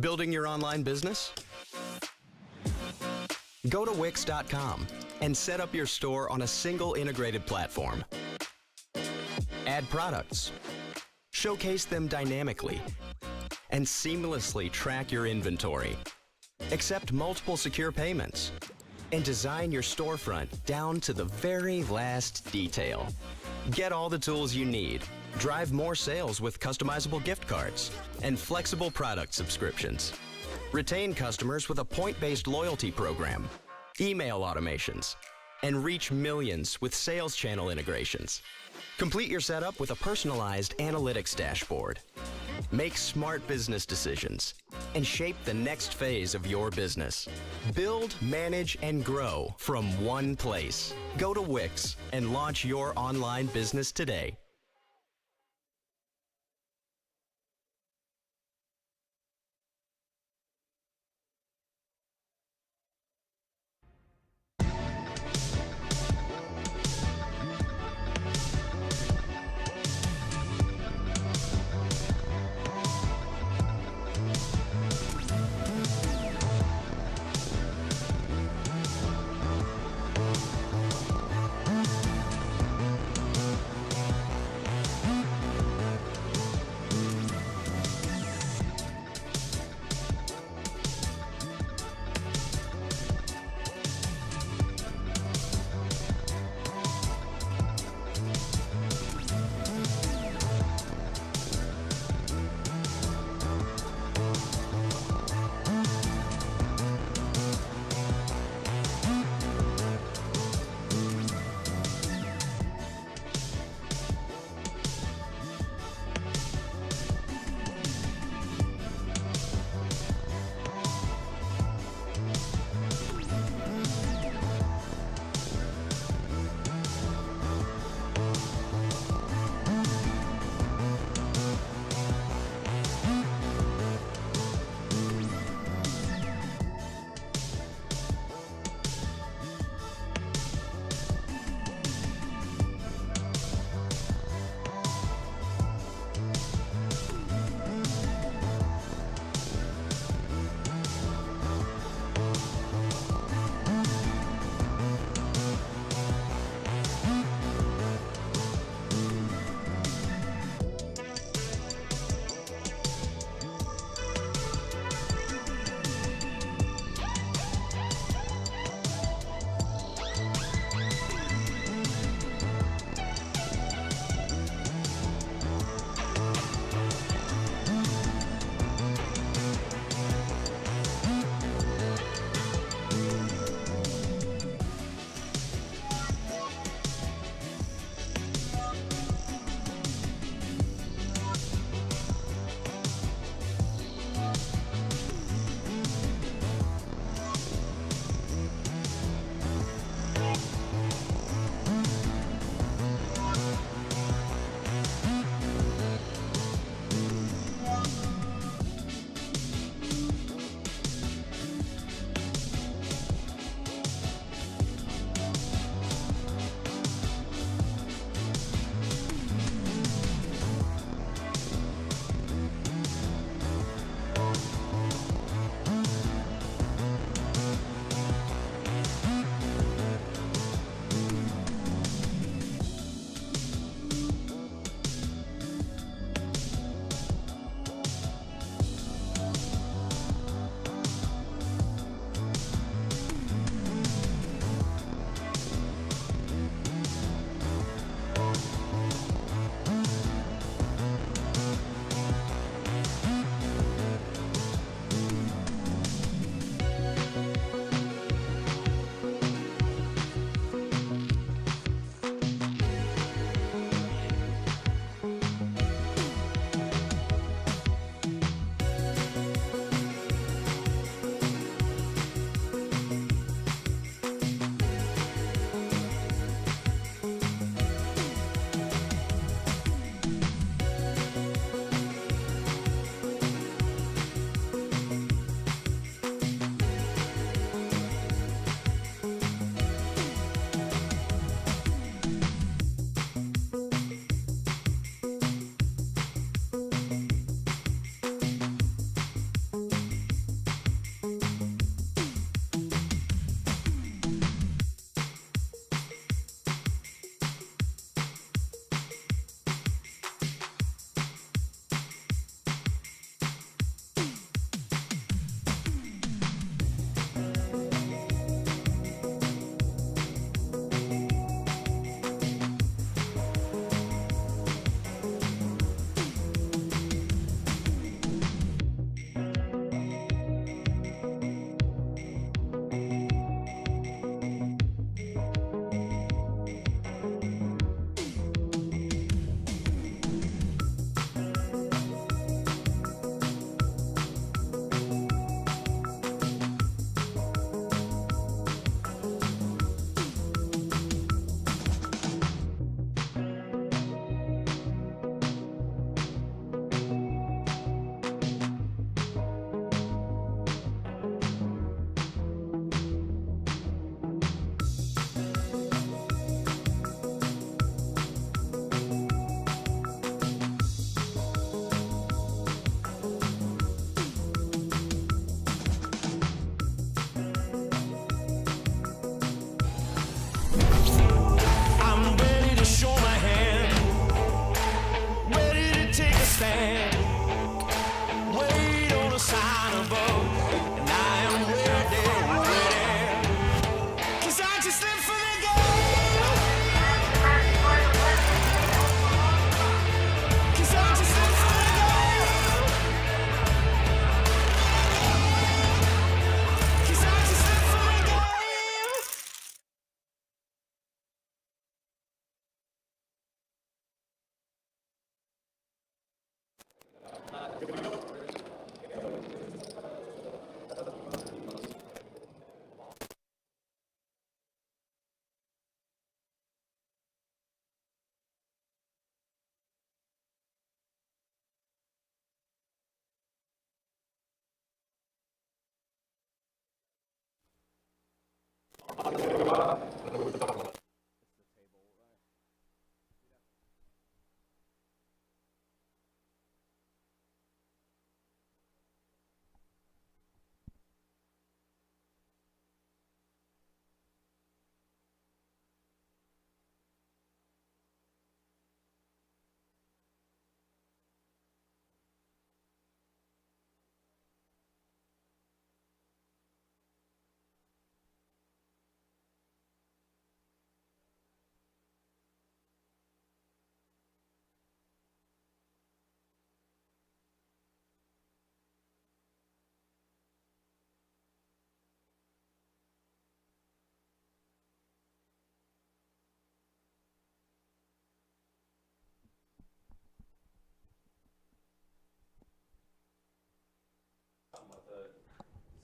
Building your online business? Go to Wix.com and set up your store on a single integrated platform. Add products, showcase them dynamically, and seamlessly track your inventory. Accept multiple secure payments, and design your storefront down to the very last detail. Get all the tools you need. Drive more sales with customizable gift cards and flexible product subscriptions. Retain customers with a point-based loyalty program, email automations, and reach millions with sales channel integrations. Complete your setup with a personalized analytics dashboard. Make smart business decisions and shape the next phase of your business. Build, manage, and grow from one place. Go to Wix and launch your online business today.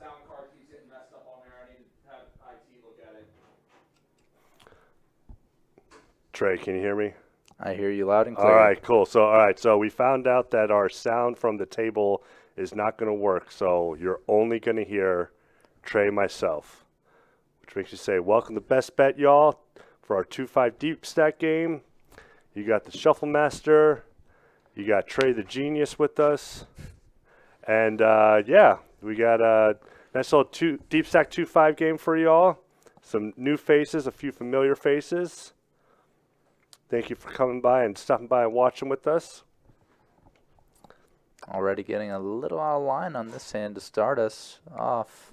Sound card keeps getting messed up on there. I need to have IT look at it. Trey, can you hear me? I hear you loud and clear. All right, cool. So we found out that our sound from the table is not going to work. So you're only going to hear Trey, myself, which makes you say, "Welcome to Best Bet, y'all, for our 2-5 deep stack game." You got the Shuffle Master, you got Trey the Genius with us, and yeah, we got a nice little deep stack 2-5 game for y'all. Some new faces, a few familiar faces. Thank you for coming by and stopping by and watching with us. Already getting a little out of line on this hand to start us off.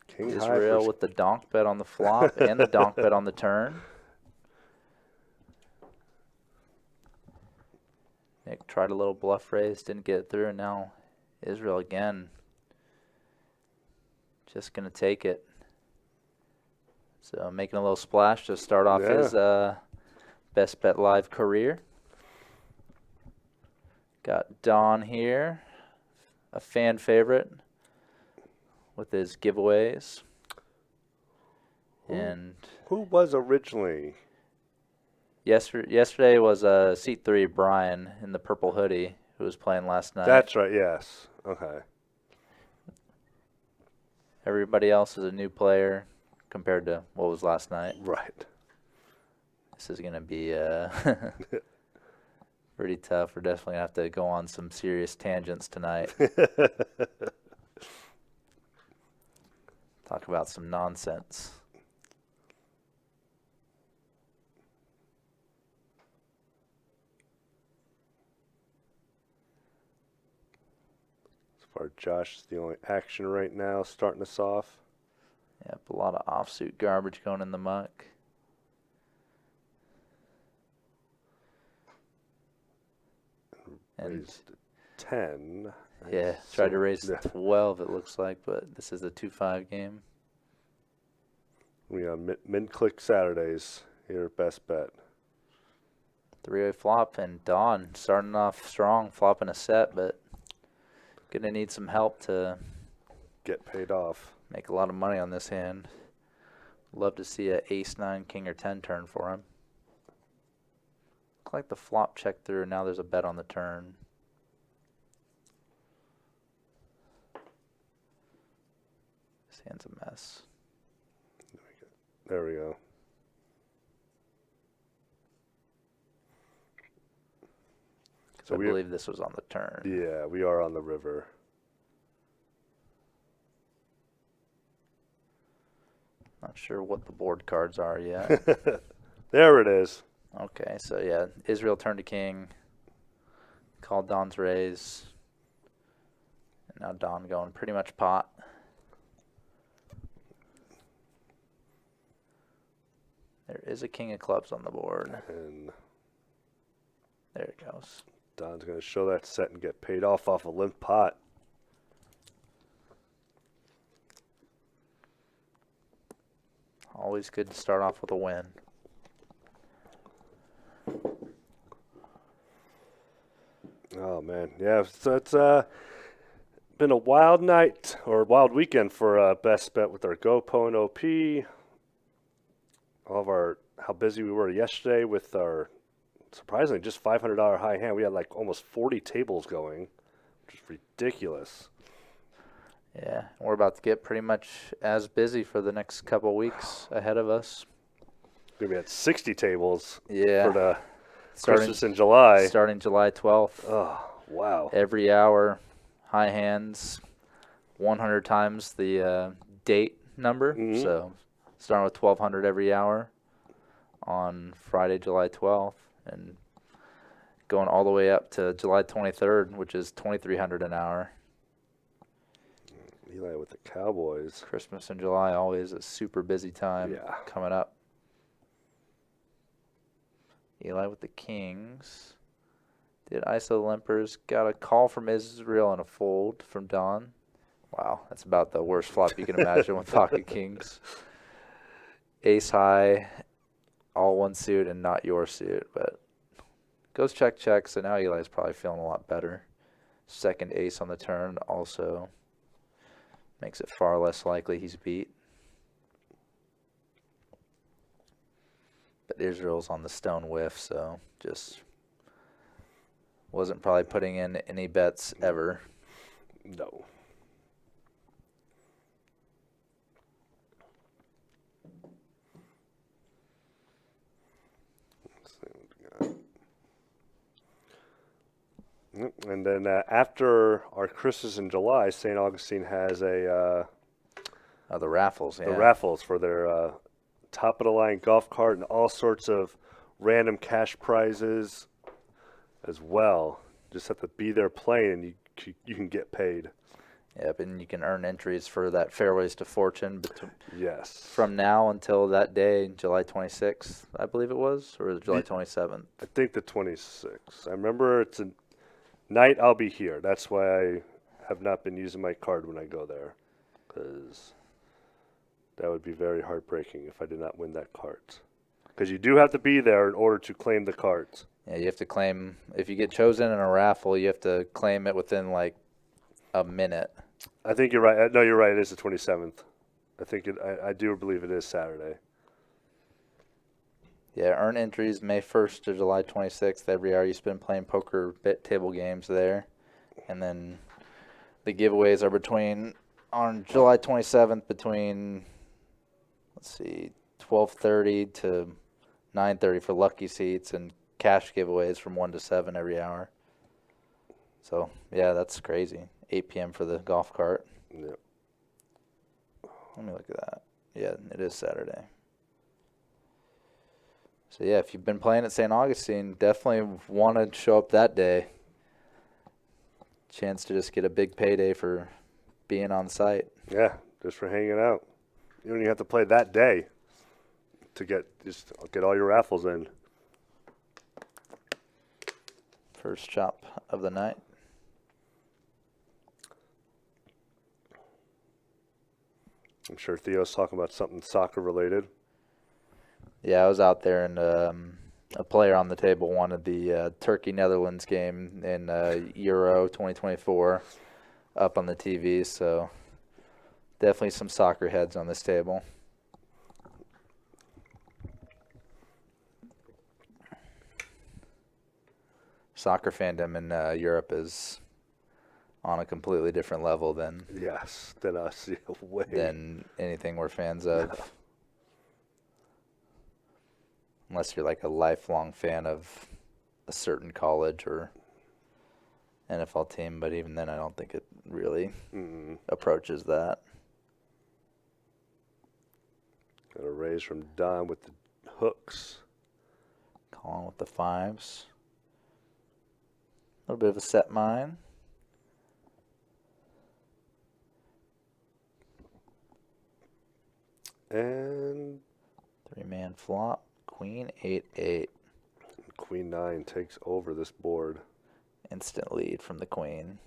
King Israel with the donk bet on the flop and the donk bet on the turn. Nick tried a little bluff raise, didn't get it through, and now Israel again. Just going to take it. So making a little splash to start off his Best Bet Live career. Got Don here, a fan favorite with his giveaways. And who was originally? Yesterday was seat 3, Brian, in the purple hoodie, who was playing last night. That's right, yes. Okay. Everybody else is a new player compared to what was last night. Right. This is going to be pretty tough. We're definitely going to have to go on some serious tangents tonight. Talk about some nonsense. So far, Josh is the only action right now, starting us off. Yep, a lot of offsuit garbage going in the muck. And raised 10. Yeah, tried to raise 12, it looks like, but this is a 2-5 game. We got mid-click Saturdays here at Best Bet. 3-way flop, and Don starting off strong, flopping a set, but going to need some help to get paid off. Make a lot of money on this hand. Love to see a ace, 9, king, or 10 turn for him. Look like the flop checked through. Now there's a bet on the turn. This hand's a mess. There we go. So I believe this was on the turn. Yeah, we are on the river. Not sure what the board cards are yet. There it is. Okay, so yeah, Israel turned to king. Called Don's raise. And now Don going pretty much pot. There is a king of clubs on the board. And there it goes. Don's going to show that set and get paid off a limp pot. Always good to start off with a win. Oh, man. Yeah, so it's been a wild night or wild weekend for Best Bet with our GoPo and OP. All of our, how busy we were yesterday with our, surprisingly, just $500 high hand. We had like almost 40 tables going, which is ridiculous. Yeah, we're about to get pretty much as busy for the next couple weeks ahead of us. We're gonna be at 60 tables Yeah. for the Starting, Christmas in July. starting July 12th. Oh, wow. Every hour, high hands, 100 times the date number. Mhm. So starting with 1200 every hour on Friday, July 12th, and going all the way up to July 23rd, which is 2300 an hour. Eli with the Cowboys. Christmas in July, always a super busy time Yeah. coming up. Eli with the Kings. Did ISO Limpers. Got a call from Israel and a fold from Don. Wow, that's about the worst flop you can imagine with Pocket Kings. Ace high, all one suit and not your suit, but goes check, so now Eli's probably feeling a lot better. Second ace on the turn also makes it far less likely he's beat. But Israel's on the stone whiff, so just wasn't probably putting in any bets ever. No. Let's see what we got. Yep, and then after our Christmas in July, St. Augustine has a The raffles, yeah. the raffles for their top of the line golf cart and all sorts of random cash prizes as well. Just have to be there playing, and you can get paid. Yep, and you can earn entries for that Fairways to Fortune Yes. from now until that day, July 26th, I believe it was, or was it July 27th? I think the 26th. I remember it's a night I'll be here. That's why I have not been using my card when I go there, because that would be very heartbreaking if I did not win that cart. Because you do have to be there in order to claim the cards. Yeah, you have to claim, if you get chosen in a raffle, you have to claim it within like a minute. I think you're right. No, you're right. It is the 27th. I think I do believe it is Saturday. Yeah, earn entries May 1st to July 26th. Every hour you spend playing poker bit table games there. And then the giveaways are on July 27th between, 12:30 to 9:30 for lucky seats, and cash giveaways from 1 to 7 every hour. So, yeah, that's crazy. 8 p.m. for the golf cart. Yep. Let me look at that. Yeah, it is Saturday. So, yeah, if you've been playing at St. Augustine, definitely want to show up that day. Chance to just get a big payday for being on site. Yeah, just for hanging out. You don't even have to play that day to get all your raffles in. First chop of the night. I'm sure Theo's talking about something soccer related. Yeah, I was out there, and a player on the table wanted the Turkey-Netherlands game in Euro 2024 up on the TV, so definitely some soccer heads on this table. Soccer fandom in Europe is on a completely different level than Yes, than us. Yeah, way. than anything we're fans of. Unless you're like a lifelong fan of a certain college or NFL team, but even then I don't think it really approaches that. Got a raise from Don with the hooks. Calling with the fives. A little bit of a set mine. And 3-man flop. Queen 8-8. Queen 9 takes over this board. Instant lead from the queen.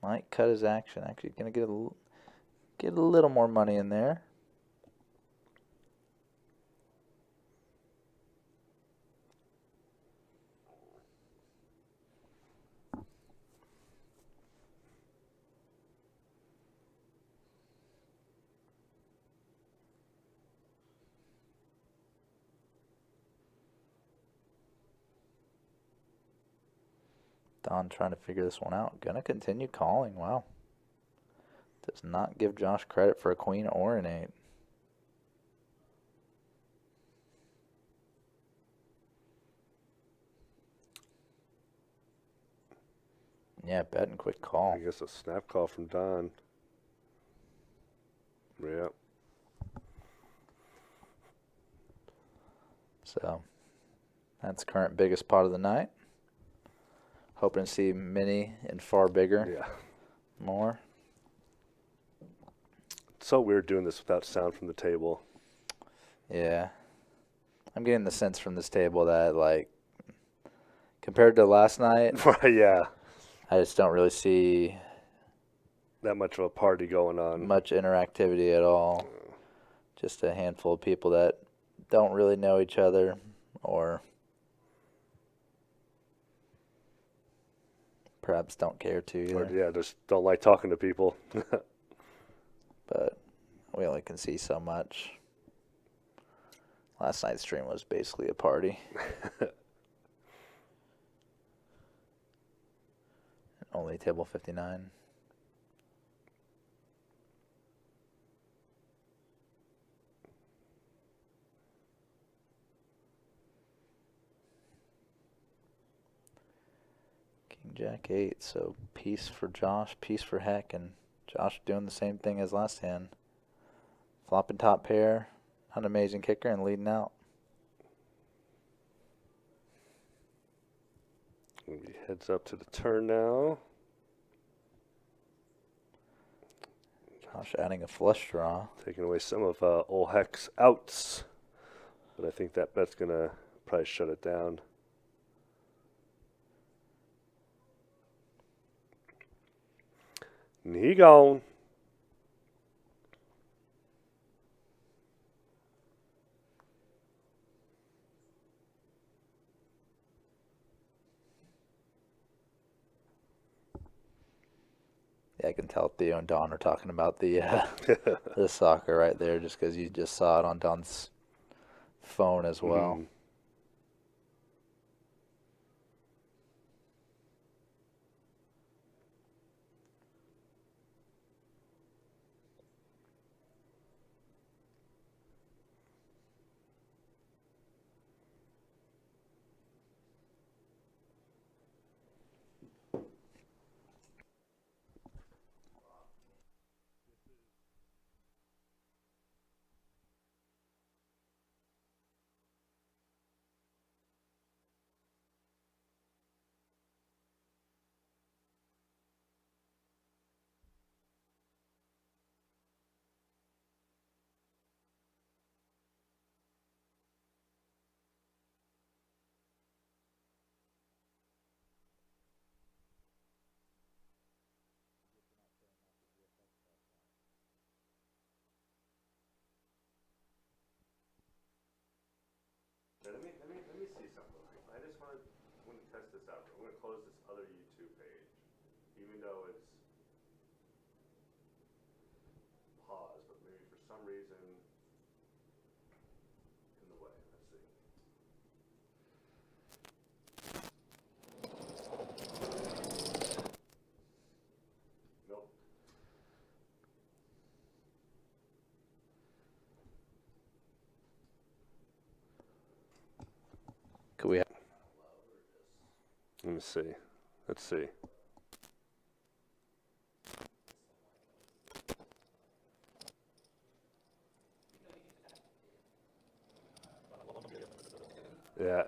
Might cut his action. Actually going to get a little more money in there. Don trying to figure this one out. Gonna continue calling. Wow. Does not give Josh credit for a queen or an 8. Yeah, bet and quick call. I guess a snap call from Don. Yep. So that's current biggest pot of the night. Hoping to see mini and far bigger. Yeah. More. It's so weird doing this without sound from the table. Yeah. I'm getting the sense from this table that, like, compared to last night, Yeah. I just don't really see That much of a party going on. much interactivity at all. Just a handful of people that don't really know each other or perhaps don't care to either. Or, yeah, just don't like talking to people. But we only can see so much. Last night's stream was basically a party. Only table 59. King Jack 8, so piece for Josh, piece for Heck, and Josh doing the same thing as last hand. Flopping top pair, not an amazing kicker, and leading out. He heads up to the turn now. Josh adding a flush draw. Taking away some of old Heck's outs. But I think that bet's going to probably shut it down. And he gone. Yeah, I can tell Theo and Don are talking about the the soccer right there, just because you just saw it on Don's phone as well. Mhm. Let me see something. I just want to test this out. I'm going to close this other YouTube page, even though it's paused, but maybe for some reason in the way. Let's see. Nope. Could we have Let me see. Let's see. Yeah.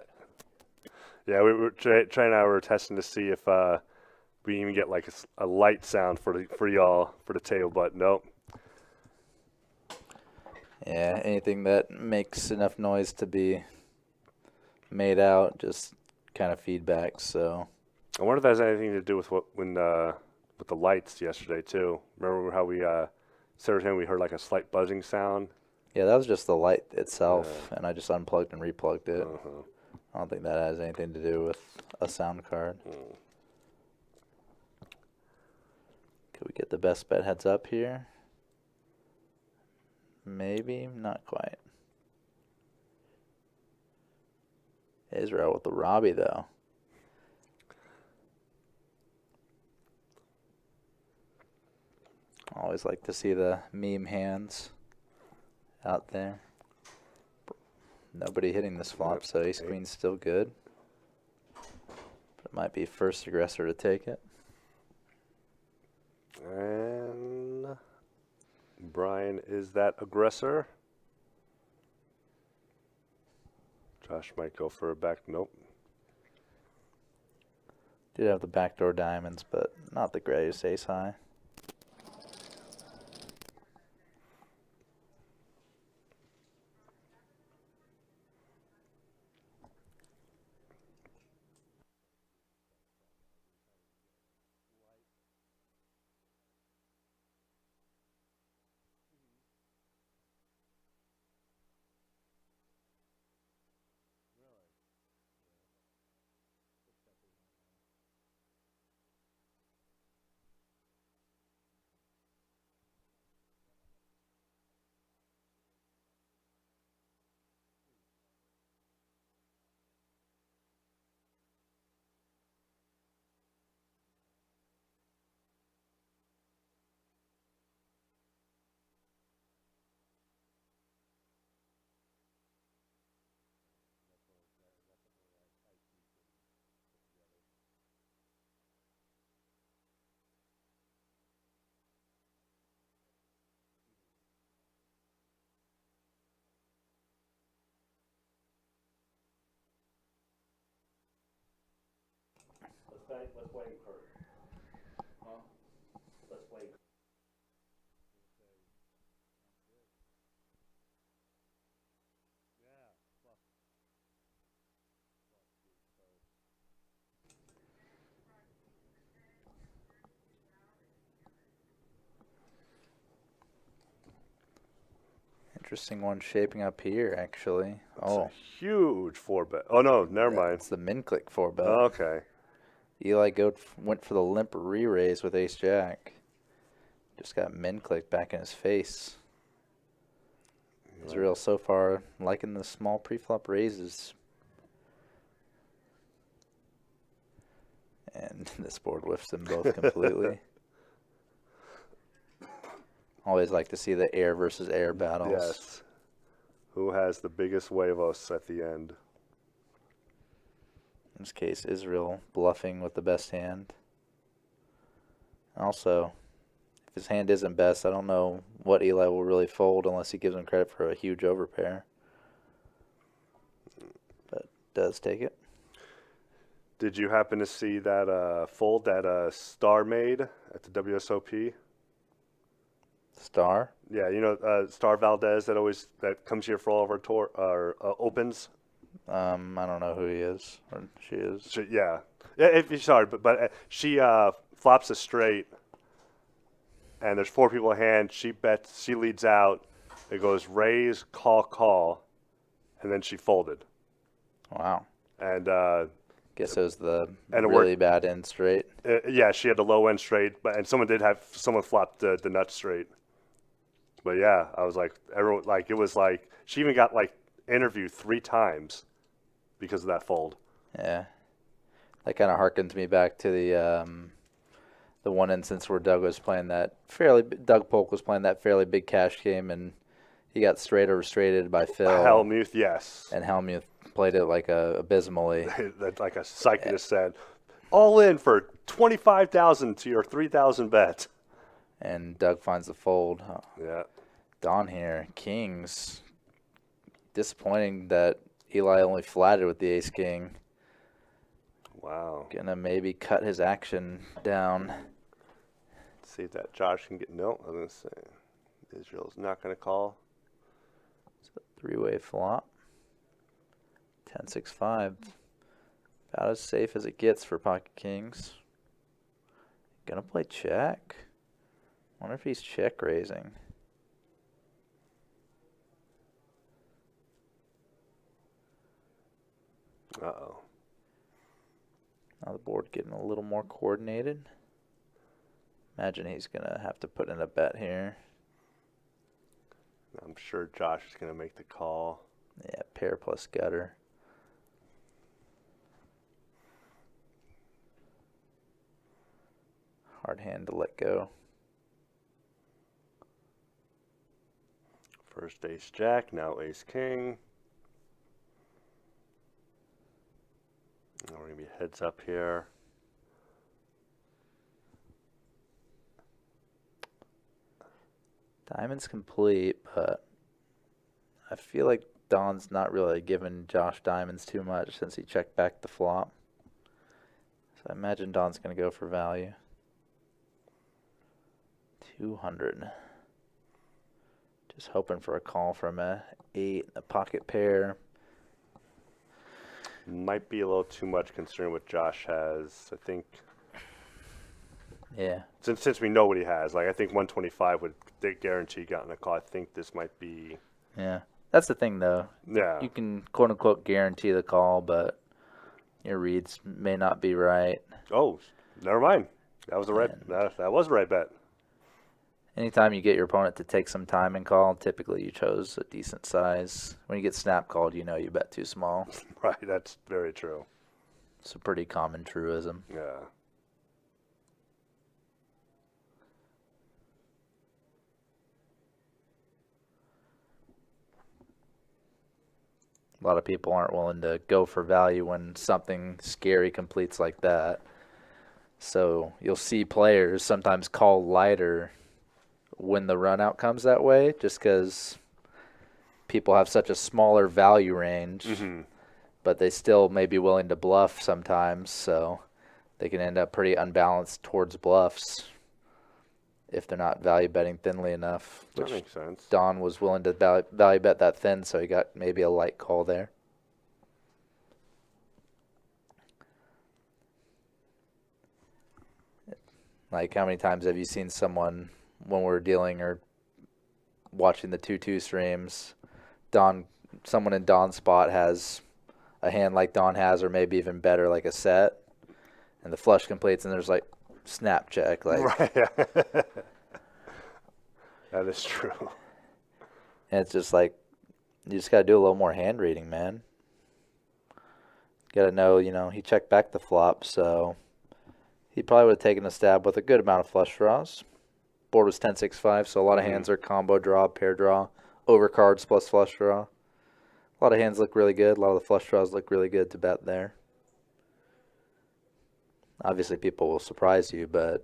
Yeah, we were Trey and I were testing to see if we even get like a light sound for y'all for the table, but nope. Yeah, anything that makes enough noise to be made out, just kind of feedback. So I wonder if that has anything to do with with the lights yesterday too. Remember how we Saturday we heard like a slight buzzing sound? yeah, that was just the light itself, and I just unplugged and replugged it. Uh-huh. I don't think that has anything to do with a sound card. Could we get the best bet heads up here? Maybe, not quite. Israel with the Robbie, though. Always like to see the meme hands out there. Nobody hitting this flop, Yep. so ace queen's still good. But it might be first aggressor to take it. And Brian is that aggressor. Josh might go for a back. Nope. Did have the backdoor diamonds, but not the greatest ace high. Let's wait for. Let's wait. Interesting one shaping up here, actually. That's a huge 4-bet. Oh no, never mind. It's the min click 4-bet. Okay. Eli went for the limp re-raise with ace jack. Just got min clicked back in his face. Israel so far liking the small preflop raises. And this board whiffs them both completely. Always like to see the air versus air battles. Yes. Who has the biggest huevos at the end? In this case, Israel bluffing with the best hand. Also, if his hand isn't best, I don't know what Eli will really fold unless he gives him credit for a huge overpair. But does take it. Did you happen to see that fold that Star made at the WSOP? Star? Yeah, you know Star Valdez that comes here for all of our opens. I don't know who he is or she is. Yeah. Sorry, but she flops a straight, and there's 4 people in hand. She bets. She leads out. It goes raise, call, and then she folded. Wow. And Guess it was the and it really worked. bad end straight. Yeah, she had the low end straight, and someone flopped the nut straight. But yeah, I was like, everyone, like, it was like, she even got like interviewed 3 times because of that fold. Yeah. That kind of harkens me back to the one instance where Doug Polk was playing that fairly big cash game, and he got straight over straighted by Phil. Helmuth, yes. And Helmuth played it like abysmally. That's like a psychic said, all in for 25,000 to your 3,000 bet. And Doug finds the fold. Yeah. Don here, kings. Disappointing that Eli only flatted with the ace king. Wow. Gonna maybe cut his action down. Let's see if that Josh can get. No, I'm gonna say Israel's not gonna call. It's a 3-way flop. 10-6-5. About as safe as it gets for pocket kings. Gonna play check. Wonder if he's check raising. Uh-oh. Now the board getting a little more coordinated. Imagine he's gonna have to put in a bet here. I'm sure Josh is gonna make the call. Yeah, pair plus gutter. Hard hand to let go. First ace jack, now ace king. Now we're going to be heads up here. Diamond's complete, but I feel like Don's not really giving Josh diamonds too much since he checked back the flop. So I imagine Don's going to go for value. 200. Just hoping for a call from a 8, a pocket pair. Might be a little too much considering what Josh has. I think Yeah. since we know what he has, like I think 125 would guarantee getting a call. I think this might be. Yeah. That's the thing, though. Yeah. You can quote-unquote guarantee the call, but your reads may not be right. Oh, never mind. That was the right. That was the right bet. Anytime you get your opponent to take some time and call, typically you chose a decent size. When you get snap called, you know you bet too small. Right. That's very true. It's a pretty common truism. Yeah. A lot of people aren't willing to go for value when something scary completes like that. So you'll see players sometimes call lighter when the run out comes that way, just because people have such a smaller value range, but they still may be willing to bluff sometimes, so they can end up pretty unbalanced towards bluffs if they're not value betting thinly enough. That makes sense. Don was willing to value bet that thin, so he got maybe a light call there. Like, how many times have you seen someone when we're dealing or watching the 2-2 streams, someone in Don's spot has a hand like Don has, or maybe even better, like a set, and the flush completes, and there's like snap check, like Right. That is true. and it's just like you just gotta do a little more hand reading, man. Gotta know, he checked back the flop, so he probably would have taken a stab with a good amount of flush draws. Board was 10-6-5, so a lot of hands are combo draw, pair draw, overcards plus flush draw. A lot of hands look really good. A lot of the flush draws look really good to bet there. Obviously, people will surprise you, but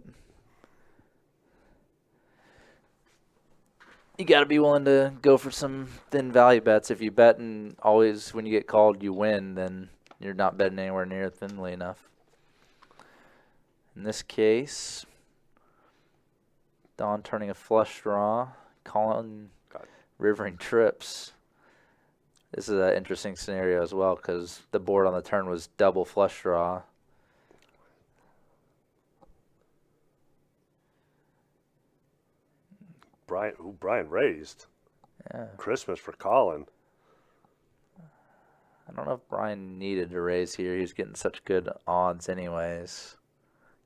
you got to be willing to go for some thin value bets. If you bet and always when you get called you win, then you're not betting anywhere near thinly enough. In this case, Don turning a flush draw, calling rivering trips. This is an interesting scenario as well because the board on the turn was double flush draw. Brian raised. Yeah. Christmas for Colin. I don't know if Brian needed to raise here. He was getting such good odds anyways.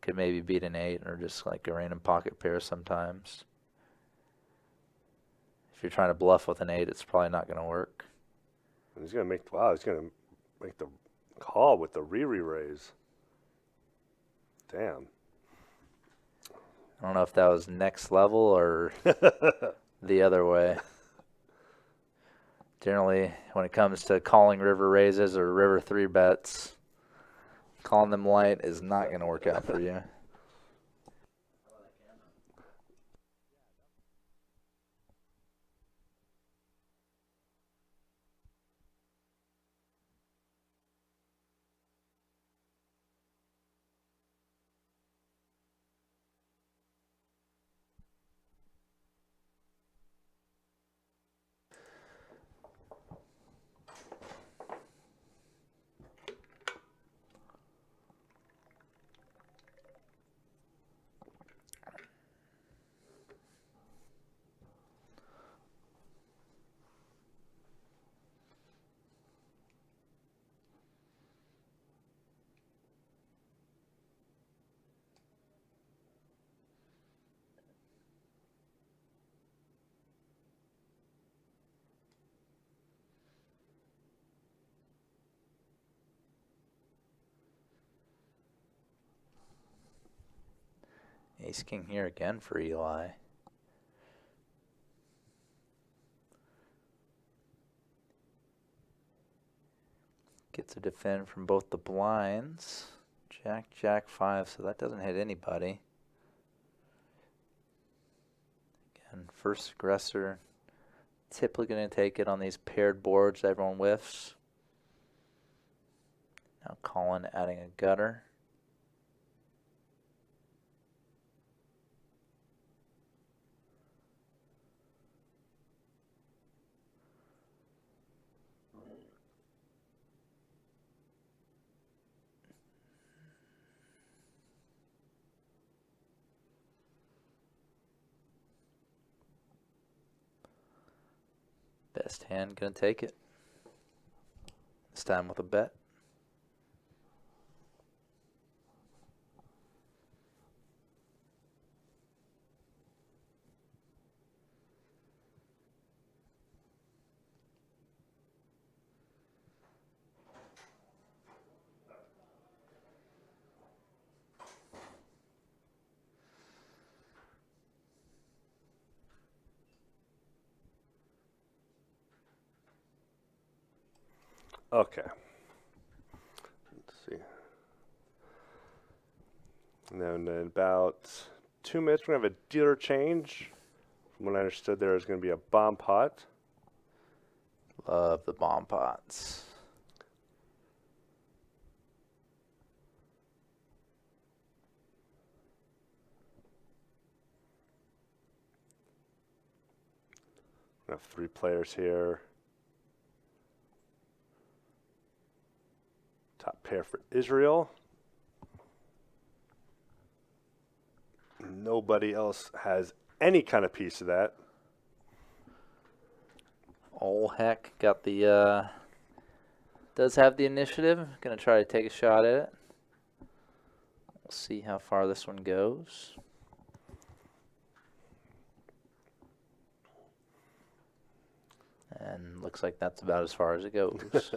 Could maybe beat an 8 or just like a random pocket pair sometimes. If you're trying to bluff with an 8, it's probably not going to work. He's gonna make the call with the raise. Damn. I don't know if that was next level or the other way. Generally, when it comes to calling river raises or river 3 bets, calling them light is not going to work out for you. Ace King here again for Eli. Gets a defend from both the blinds. Jack, Jack 5, so that doesn't hit anybody. Again, first aggressor. Typically going to take it on these paired boards. Everyone whiffs. Now Colin adding a gutter. Best hand gonna take it. This time with a bet. Okay. Let's see. And then in about 2 minutes, we're going to have a dealer change. From what I understood, there is going to be a bomb pot. Love the bomb pots. We have 3 players here. Top pair for Israel. Nobody else has any kind of piece of that. Old Heck got the, does have the initiative. Gonna try to take a shot at it. We'll see how far this one goes. And looks like that's about as far as it goes.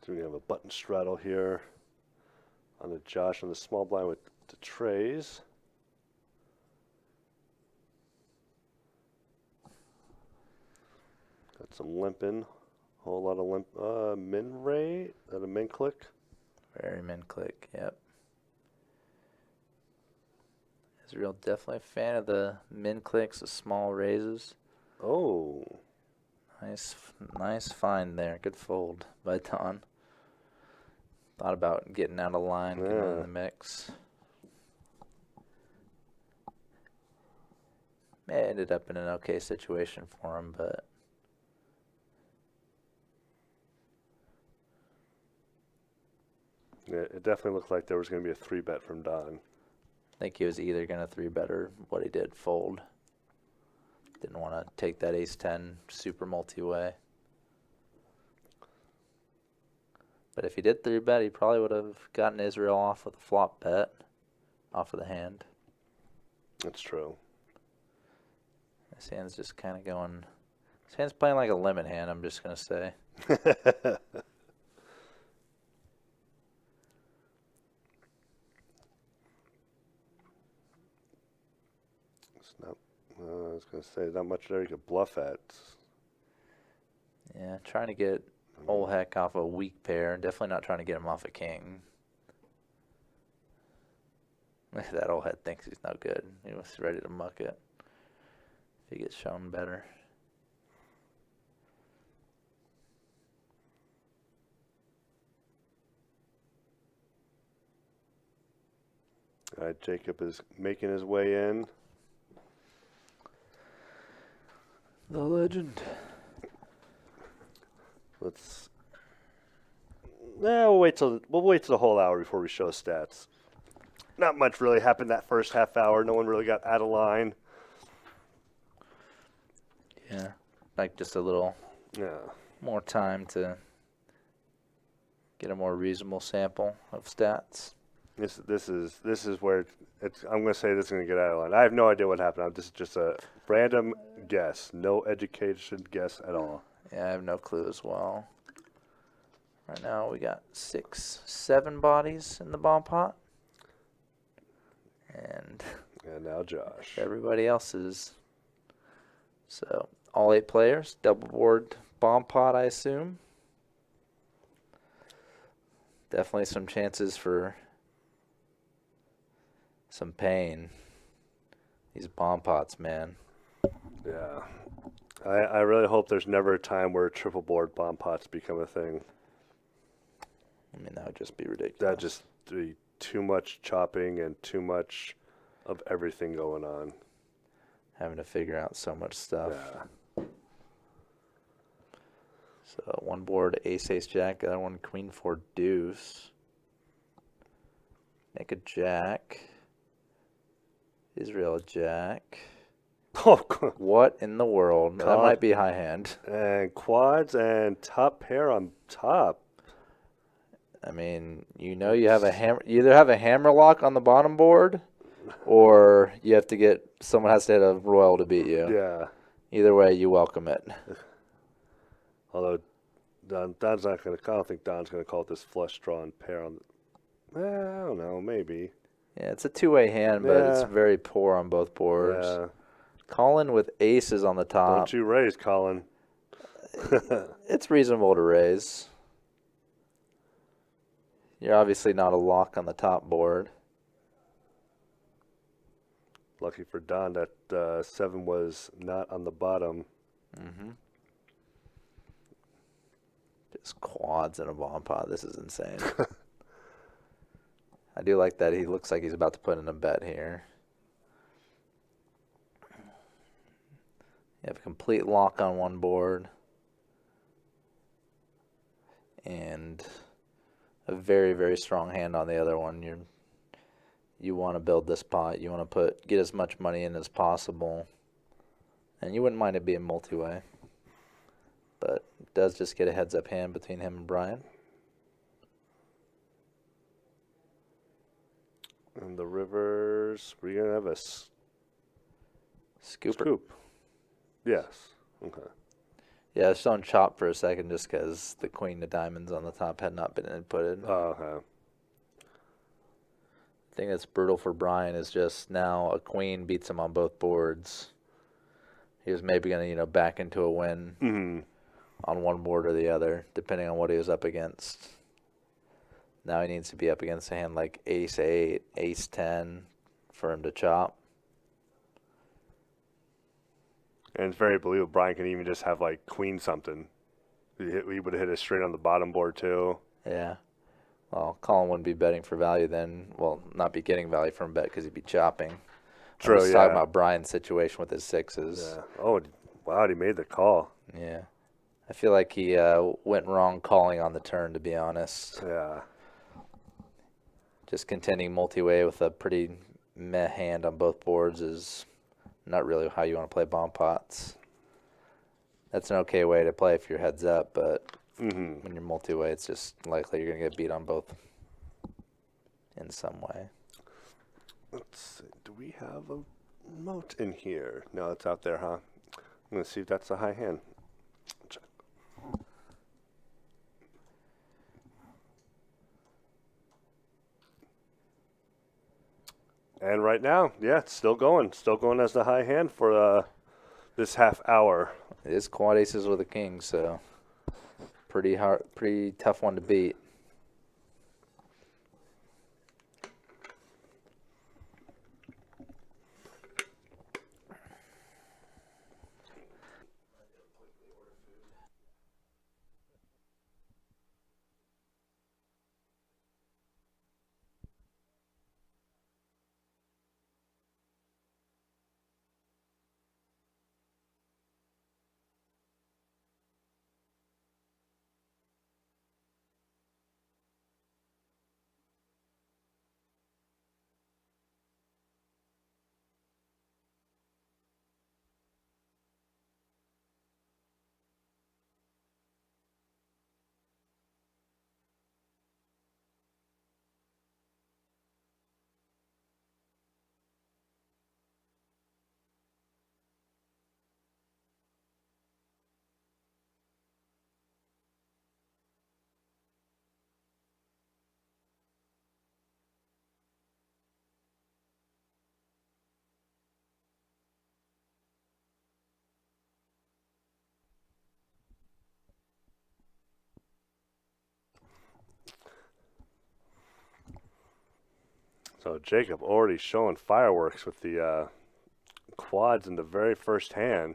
So we have a button straddle here on the Josh on the small blind with the trays. Got some limping, whole lot of limp. Min rate, that a min click. Very min click, yep. Israel definitely a fan of the min clicks, the small raises. Oh, Nice find there. Good fold by Don. Thought about getting out of line, getting in the mix. It ended up in an okay situation for him, but yeah, it definitely looked like there was going to be a 3-bet from Don. I think he was either going to 3-bet or what he did, fold. Didn't want to take that ace-10 super multi-way. But if he did 3-bet, he probably would have gotten Israel off with a flop bet off of the hand. That's true. His hand's just kind of going... His hand's playing like a limit hand, I'm just going to say. It's not, I was going to say, not much there you could bluff at. Yeah, trying to get Old Heck off a weak pair. Definitely not trying to get him off a king. That Old Head thinks he's no good. He was ready to muck it. If he gets shown better. All right, Jacob is making his way in. The legend. Let's We'll wait till the whole hour before we show stats. Not much really happened that first half hour. No one really got out of line. Yeah, like just a little more time to get a more reasonable sample of stats. This is where I'm going to say this is going to get out of line. I have no idea what happened. This is just a random guess, no education guess at all. Yeah, I have no clue as well. Right now we got 7 bodies in the bomb pot. And now Josh. Everybody else is. So all 8 players, double board bomb pot, I assume. Definitely some chances for some pain. These bomb pots, man. Yeah. I really hope there's never a time where triple board bomb pots become a thing. I mean, that would just be ridiculous. That'd just be too much chopping and too much of everything going on. Having to figure out so much stuff. Yeah. So one board ace, ace, jack. The other one queen, 4, deuce. Nick a jack. Israel a jack. Oh, What in the world? That might be high hand. And quads and top pair on top. I mean, you have a hammer. You either have a hammer lock on the bottom board, or you have to get someone has to hit a royal to beat you. Yeah. Either way, you welcome it. Although Don's not going to. I don't think Don's going to call it this flush drawn pair on. I don't know. Maybe. Yeah, it's a 2-way hand, but it's very poor on both boards. Yeah. Colin with aces on the top. Don't you raise, Colin. It's reasonable to raise. You're obviously not a lock on the top board. Lucky for Don that 7 was not on the bottom. Mm-hmm. Just quads in a bomb pot. This is insane. I do like that he looks like he's about to put in a bet here. You have a complete lock on one board. And a very, very strong hand on the other one. You want to build this pot. You want to get as much money in as possible. And you wouldn't mind it being multi-way. But it does just get a heads-up hand between him and Brian. And the rivers, we're going to have a scoop. Yes. Okay. Yeah, I was showing chop for a second just because the queen of diamonds on the top had not been inputted. Oh, okay. The thing that's brutal for Brian is just now a queen beats him on both boards. He was maybe going to, back into a win on one board or the other, depending on what he was up against. Now he needs to be up against a hand like ace-8, ace-10 for him to chop. And it's very believable. Brian can even just have like queen something. He would have hit a straight on the bottom board too. Yeah. Well, Colin wouldn't be betting for value then. Well, not be getting value from a bet because he'd be chopping. True, I was talking about Brian's situation with his 6s. Yeah. Oh, wow, he made the call. Yeah. I feel like he went wrong calling on the turn, to be honest. Yeah. Just contending multi-way with a pretty meh hand on both boards is not really how you want to play bomb pots. That's an okay way to play if your head's up, but when you're multi-way, it's just likely you're going to get beat on both in some way. Let's see. Do we have a moat in here? No, it's out there, huh? I'm going to see if that's a high hand. Check. And right now, yeah, it's still going. Still going as the high hand for this half hour. It is quad aces with a king, so pretty tough one to beat. So Jacob already showing fireworks with the quads in the very first hand.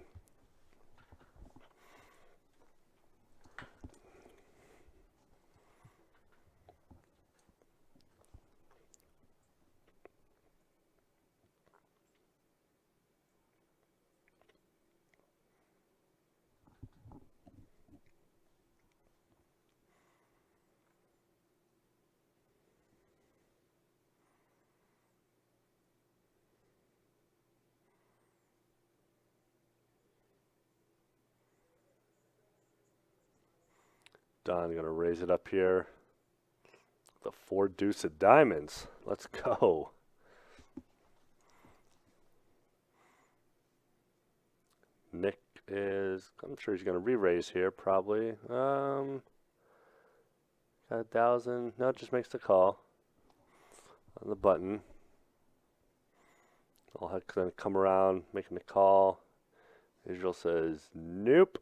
Don going to raise it up here. The 4 deuce of diamonds. Let's go. Nick is, I'm sure he's going to re-raise here probably. Got 1,000. No, it just makes the call on the button. I'll have to then come around making the call. Israel says nope.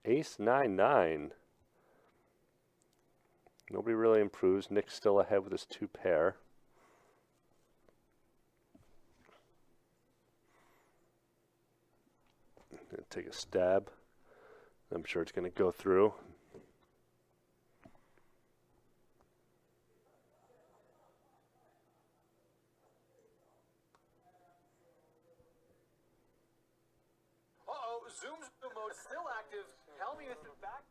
Ace 9-9. Nobody really improves. Nick's still ahead with his 2 pair. Gonna take a stab. I'm sure it's gonna go through. Uh-oh, zoom mode still active. Tell me if it's back.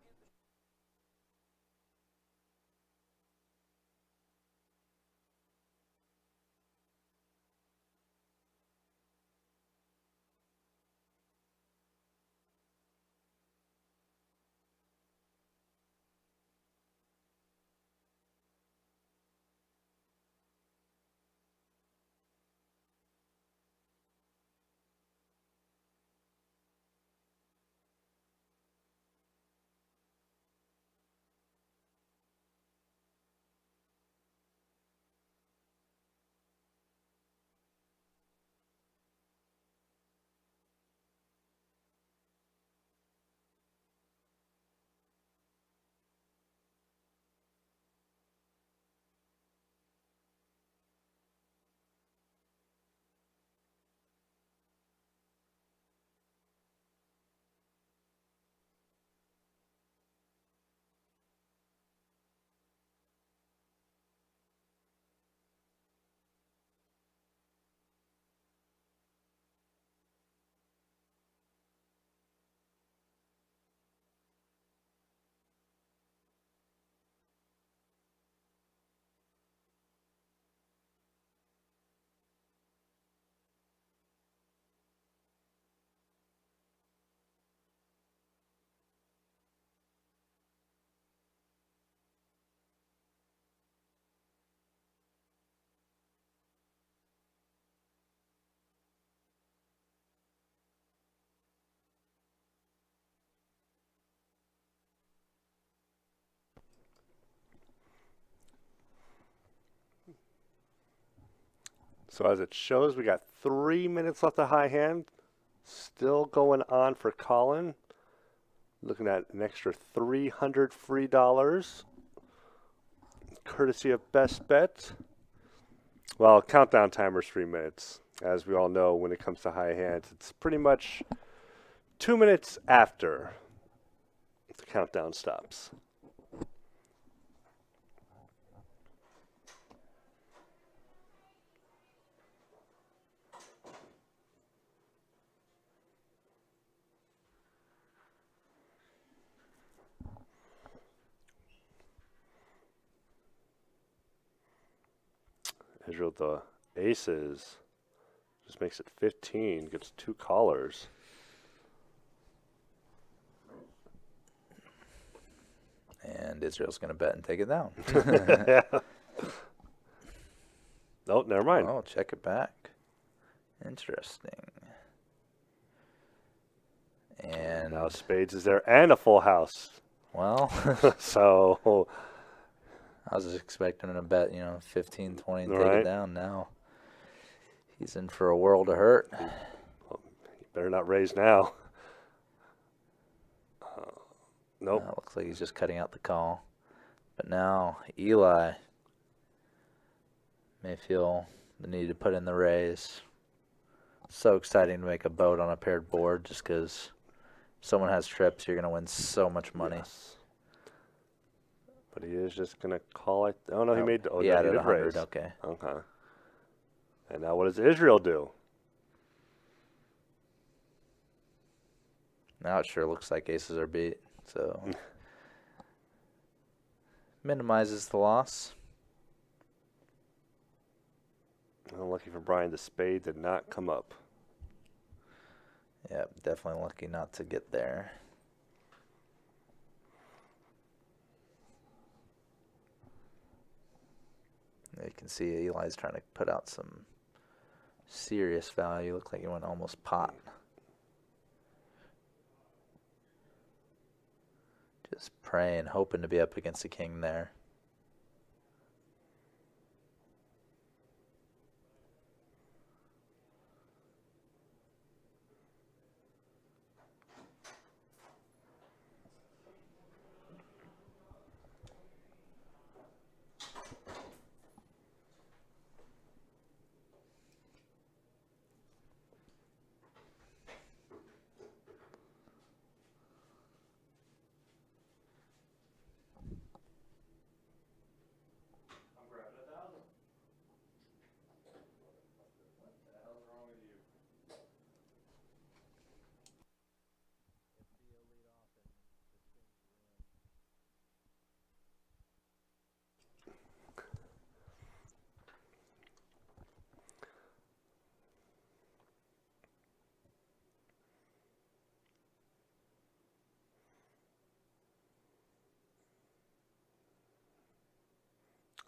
So as it shows, we got 3 minutes left of high hand. Still going on for Colin. Looking at an extra $300 free dollars. Courtesy of Best Bet. Well, countdown timer's 3 minutes. As we all know, when it comes to high hands, it's pretty much 2 minutes after the countdown stops. Israel, the aces, just makes it 15, gets 2 callers. And Israel's going to bet and take it down. Yeah. Oh, never mind. Oh, check it back. Interesting. And Now spades is there and a full house. well, So I was just expecting him to bet, 15, 20 and take Right. it down. Now he's in for a world of hurt. you better not raise now. Nope. Looks like he's just cutting out the call. But now Eli may feel the need to put in the raise. So exciting to make a boat on a paired board just because someone has trips, you're going to win so much money. Yes. But he is just going to call it. Oh, no, he made. Oh, he no, added did 100. raise. Okay. Okay. And now what does Israel do? Now it sure looks like aces are beat. So minimizes the loss. Lucky for Brian, the spade did not come up. Yeah, definitely lucky not to get there. You can see Eli's trying to put out some serious value. Looked like he went almost pot. Just praying, hoping to be up against the king there. I'm grabbing 1,000. What the hell's wrong with you?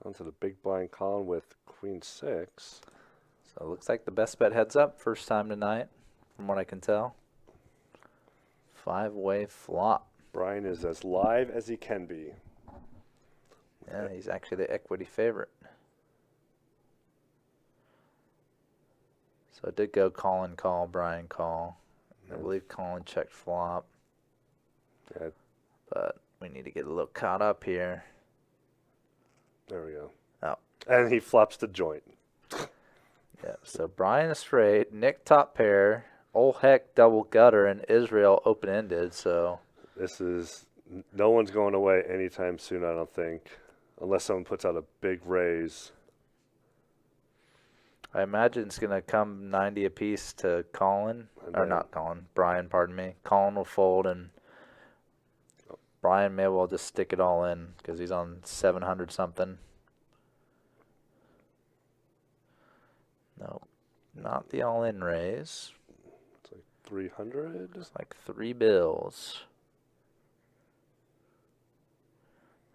Onto the big blind column with queen 6. So it looks like the best bet heads up. First time tonight, from what I can tell. 5-way flop. Brian is as live as he can be. Yeah, he's actually the equity favorite. So it did go Colin call, Brian call. I believe Colin checked flop. Yeah, But we need to get a little caught up here. there we go. Oh. And he flops the joint. Yeah, so Brian is straight, Nick top pair, old heck double gutter, and Israel open-ended, so. This is, no one's going away anytime soon, I don't think. Unless someone puts out a big raise. I imagine it's going to come 90 apiece to Colin, or not Colin, Brian, pardon me. Colin will fold, and Brian may well just stick it all in because he's on 700 something. Nope, not the all-in raise. It's like 300. It's like 3 bills.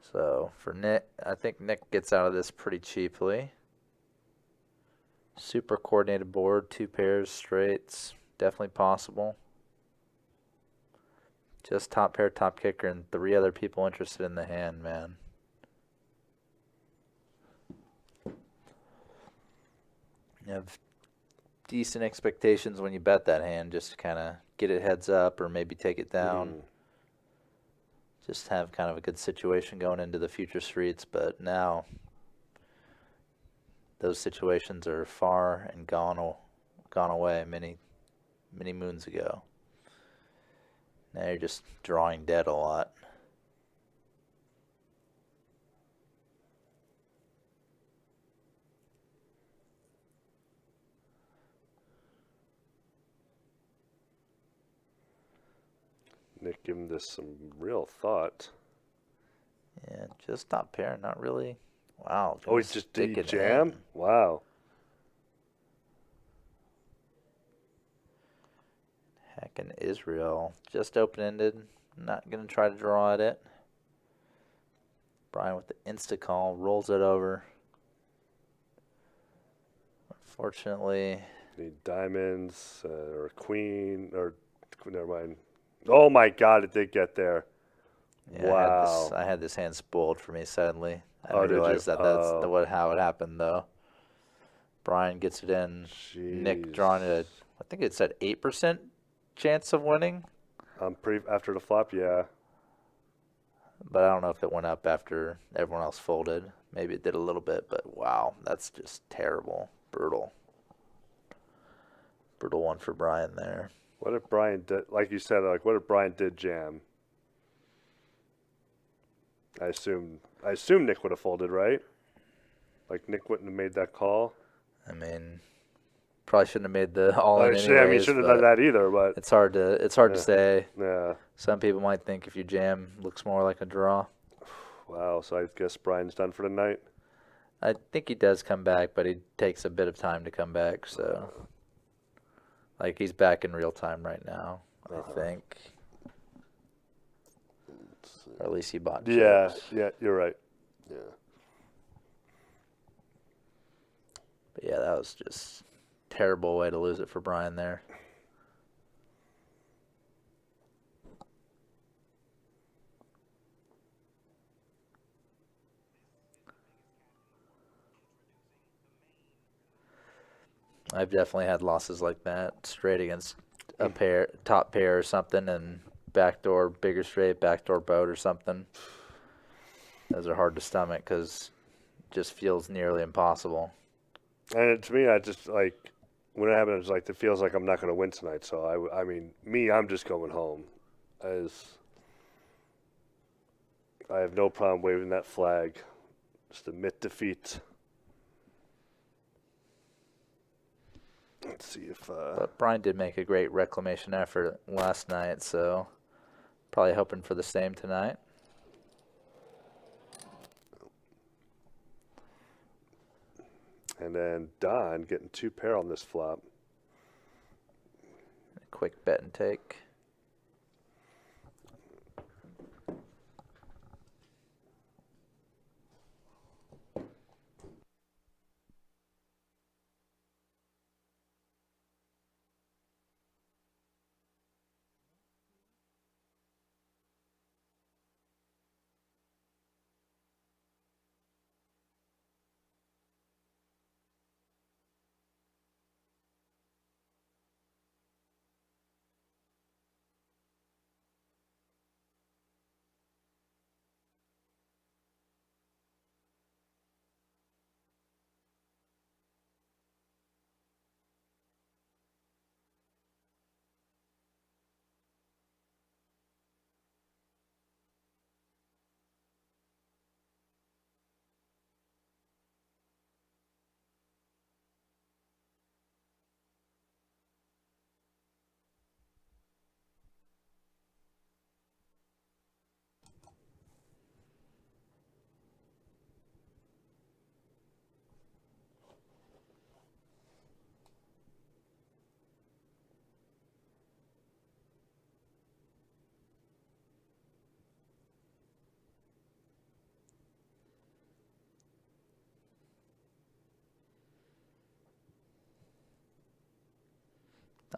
So for Nick, I think Nick gets out of this pretty cheaply. Super coordinated board, 2 pairs, straights, definitely possible. Just top pair, top kicker, and 3 other people interested in the hand, man. You have decent expectations when you bet that hand, just to kind of get it heads up or maybe take it down. Just have kind of a good situation going into the future streets, but now those situations are far and gone away many moons ago. Now you're just drawing dead a lot. Nick, give him this some real thought. Yeah, just top pair, not really. Wow. Oh, he's just did he jam? Wow. Heckin' Israel. Just open-ended. Not going to try to draw at it. Brian with the insta-call. Rolls it over. Unfortunately. Need diamonds or queen or never mind. Oh my God! It did get there. Yeah, Wow. I had this hand spoiled for me suddenly. I Oh, didn't did you? realize that that's how it happened, though. Brian gets it in. Nick drawing it. I think it said 8% chance of winning. After the flop, yeah. But I don't know if it went up after everyone else folded. Maybe it did a little bit, but wow, that's just terrible. Brutal. Brutal one for Brian there. What if Brian did, like you said, like what if Brian did jam? I assume Nick would have folded, right? Like Nick wouldn't have made that call. I mean, probably shouldn't have made the all in Like, anyways. I mean, shouldn't have done that either. But It's hard to say. yeah. Some people might think if you jam, looks more like a draw. Wow. So I guess Brian's done for the night. I think he does come back, but he takes a bit of time to come back. So, like he's back in real time right now. I think, or at least he bought. Yeah. chips. Yeah. You're right. Yeah. But yeah, that was just terrible way to lose it for Brian there. I've definitely had losses like that, straight against a pair, top pair or something, and backdoor bigger straight, backdoor boat or something. Those are hard to stomach because it just feels nearly impossible. And to me, I just like when it happens, like it feels like I'm not going to win tonight. So I mean, I'm just going home. As I have no problem waving that flag. Just admit defeat. Let's see if. But Brian did make a great reclamation effort last night, so probably hoping for the same tonight. And then Don getting 2 pair on this flop. A quick bet and take.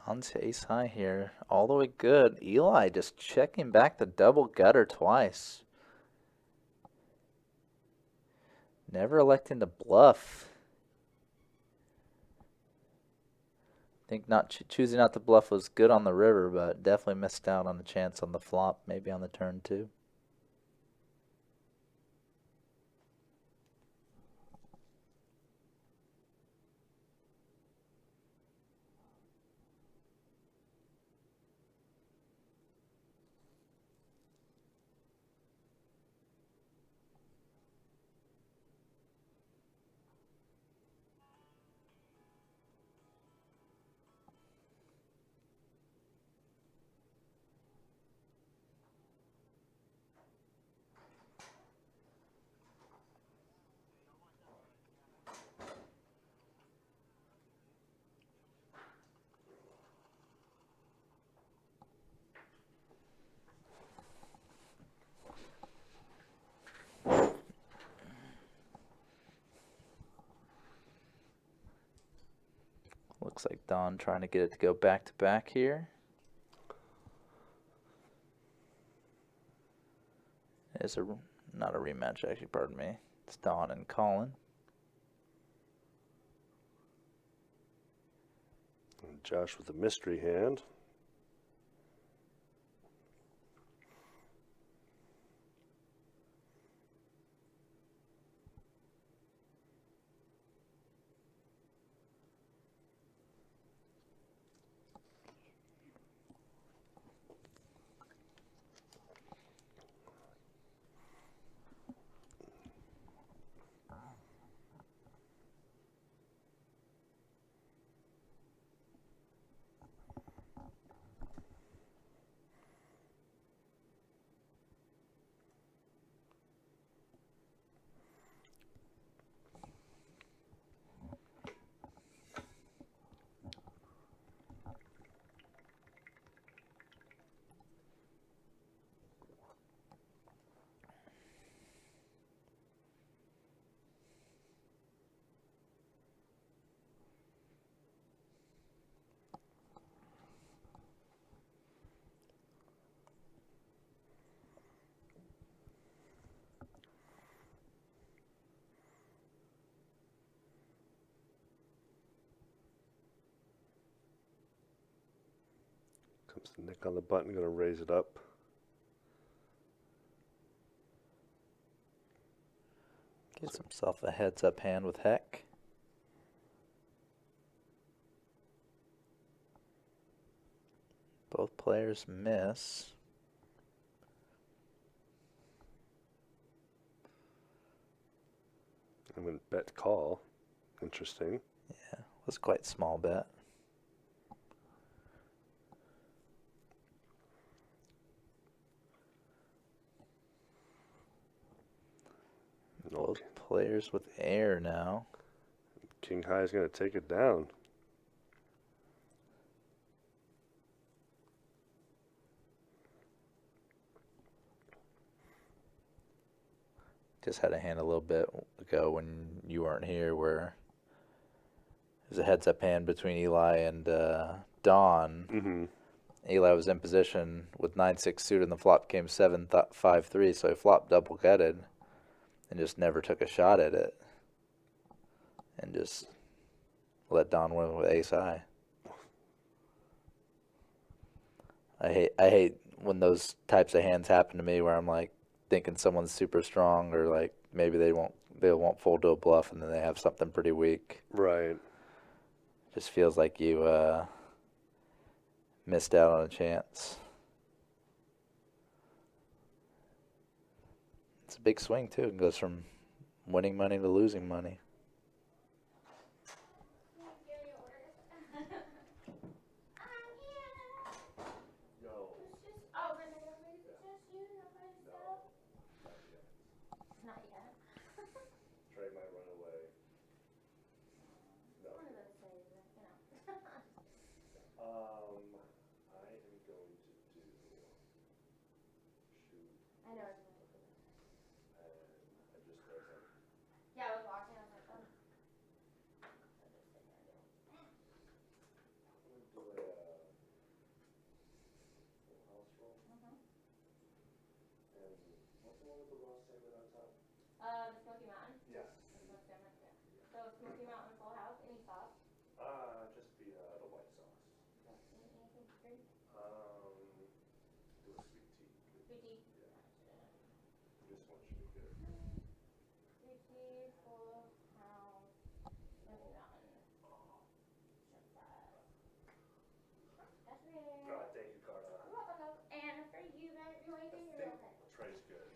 Don's ace high here, all the way good. Eli just checking back the double gutter twice. Never electing to bluff. I think not choosing not to bluff was good on the river, but definitely missed out on the chance on the flop, maybe on the turn too. Looks like Don trying to get it to go back to back here. It's not a rematch, actually, pardon me. It's Don and Colin. And Josh with a mystery hand. – Comes the Nick on the button, gonna raise it up. Gives himself a heads-up hand with Heck. Both players miss. I'm gonna bet call. Interesting. Yeah, was quite small bet. Both players with air now. King high is gonna take it down. Just had a hand a little bit ago when you weren't here where it was a heads-up hand between Eli and Don. Mm-hmm. Eli was in position with 9-6 suited, and the flop came 7-5-3, so he flopped double-gutted and just never took a shot at it and just let Don win with ace-high. I hate when those types of hands happen to me where I'm like thinking someone's super strong or like maybe they won't fold to a bluff and then they have something pretty weak. Right. Just feels like you missed out on a chance. It's a big swing too. It goes from winning money to losing money. Trey might run away. No. I am going to do. Shoot. I know. And I just wasn't. Yeah, I was watching. I was like, oh. I'm going to do a full house roll. Mm-hmm. And what's the one with the raw salmon on top? The Smoky Mountain. Yeah. The smoked salmon, yeah. So Smoky Mountain full house. Any sauce? Just the white sauce. Anything to drink? Do a sweet tea. Sweet tea. Yeah. Gotcha. This one should be good. Sweet tea, full house, Smoky Mountain. Shrimp fries. That's it. Thank you, Carla. You're welcome, love. And for you, baby, waiting. You're okay. Trey's good.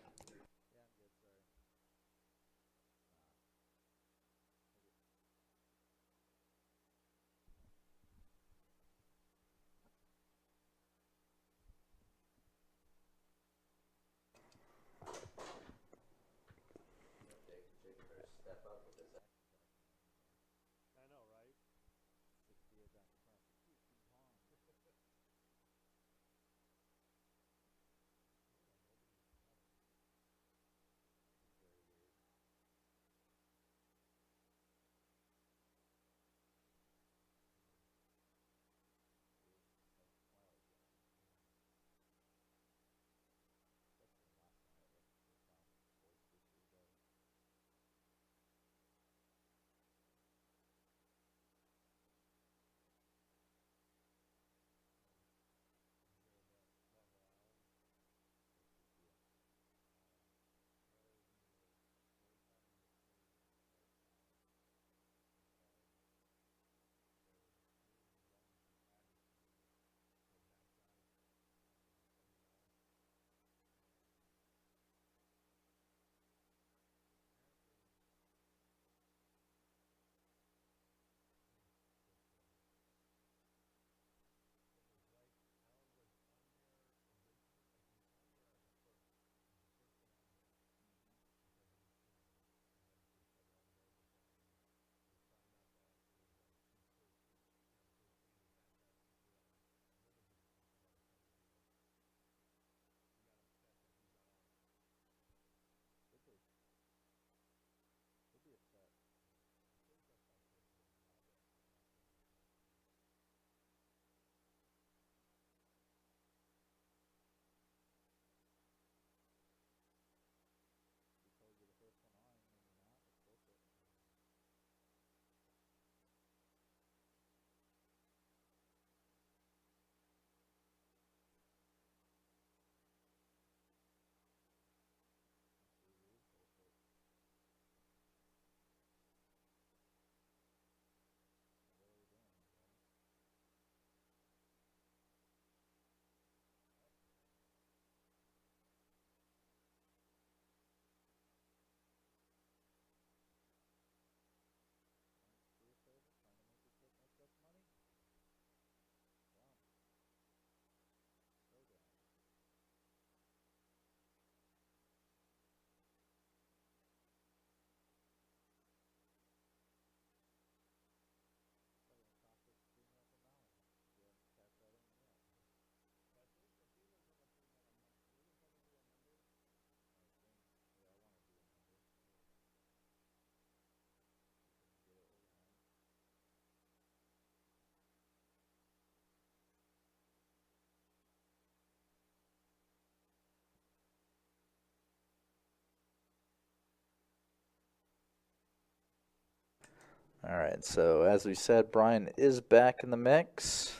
All right, so as we said, Brian is back in the mix.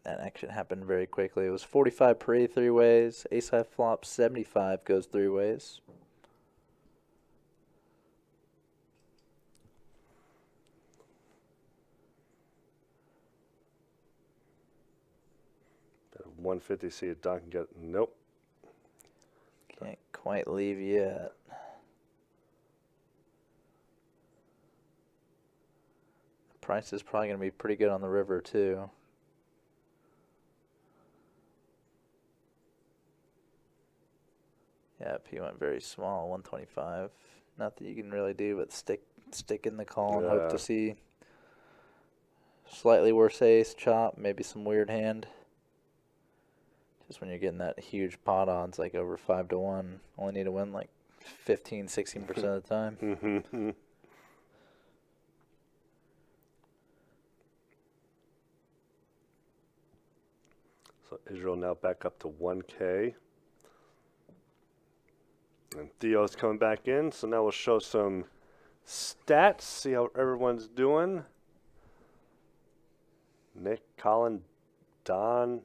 That action happened very quickly. It was 45 pre 3 ways. Ace high flop 75 goes 3 ways. That 150, see if Don can get. Nope. Can't quite leave yet. The price is probably going to be pretty good on the river, too. Yep, he went very small, 125. Not that you can really do, but stick in the call and hope to see slightly worse ace, chop, maybe some weird hand. Just when you're getting that huge pot odds, like over 5 to 1, only need to win like 15, 16% of the time. Mm-hmm. So Israel now back up to 1K. And Theo's coming back in, so now we'll show some stats, see how everyone's doing. Nick, Colin, Don.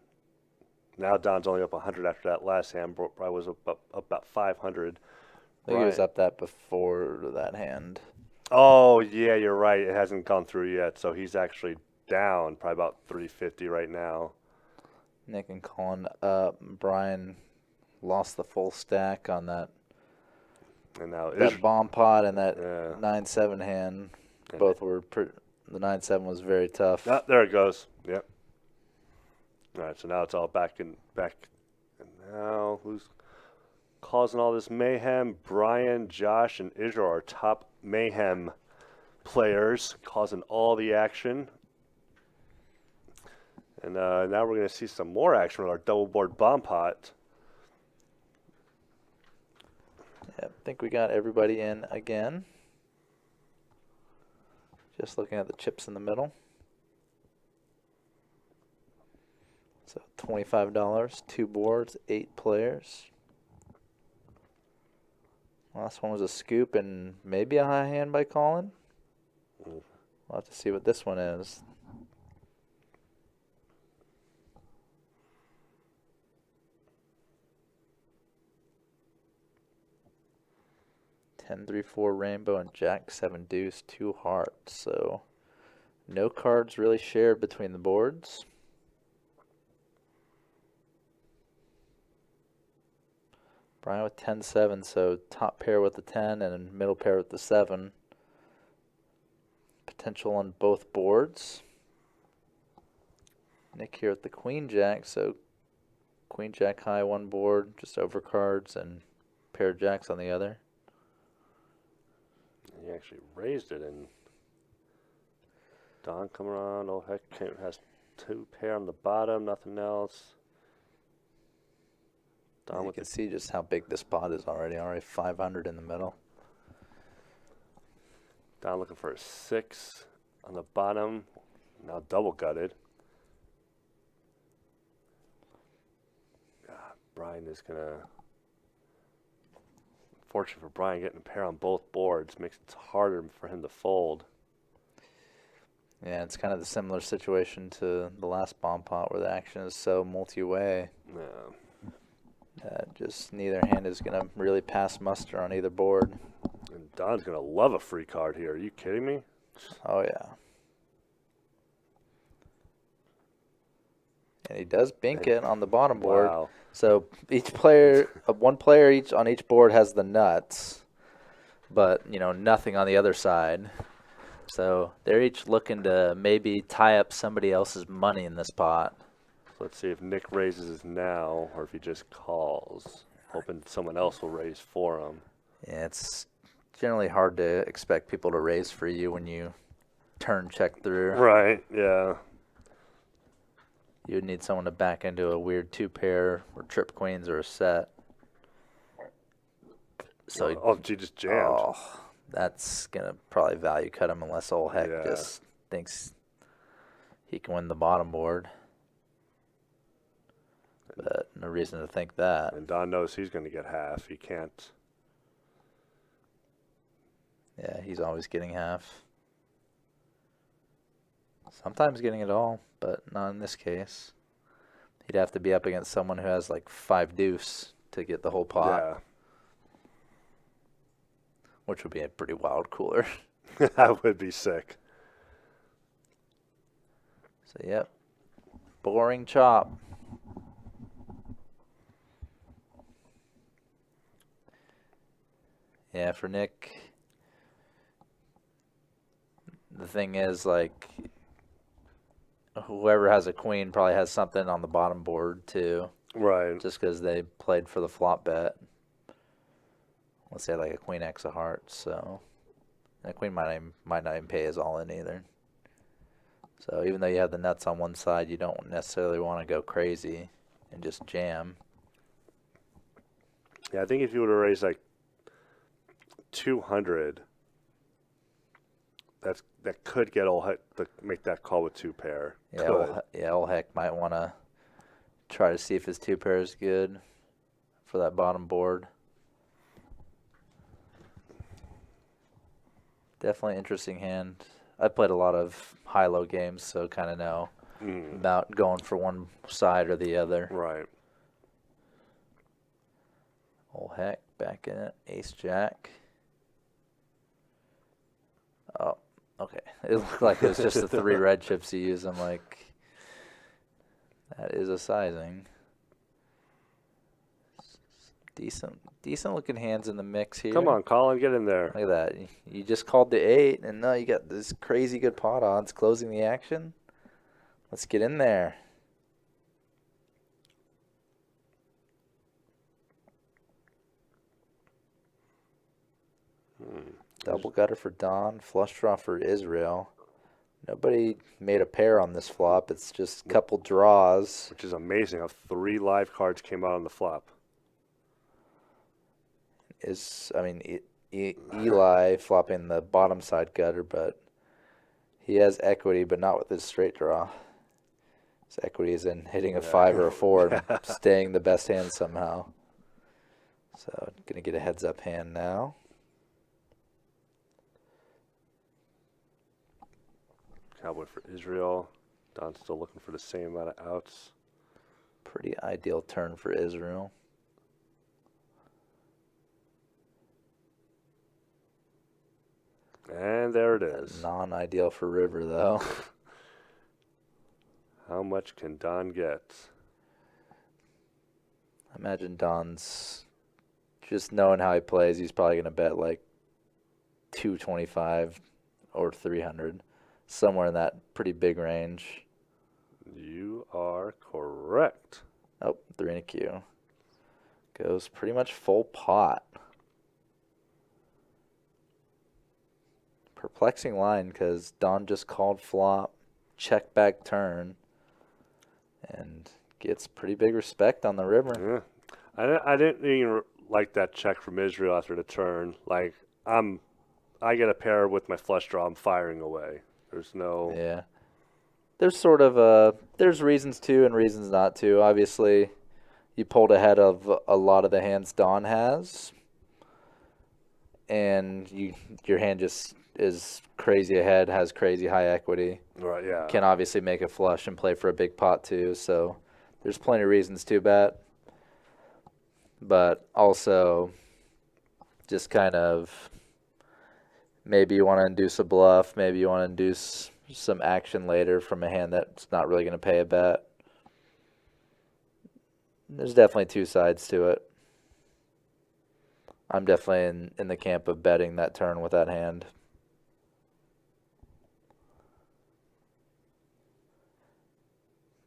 Now Don's only up 100 after that last hand. Probably was up about 500. I think he was up that before that hand. Oh, yeah, you're right. It hasn't gone through yet, so he's actually down probably about 350 right now. Nick and Colin up. Brian lost the full stack on that. And now That bomb pot and that Yeah. 9-7 hand, both were the 9-7 was very tough. Ah, there it goes. Yep. All right, so now it's all back. And now who's causing all this mayhem? Brian, Josh, and Israel are top mayhem players, causing all the action. And now we're going to see some more action with our double board bomb pot. Yeah, I think we got everybody in again. Just looking at the chips in the middle. So $25, 2 boards, 8 players. Last one was a scoop and maybe a high hand by Colin. We'll have to see what this one is. Ten, 3, 4 rainbow and Jack 7 deuce 2 hearts. So no cards really shared between the boards. Brian with 10-7, so top pair with the 10 and middle pair with the 7. Potential on both boards. Nick here with the Queen Jack, so Queen Jack high one board, just over cards, and pair of jacks on the other. He actually raised it, and Don coming around. Oh heck, has 2 pair on the bottom, nothing else. Don You can see just how big this pot is already. Already 500 in the middle. Don looking for a 6 on the bottom. Now double gutted. Brian is gonna. Fortunate for Brian, getting a pair on both boards makes it harder for him to fold. Yeah, it's kind of the similar situation to the last bomb pot where the action is so multi-way. Yeah. Just neither hand is going to really pass muster on either board. And Don's gonna love a free card here. Are you kidding me? Oh, yeah. And he does bink it on the bottom board. Wow. So each player, one player each on each board has the nuts, but, you know, nothing on the other side. So they're each looking to maybe tie up somebody else's money in this pot. So let's see if Nick raises now or if he just calls, hoping someone else will raise for him. Yeah, it's generally hard to expect people to raise for you when you turn check through. Right, yeah. You would need someone to back into a weird 2-pair or trip queens or a set. So He just jammed. Oh, that's going to probably value cut him unless old heck Yeah. just thinks he can win the bottom board. But no reason to think that. And Don knows he's going to get half. He can't. Yeah, he's always getting half. Sometimes getting it all, but not in this case. He'd have to be up against someone who has like 5 deuce to get the whole pot. Yeah. Which would be a pretty wild cooler. That would be sick. So, yep. Boring chop. Yeah, for Nick, the thing is, like, whoever has a queen probably has something on the bottom board, too. Right. Just because they played for the flop bet. Let's say, like, a queen X of hearts, so. And a queen might not even pay his all in either. So even though you have the nuts on one side, you don't necessarily want to go crazy and just jam. Yeah, I think if you would have raised like 200, that could get old heck to make that call with 2 pair. Yeah, old heck might want to try to see if his 2 pair is good for that bottom board. Definitely interesting hand. I played a lot of high-low games, so kind of know about going for one side or the other. Right. Old heck, back in it. Ace-jack. Oh, okay. It looked like it was just the 3 red chips he used. I'm like, that is a sizing. Decent looking hands in the mix here. Come on, Colin, get in there. Look at that. You just called the 8, and now you got this crazy good pot odds closing the action. Let's get in there. Double gutter for Don, flush draw for Israel. Nobody made a pair on this flop. It's just a couple draws. Which is amazing how 3 live cards came out on the flop. Eli flopping the bottom side gutter, but he has equity, but not with his straight draw. His equity is in hitting a 5 or a 4 and staying the best hand somehow. So, gonna get a heads up hand now. Cowboy for Israel. Don's still looking for the same amount of outs. Pretty ideal turn for Israel. And there it is. Non-ideal for River, though. How much can Don get? I imagine Don's just knowing how he plays. He's probably going to bet like 225 or 300, somewhere in that pretty big range. You are correct. Oh, 3 and a Q. Goes pretty much full pot. Perplexing line because Don just called flop, check back turn, and gets pretty big respect on the river. Yeah. I didn't even like that check from Israel after the turn. Like, I get a pair with my flush draw, I'm firing away. There's no... Yeah. There's sort of there's reasons to and reasons not to. Obviously, you pulled ahead of a lot of the hands Don has, and your hand just is crazy ahead, has crazy high equity. Right, yeah. Can obviously make a flush and play for a big pot too, so there's plenty of reasons to bet. But also, just kind of, maybe you want to induce a bluff, maybe you want to induce some action later from a hand that's not really going to pay a bet. There's definitely 2 sides to it. I'm definitely in the camp of betting that turn with that hand.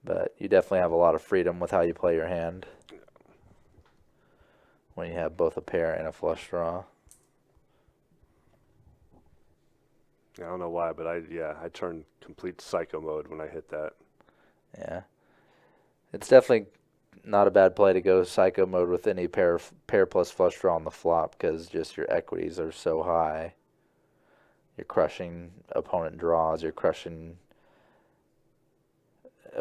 But you definitely have a lot of freedom with how you play your hand when you have both a pair and a flush draw. I don't know why, but I turned complete psycho mode when I hit that. Yeah. It's definitely not a bad play to go psycho mode with any pair plus flush draw on the flop because just your equities are so high. You're crushing opponent draws. You're crushing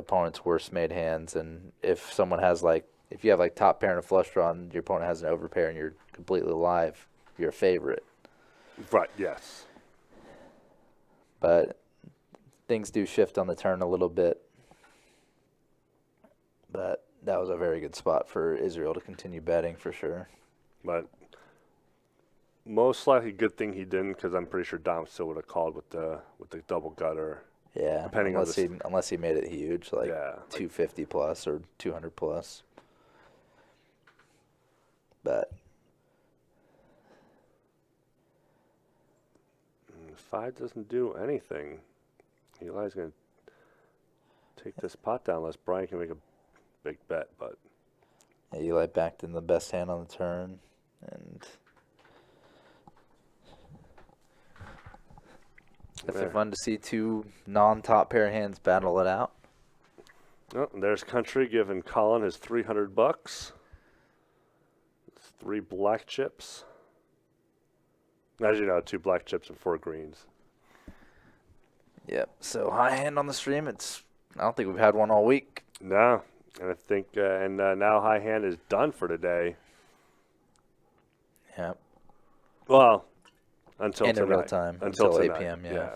opponent's worst made hands, and if someone has if you have top pair and a flush draw and your opponent has an overpair and you're completely live, you're a favorite. Right, yes. But things do shift on the turn a little bit. But that was a very good spot for Israel to continue betting for sure. But most likely good thing he didn't, because I'm pretty sure Dom still would have called with the double gutter. Yeah, Depending on unless he made it huge, like Yeah, 250 plus or 200 plus. But 5 doesn't do anything. Eli's going to take this pot down unless Brian can make a big bet. But yeah, Eli backed in the best hand on the turn, and definitely fun to see two non-top pair hands battle it out. oh, and there's Country giving Colin his $300. It's 3 black chips. As you know, 2 black chips and 4 greens. Yep. So high hand on the stream. I don't think we've had one all week. No, and I think now high hand is done for today. Yep. Well, until In tonight. real time. Until 8 tonight. p.m., yeah.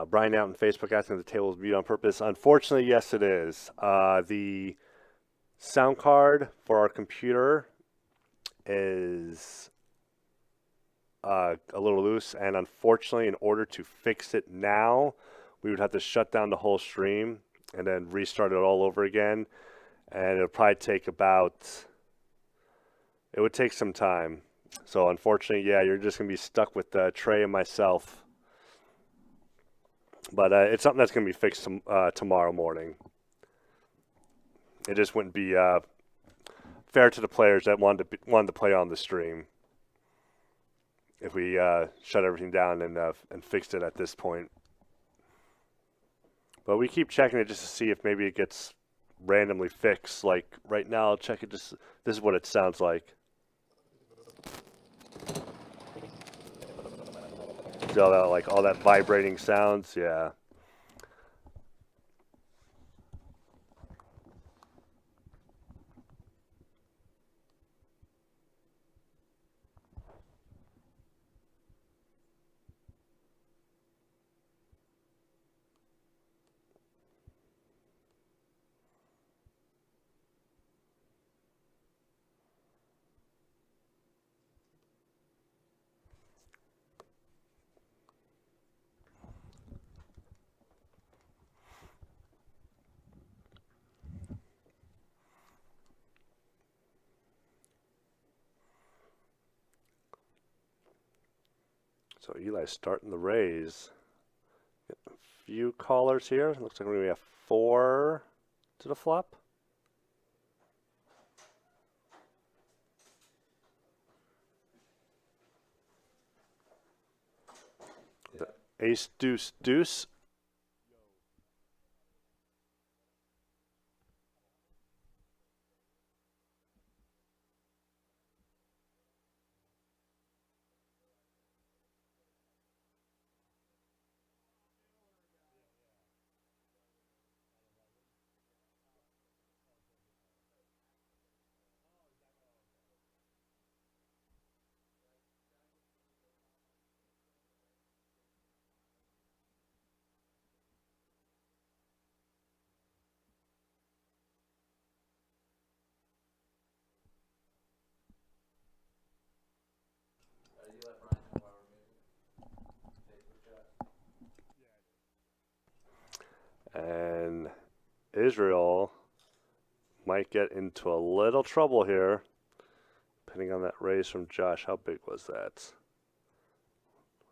Brian out on Facebook asking if the table is mute on purpose. Unfortunately, yes, it is. The sound card for our computer is a little loose, and unfortunately, in order to fix it now, we would have to shut down the whole stream and then restart it all over again, and it would probably take it would take some time. So unfortunately, yeah, you're just going to be stuck with Trey and myself. But it's something that's going to be fixed tomorrow morning. It just wouldn't be fair to the players that wanted to play on the stream if we shut everything down and fixed it at this point. But we keep checking it just to see if maybe it gets randomly fixed. Like right now, I'll check it. This is what it sounds like. See all that vibrating sounds, yeah. So Eli's starting the raise. A few callers here. Looks like we're going to have 4 to the flop. The ace, deuce, deuce. And Israel might get into a little trouble here, depending on that raise from Josh. How big was that?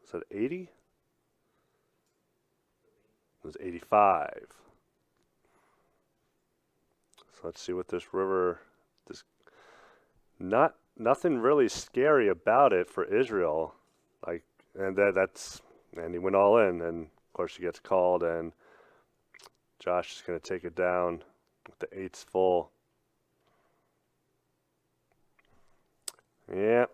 Was that 80? was 85. So let's see what this river. This nothing really scary about it for Israel. Like, and and he went all in, and of course he gets called, and Josh is going to take it down with the eights full. Yeah.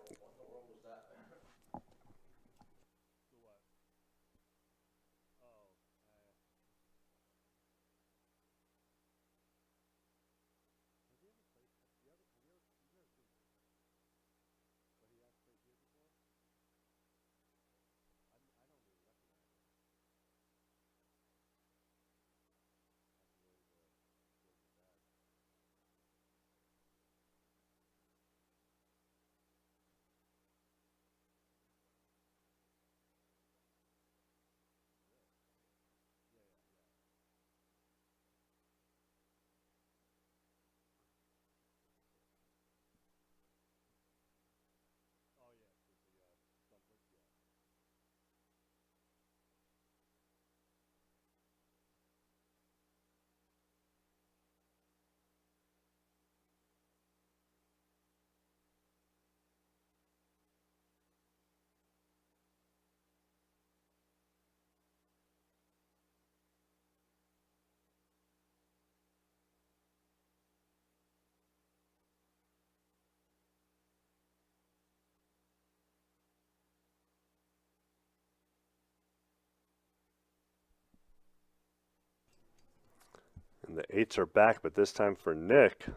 And the eights are back, but this time for Nick.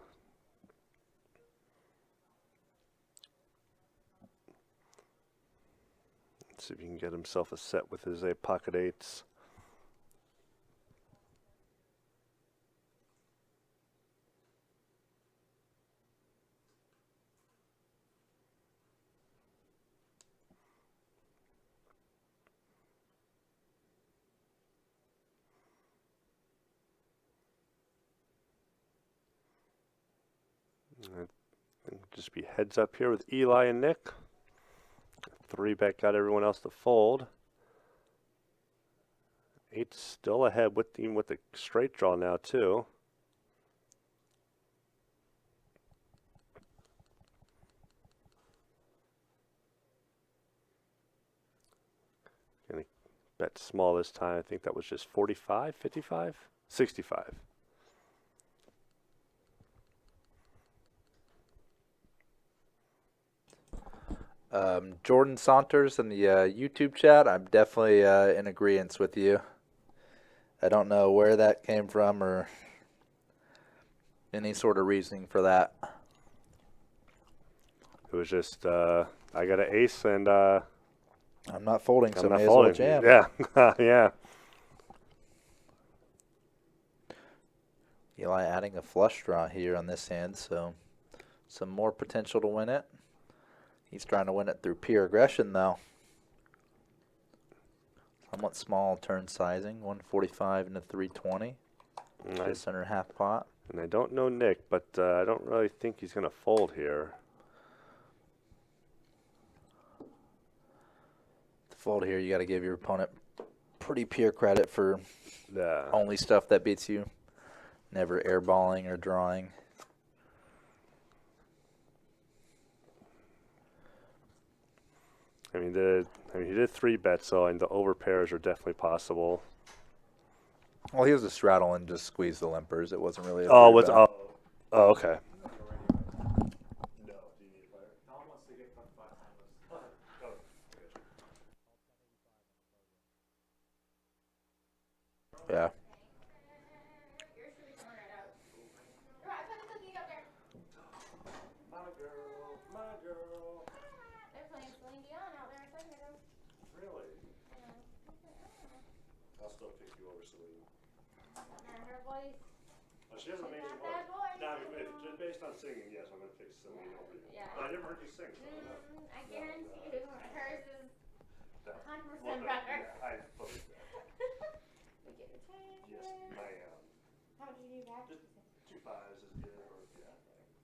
Let's see if he can get himself a set with his pocket eights. Just be heads up here with Eli and Nick. 3-bet got everyone else to fold. 8's still ahead even with the straight draw now too. Gonna bet small this time. I think that was just 45, 55, 65. Jordan Saunders in the YouTube chat, I'm definitely in agreement with you. I don't know where that came from or any sort of reasoning for that. It was just, I got an ace and I'm not folding, so I'm not may as well folding. jam. Yeah, yeah. Eli adding a flush draw here on this hand, so some more potential to win it. He's trying to win it through pure aggression, though. Somewhat small turn sizing, 145 into 320. Just under half pot. And I don't know Nick, but I don't really think he's going to fold here. To fold here, you got to give your opponent pretty pure credit for Yeah. only stuff that beats you. Never airballing or drawing. I mean, he did 3-bet, so and the over pairs are definitely possible. Well, he was a straddle and just squeezed the limpers. It wasn't really a Oh, three-bet. okay. Yeah. I'll still pick you over Celine. Her voice. Oh, she has an amazing voice. Just based on singing, yes, I'm going to pick Celine over you. Yeah. But I never heard you sing, so I don't know. I guarantee you, hers is 100% Well, better. yeah, I believe that. We get your change. Yes, I am. How much did you back? Just 2 5s is good, or yeah.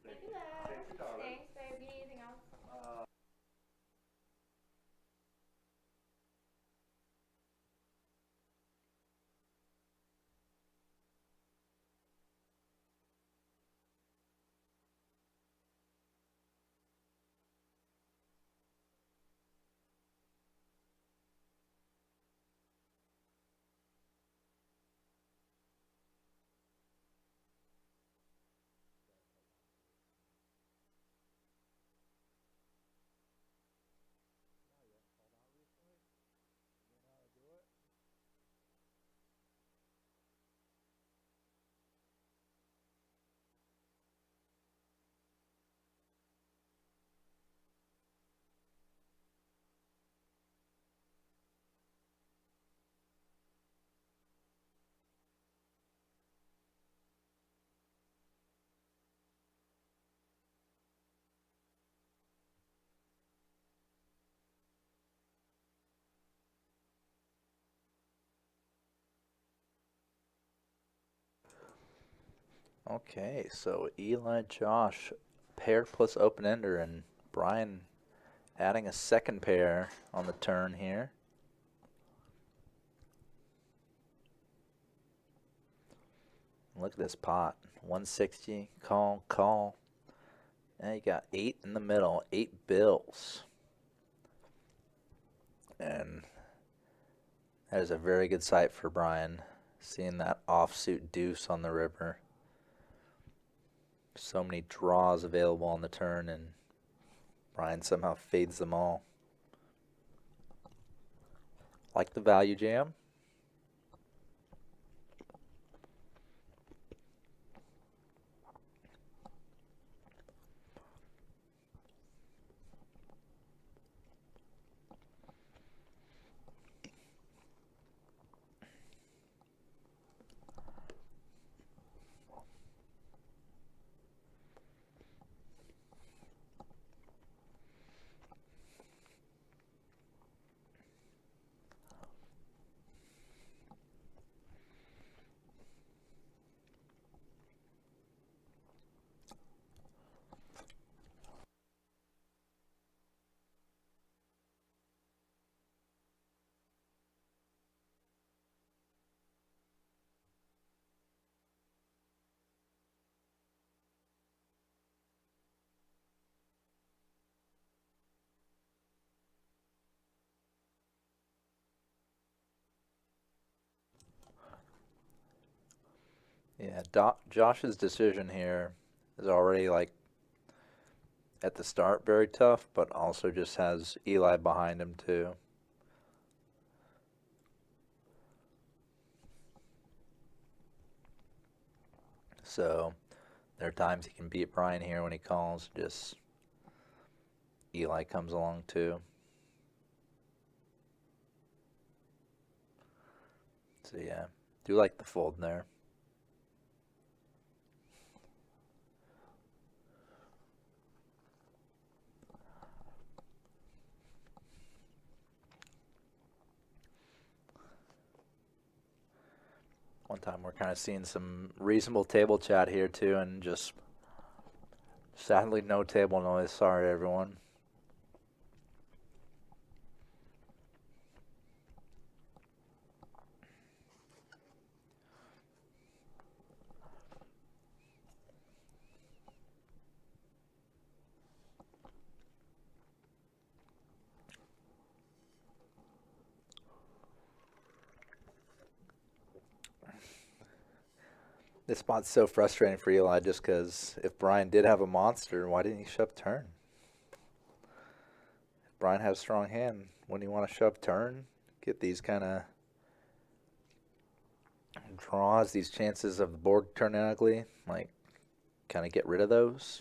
Thank you, love. Thank you, darling. Thanks, babe. You need anything else? Okay, so Eli, Josh, pair plus open-ender, and Brian adding a second pair on the turn here. Look at this pot. 160, call, call. Now you got 8 in the middle, 8 bills. And that is a very good sight for Brian, seeing that offsuit deuce on the river. So many draws available on the turn, and Brian somehow fades them all. Like the value jam. Yeah, Josh's decision here is already like at the start very tough, but also just has Eli behind him too. So there are times he can beat Brian here when he calls, just Eli comes along too. So yeah, do like the fold there. One time we're kind of seeing some reasonable table chat here too, and just sadly no table noise. Sorry, everyone. This spot's so frustrating for Eli just because if Brian did have a monster, why didn't he shove turn? If Brian has a strong hand, wouldn't he want to shove turn? Get these kind of draws, these chances of the board turning ugly, like kind of get rid of those.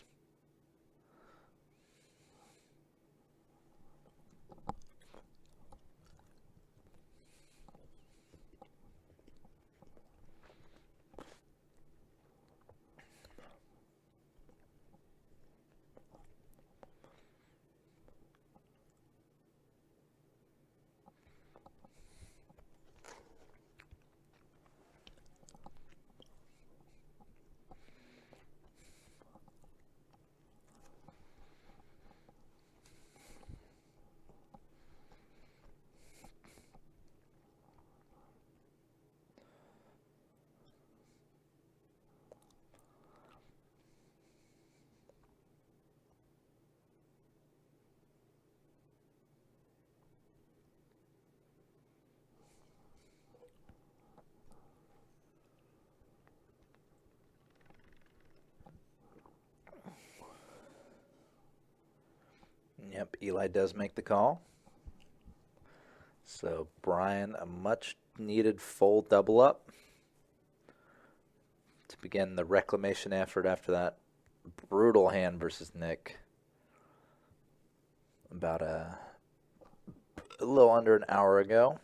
Yep, Eli does make the call. So Brian, a much needed full double up to begin the reclamation effort after that brutal hand versus Nick. About a little under an hour ago.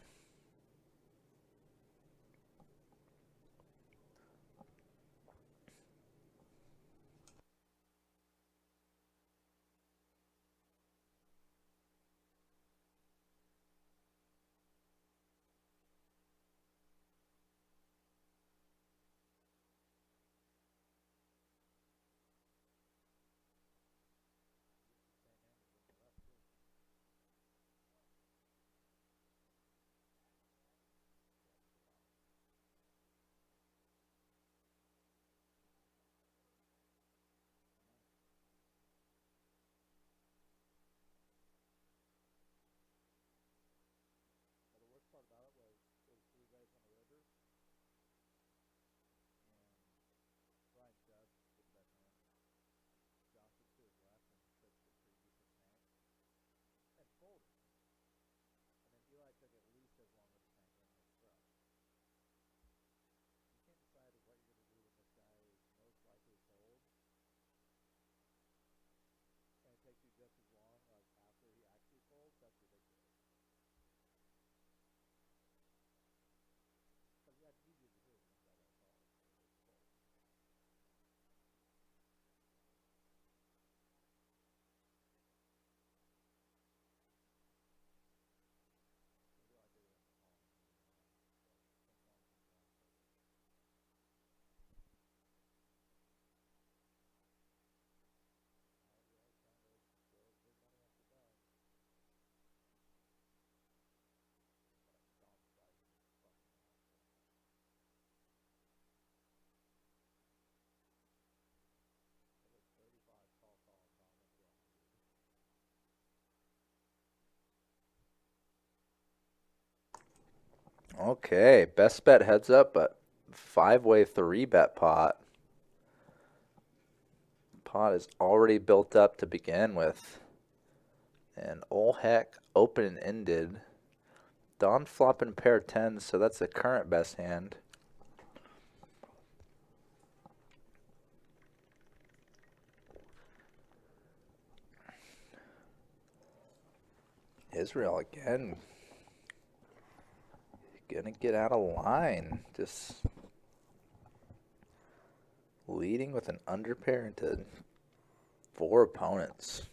Okay, best bet heads up, but 5-way 3-bet pot. Pot is already built up to begin with. And ol' heck, open-ended. Don flopping pair 10s, so that's the current best hand. Israel again. Gonna get out of line. Just leading with an underpair into 4 opponents.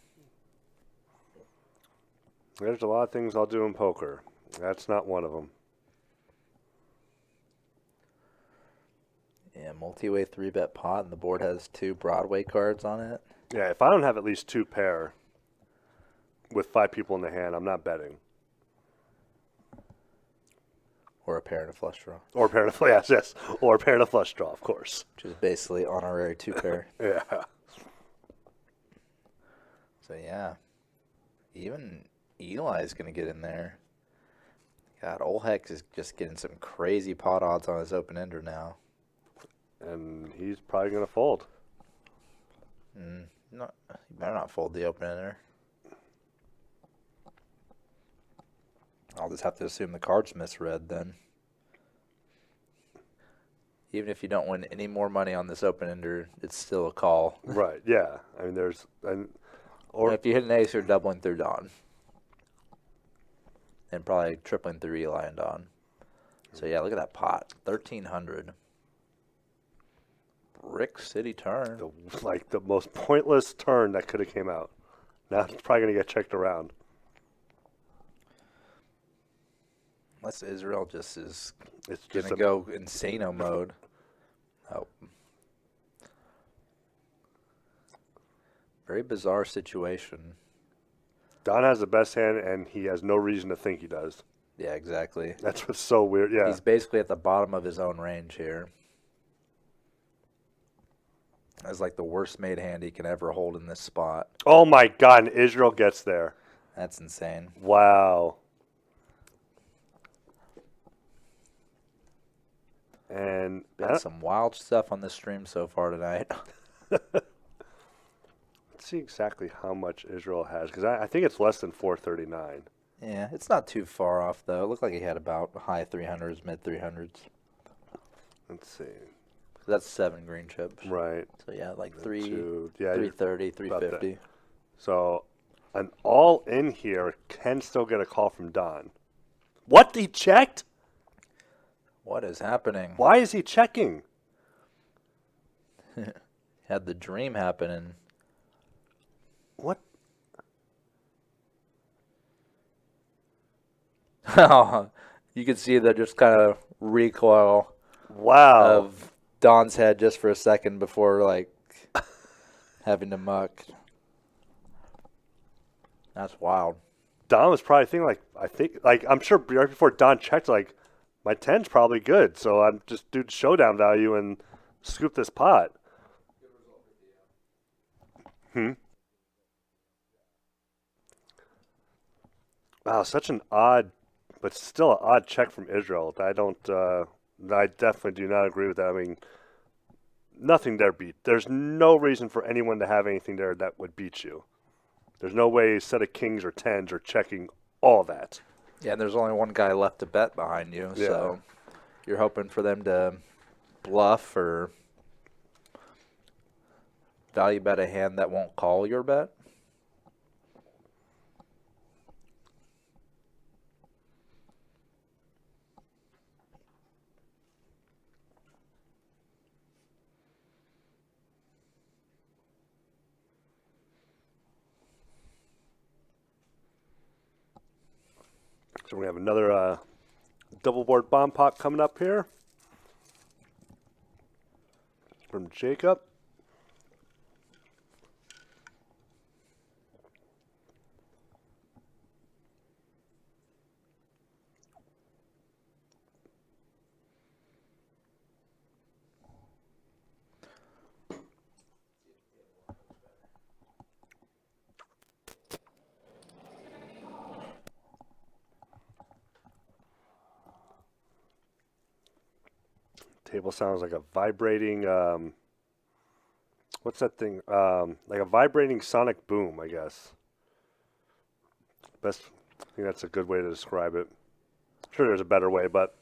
There's a lot of things I'll do in poker. That's not one of them. Yeah, multi-way 3-bet pot, and the board has 2 Broadway cards on it. Yeah, if I don't have at least 2 pair with 5 people in the hand, I'm not betting. Or a pair and a flush draw. Or a pair and a yes. Or a pair and a flush draw, of course. Which is basically honorary 2-pair. Yeah. So, yeah. Even Eli's going to get in there. God, ol' heck is just getting some crazy pot odds on his open-ender now. And he's probably going to fold. No, you better not fold the open-ender. I'll just have to assume the card's misread then. Even if you don't win any more money on this open-ender, it's still a call. Right, yeah. I mean, Or if you hit an ace, you're doubling through Don. And probably tripling through Eli and Don. So, yeah, look at that pot. 1,300. Brick City turn. the most pointless turn that could have came out. Now it's probably going to get checked around. Unless Israel just is It's going just to go insano mode. Oh. Very bizarre situation. Don has the best hand, and he has no reason to think he does. Yeah, exactly. That's what's so weird. Yeah. He's basically at the bottom of his own range here. That's like the worst made hand he can ever hold in this spot. Oh, my God. And Israel gets there. That's insane. Wow. And Been some wild stuff on this stream so far tonight. let's see exactly how much Israel has, because I think it's less than 439. Yeah, it's not too far off, though. It looked like he had about high 300s, mid 300s. Let's see. So that's 7 green chips. Right. So, yeah, like Yeah, 330, 350. So an all in here can still get a call from Don. What? He checked? What is happening? Why is he checking? Had the dream happening. What? You can see the just kind of recoil Wow. of Don's head just for a second before, like, having to muck. That's wild. Don was probably thinking, I'm sure right before Don checked, my 10's probably good, so I'm just do showdown value and scoop this pot. Wow, such an odd, but still an odd check from Israel. I definitely do not agree with that. I mean, nothing there beat. There's no reason for anyone to have anything there that would beat you. There's no way a set of kings or 10s are checking all that. Yeah, and there's only one guy left to bet behind you, Yeah. so you're hoping for them to bluff or value bet a hand that won't call your bet. So we have another double board bomb pot coming up here from Jacob. Table sounds like a vibrating, what's that thing? Like a vibrating sonic boom, I guess. I think that's a good way to describe it. Sure, there's a better way, but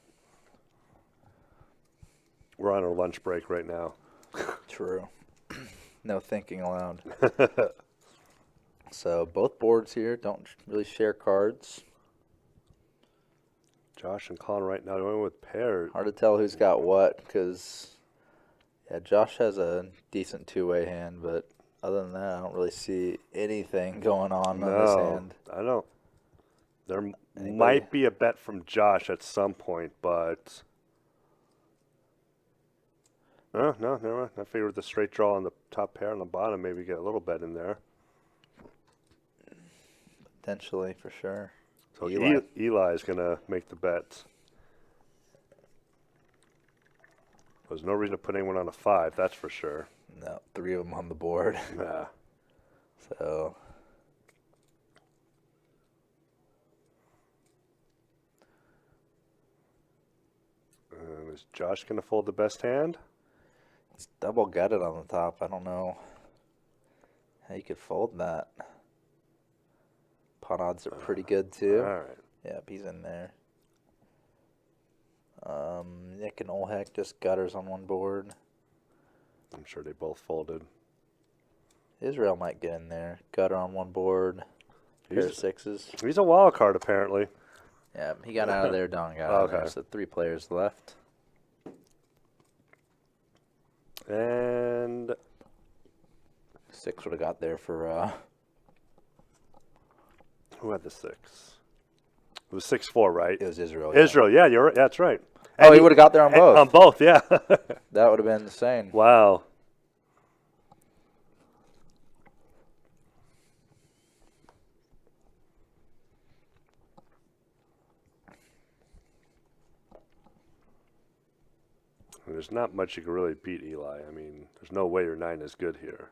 we're on our lunch break right now. True. No thinking aloud. So both boards here don't really share cards. Josh and Colin right now going with pairs. Hard to tell who's got what because, yeah, Josh has a decent two-way hand, but other than that, I don't really see anything going on this hand. I don't. There Anybody? might be a bet from Josh at some point, but no, never mind. I figured with the straight draw on the top pair on the bottom, maybe get a little bet in there. Potentially, for sure. So Eli. Eli is going to make the bets. There's no reason to put anyone on a 5, that's for sure. No, 3 of them on the board. Yeah. So Is Josh going to fold the best hand? it's double gutted on the top. I don't know how you could fold that. Pot odds are pretty good too. All right. Yep, he's in there. Nick and Olheck just gutters on one board. I'm sure they both folded. Israel might get in there. Gutter on one board. Pair of He's- sixes. He's a wild card, apparently. Yeah, he got out of there. Don got out of there. Okay. So 3 players left. And 6 would have got there for who had the 6? It was 6-4, right? it was Israel. Israel, yeah, you're right. That's right. Oh, he would have got there on both. On both, yeah. That would have been insane. Wow. There's not much you can really beat Eli. I mean, there's no way your 9 is good here.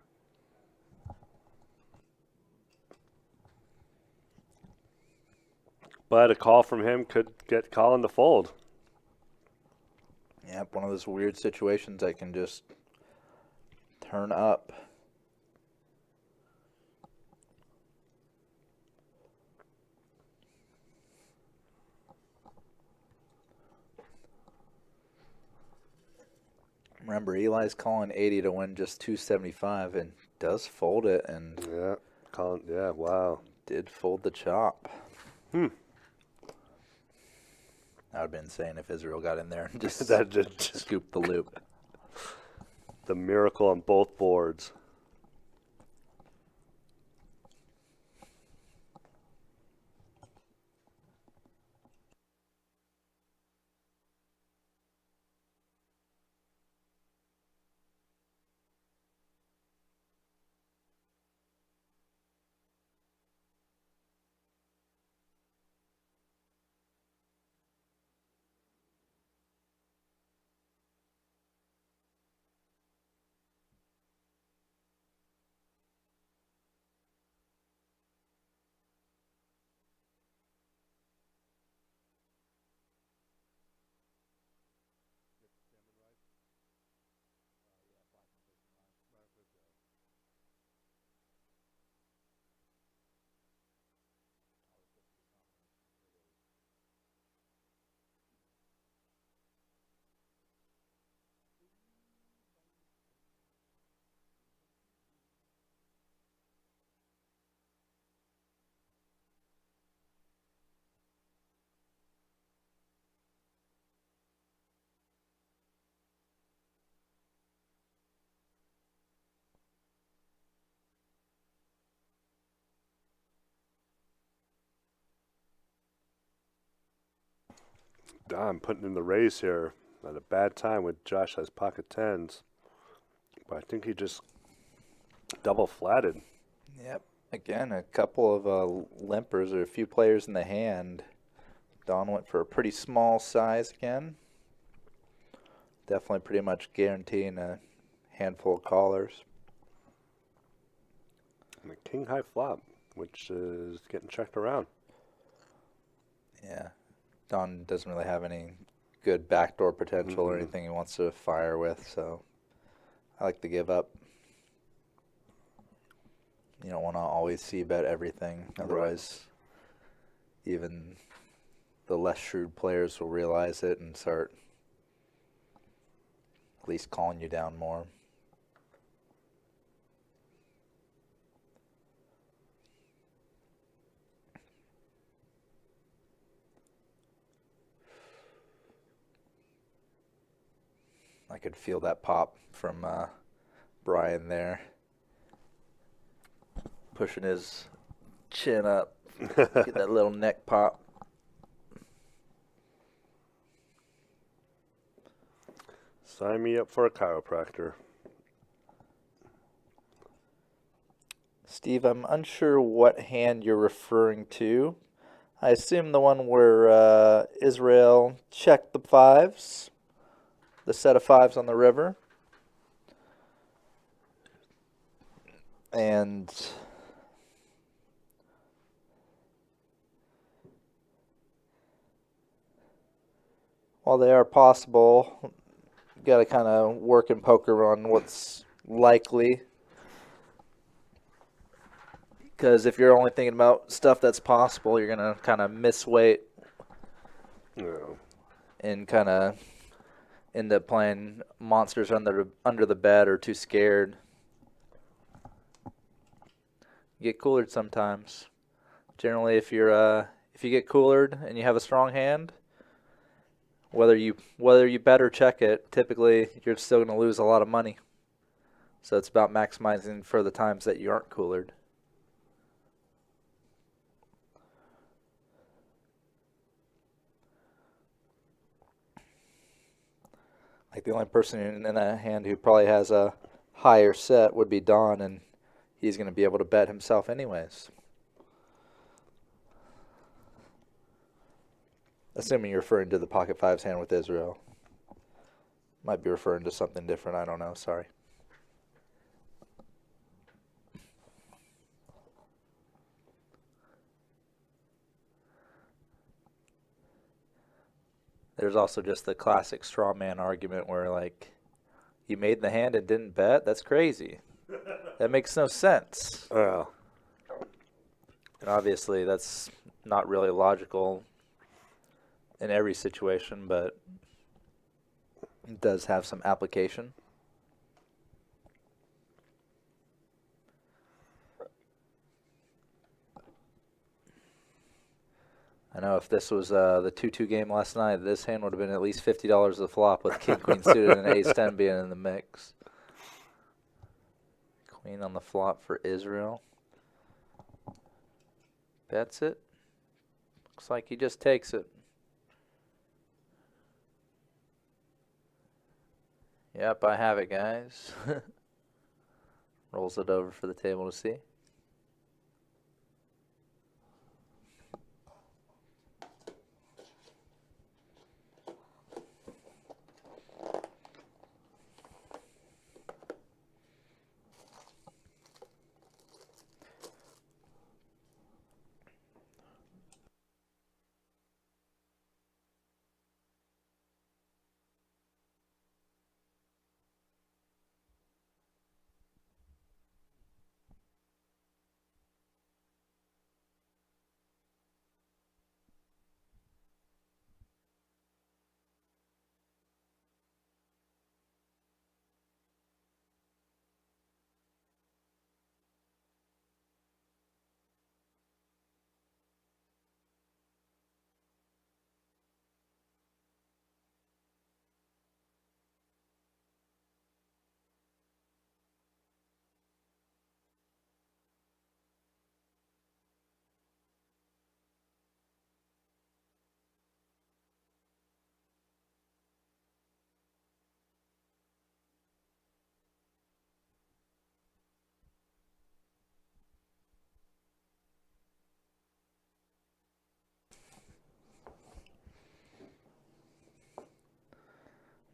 But a call from him could get Colin to fold. Yep, one of those weird situations that can just turn up. Remember, Eli's calling 80 to win just 275 and does fold it and Yeah, Colin. Yeah, wow. did fold the chop. Hmm. That would have been insane if Israel got in there and just That just scooped the loop. the miracle on both boards. Don putting in the raise here at a bad time when Josh has pocket 10s. But I think he just double flatted. Yep. Again, a couple of limpers or a few players in the hand. Don went for a pretty small size again. Definitely pretty much guaranteeing a handful of callers. And a king high flop, which is getting checked around. Yeah. Don doesn't really have any good backdoor potential or anything he wants to fire with. So I like to give up. You don't want to always c-bet everything. Otherwise, even the less shrewd players will realize it and start at least calling you down more. I could feel that pop from Brian there. Pushing his chin up. Get that little neck pop. Sign me up for a chiropractor. Steve, I'm unsure what hand you're referring to. I assume the one where Israel checked the fives, the set of fives on the river. And while they are possible, you got to kind of work in poker on what's likely. Because if you're only thinking about stuff that's possible, you're going to kind of miss weight and kind of end up playing monsters under the bed or too scared. You get coolered sometimes. Generally, if you get coolered and you have a strong hand, whether you bet or check it, typically you're still going to lose a lot of money. So it's about maximizing for the times that you aren't coolered. Like the only person in that hand who probably has a higher set would be Don, and he's going to be able to bet himself anyways. Assuming you're referring to the pocket fives hand with Israel. Might be referring to something different. I don't know. Sorry. There's also just the classic straw man argument where, like, you made the hand and didn't bet? That's crazy. That makes no sense. Yeah. And obviously that's not really logical in every situation, but it does have some application. I know if this was the 2-2 game last night, this hand would have been at least $50 a flop with king, queen suited and ace-10 being in the mix. Queen on the flop for Israel. Bets it. Looks like he just takes it. Yep, I have it, guys. Rolls it over for the table to see.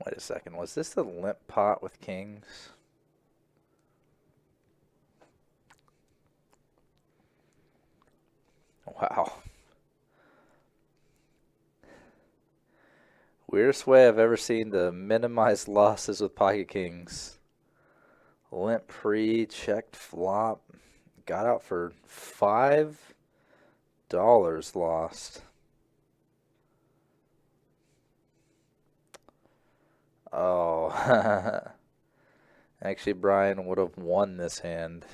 Wait a second. Was this the limp pot with kings? Wow. Weirdest way I've ever seen to minimize losses with pocket kings. Limp pre, checked flop. Got out for $5 lost. Oh. Actually, Brian would have won this hand.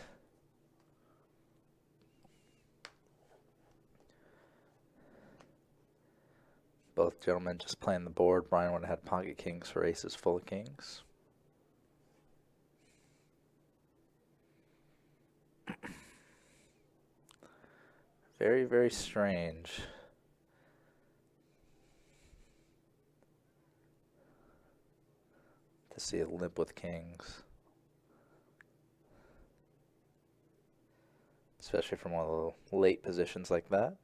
Both gentlemen just playing the board. Brian would have had pocket kings for aces full of kings. Very, very strange. To see a limp with kings. Especially from one of the late positions like that.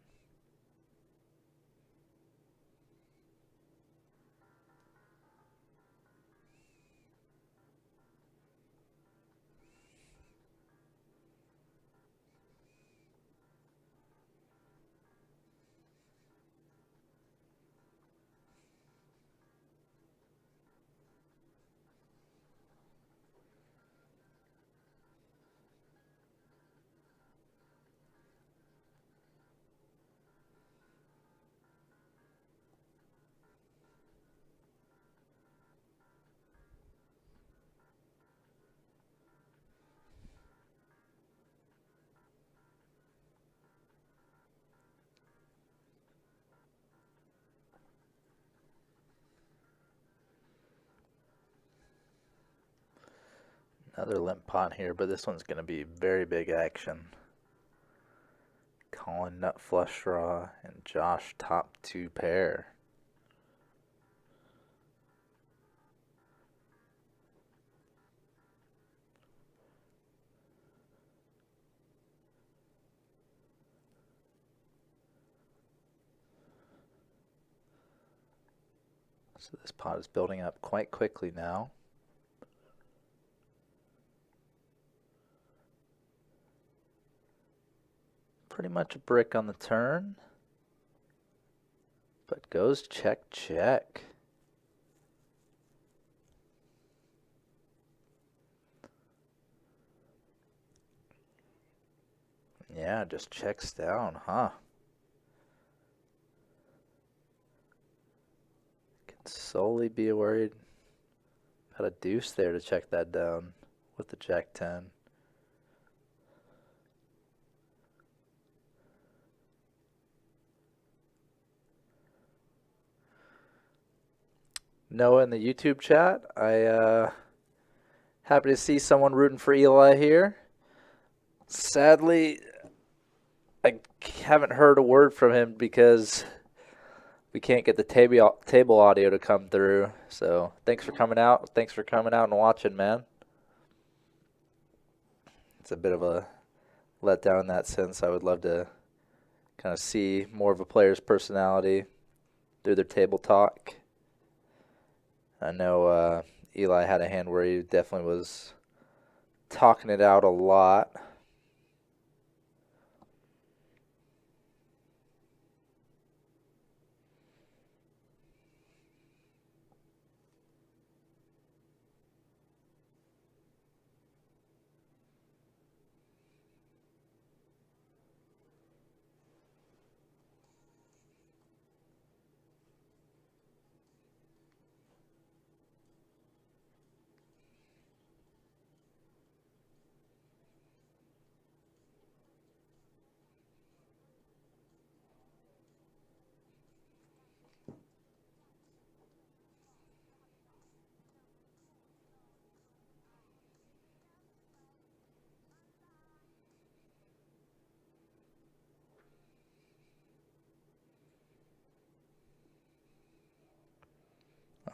Another limp pot here, but this one's going to be very big action. Colin nut flush draw and Josh top 2 pair. So this pot is building up quite quickly now. Pretty much a brick on the turn, but goes check, check. Yeah, just checks down, huh? Can solely be worried. Got a deuce there to check that down with the jack 10. Noah in the YouTube chat, happy to see someone rooting for Eli here. Sadly, I haven't heard a word from him because we can't get the table audio to come through. So thanks for coming out. Thanks for coming out and watching, man. It's a bit of a letdown in that sense. I would love to kind of see more of a player's personality through their table talk. I know Eli had a hand where he definitely was talking it out a lot.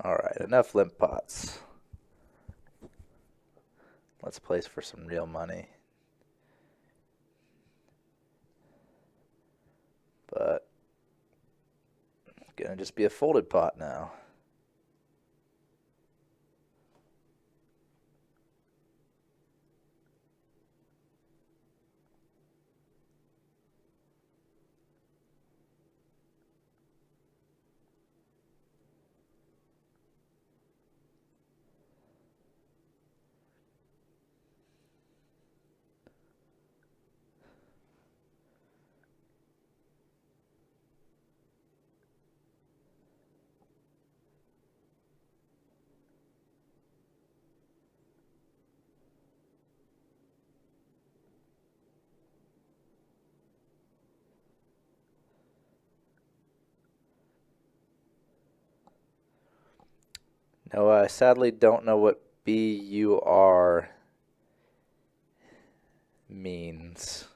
All right, enough limp pots. Let's place for some real money. But it's gonna just be a folded pot now. No, I sadly don't know what BUR means.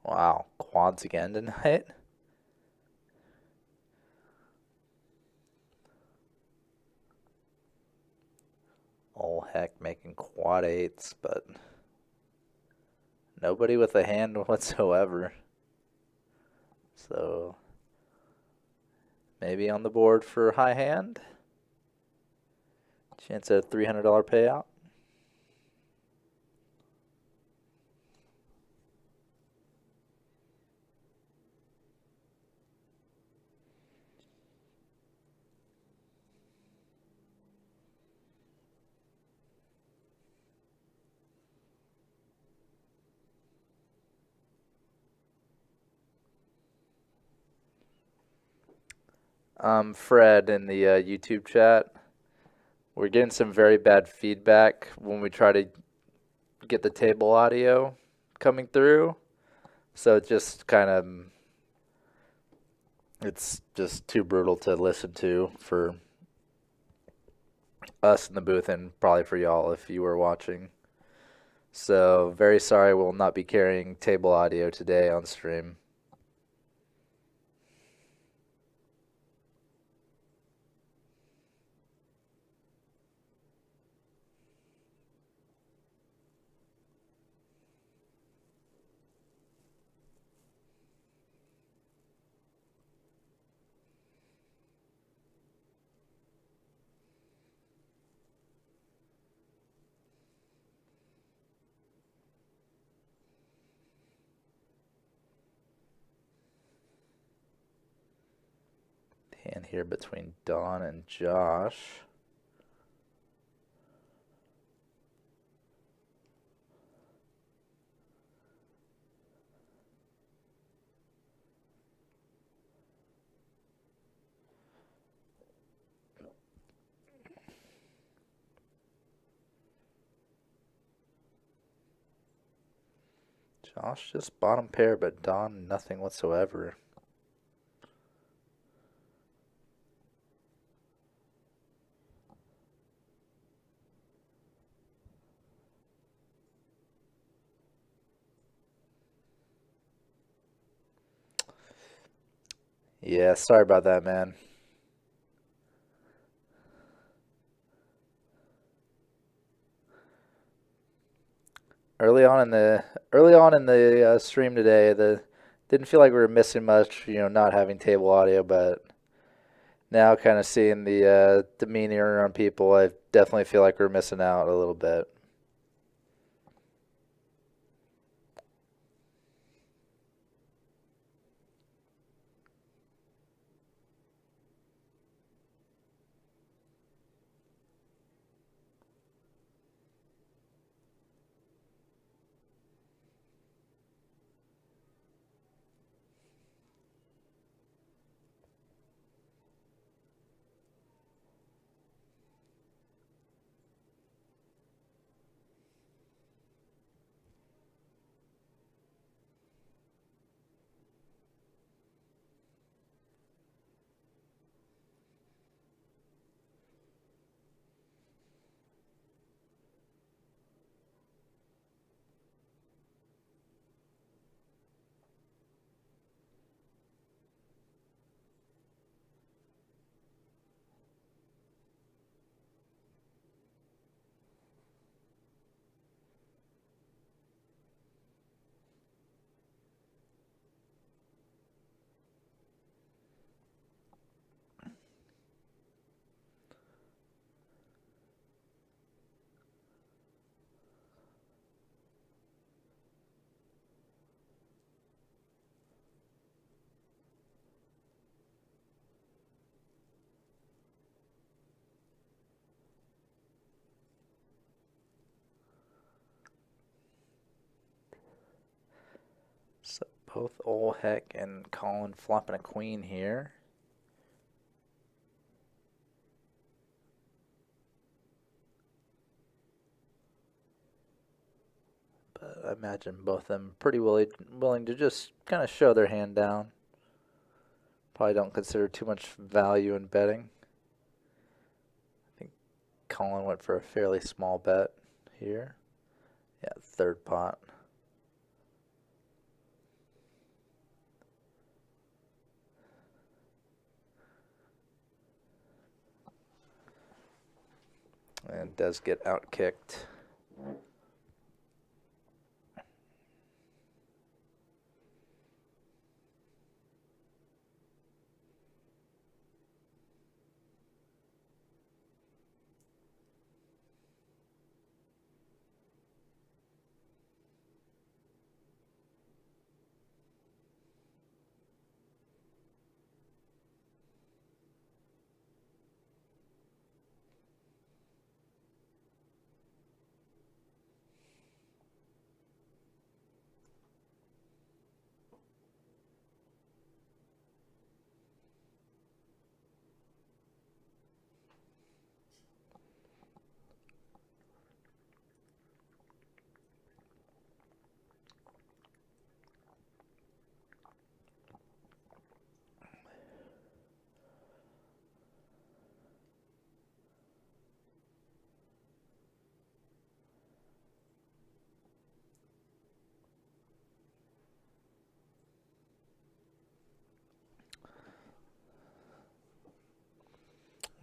Wow, quads again tonight. Oh heck, making quad eights, but nobody with a hand whatsoever. So maybe on the board for high hand. Chance at a $300 payout. Fred in the YouTube chat. We're getting some very bad feedback when we try to get the table audio coming through. So it's just it's just too brutal to listen to for us in the booth and probably for y'all if you were watching. So very sorry, we'll not be carrying table audio today on stream. Hand here between Don and Josh. Josh just bottom pair, but Don nothing whatsoever. Yeah, sorry about that, man. Early on in the stream today, the didn't feel like we were missing much, not having table audio, but now kind of seeing the demeanor on people, I definitely feel like we're missing out a little bit. Both Ol Heck and Colin flopping a queen here. But I imagine both of them pretty willing to just kind of show their hand down. Probably don't consider too much value in betting. I think Colin went for a fairly small bet here. Yeah, third pot. And does get outkicked.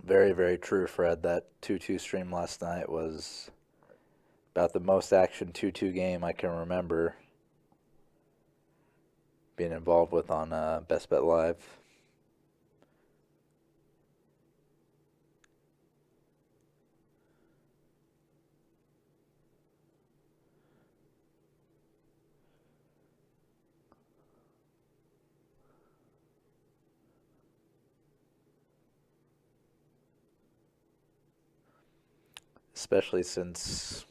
Very, very true, Fred. That 2-2 stream last night was about the most action 2-2 game I can remember being involved with on Best Bet Live. Especially since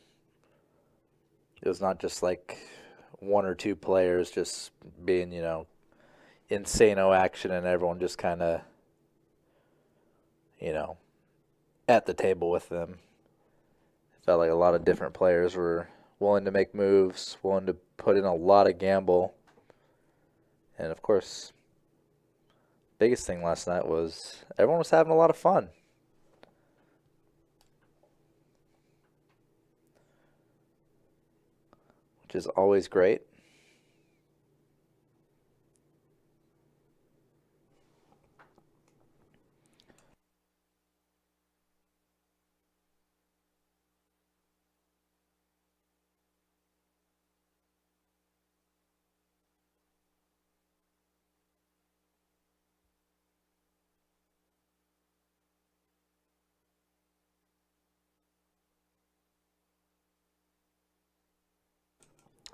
it was not just like one or two players just being, insano action and everyone just kind of, at the table with them. It felt like a lot of different players were willing to make moves, willing to put in a lot of gamble. And of course, biggest thing last night was everyone was having a lot of fun. Which is always great.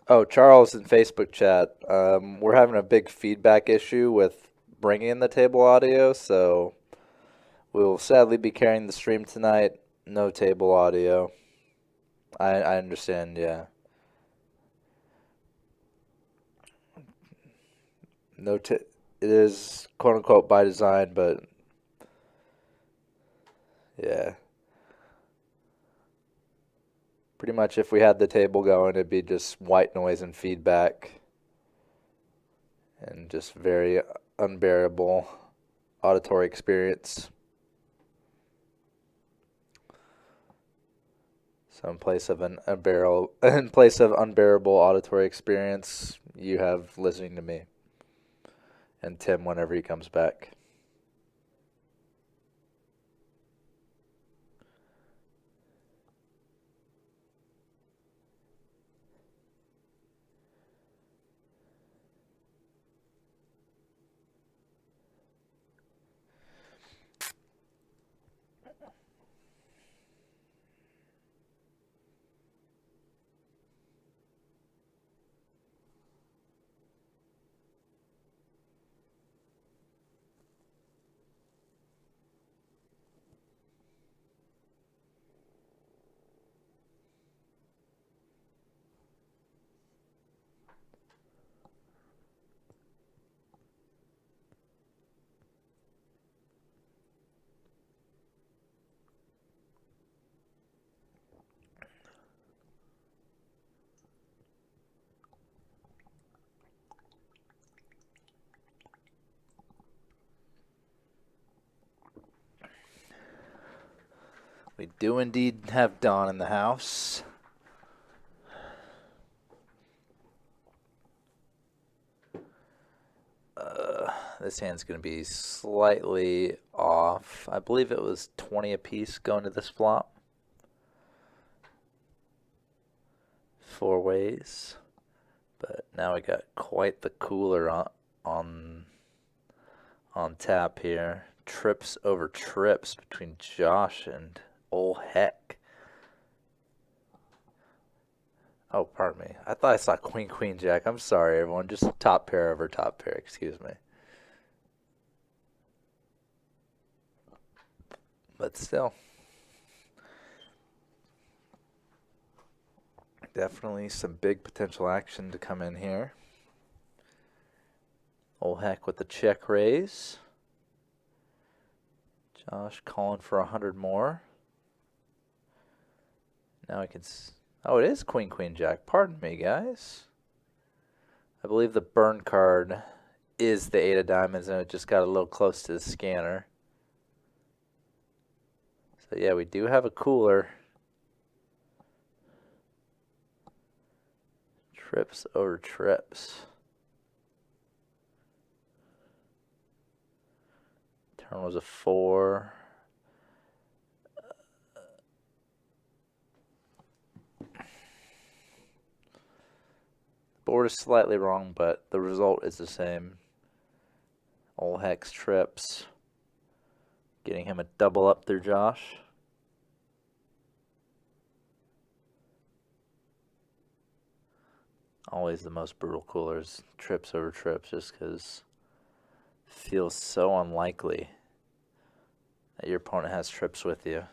Oh, Charles in Facebook chat. We're having a big feedback issue with bringing in the table audio, so we will sadly be carrying the stream tonight. No table audio. I understand, yeah. It is quote unquote by design, but yeah. Pretty much if we had the table going, it'd be just white noise and feedback and just very unbearable auditory experience. So in place of unbearable auditory experience, you have listening to me and Tim whenever he comes back. We do indeed have Don in the house. This hand's going to be slightly off. I believe it was 20 apiece going to this flop. 4 ways. But now we got quite the cooler on tap here. Trips over trips between Josh and old Heck. Oh, pardon me. I thought I saw Queen, Queen, Jack. I'm sorry, everyone. Just top pair over top pair. Excuse me. But still. Definitely some big potential action to come in here. Old Heck with the check raise. Josh calling for 100 more. Now we can... Oh, it is Queen, Queen, Jack. Pardon me, guys. I believe the burn card is the 8 of diamonds, and it just got a little close to the scanner. So, yeah, we do have a cooler. Trips over trips. Turn was a 4. Board is slightly wrong, but the result is the same. Old Hex trips. Getting him a double up through Josh. Always the most brutal coolers, trips over trips, just because it feels so unlikely that your opponent has trips with you.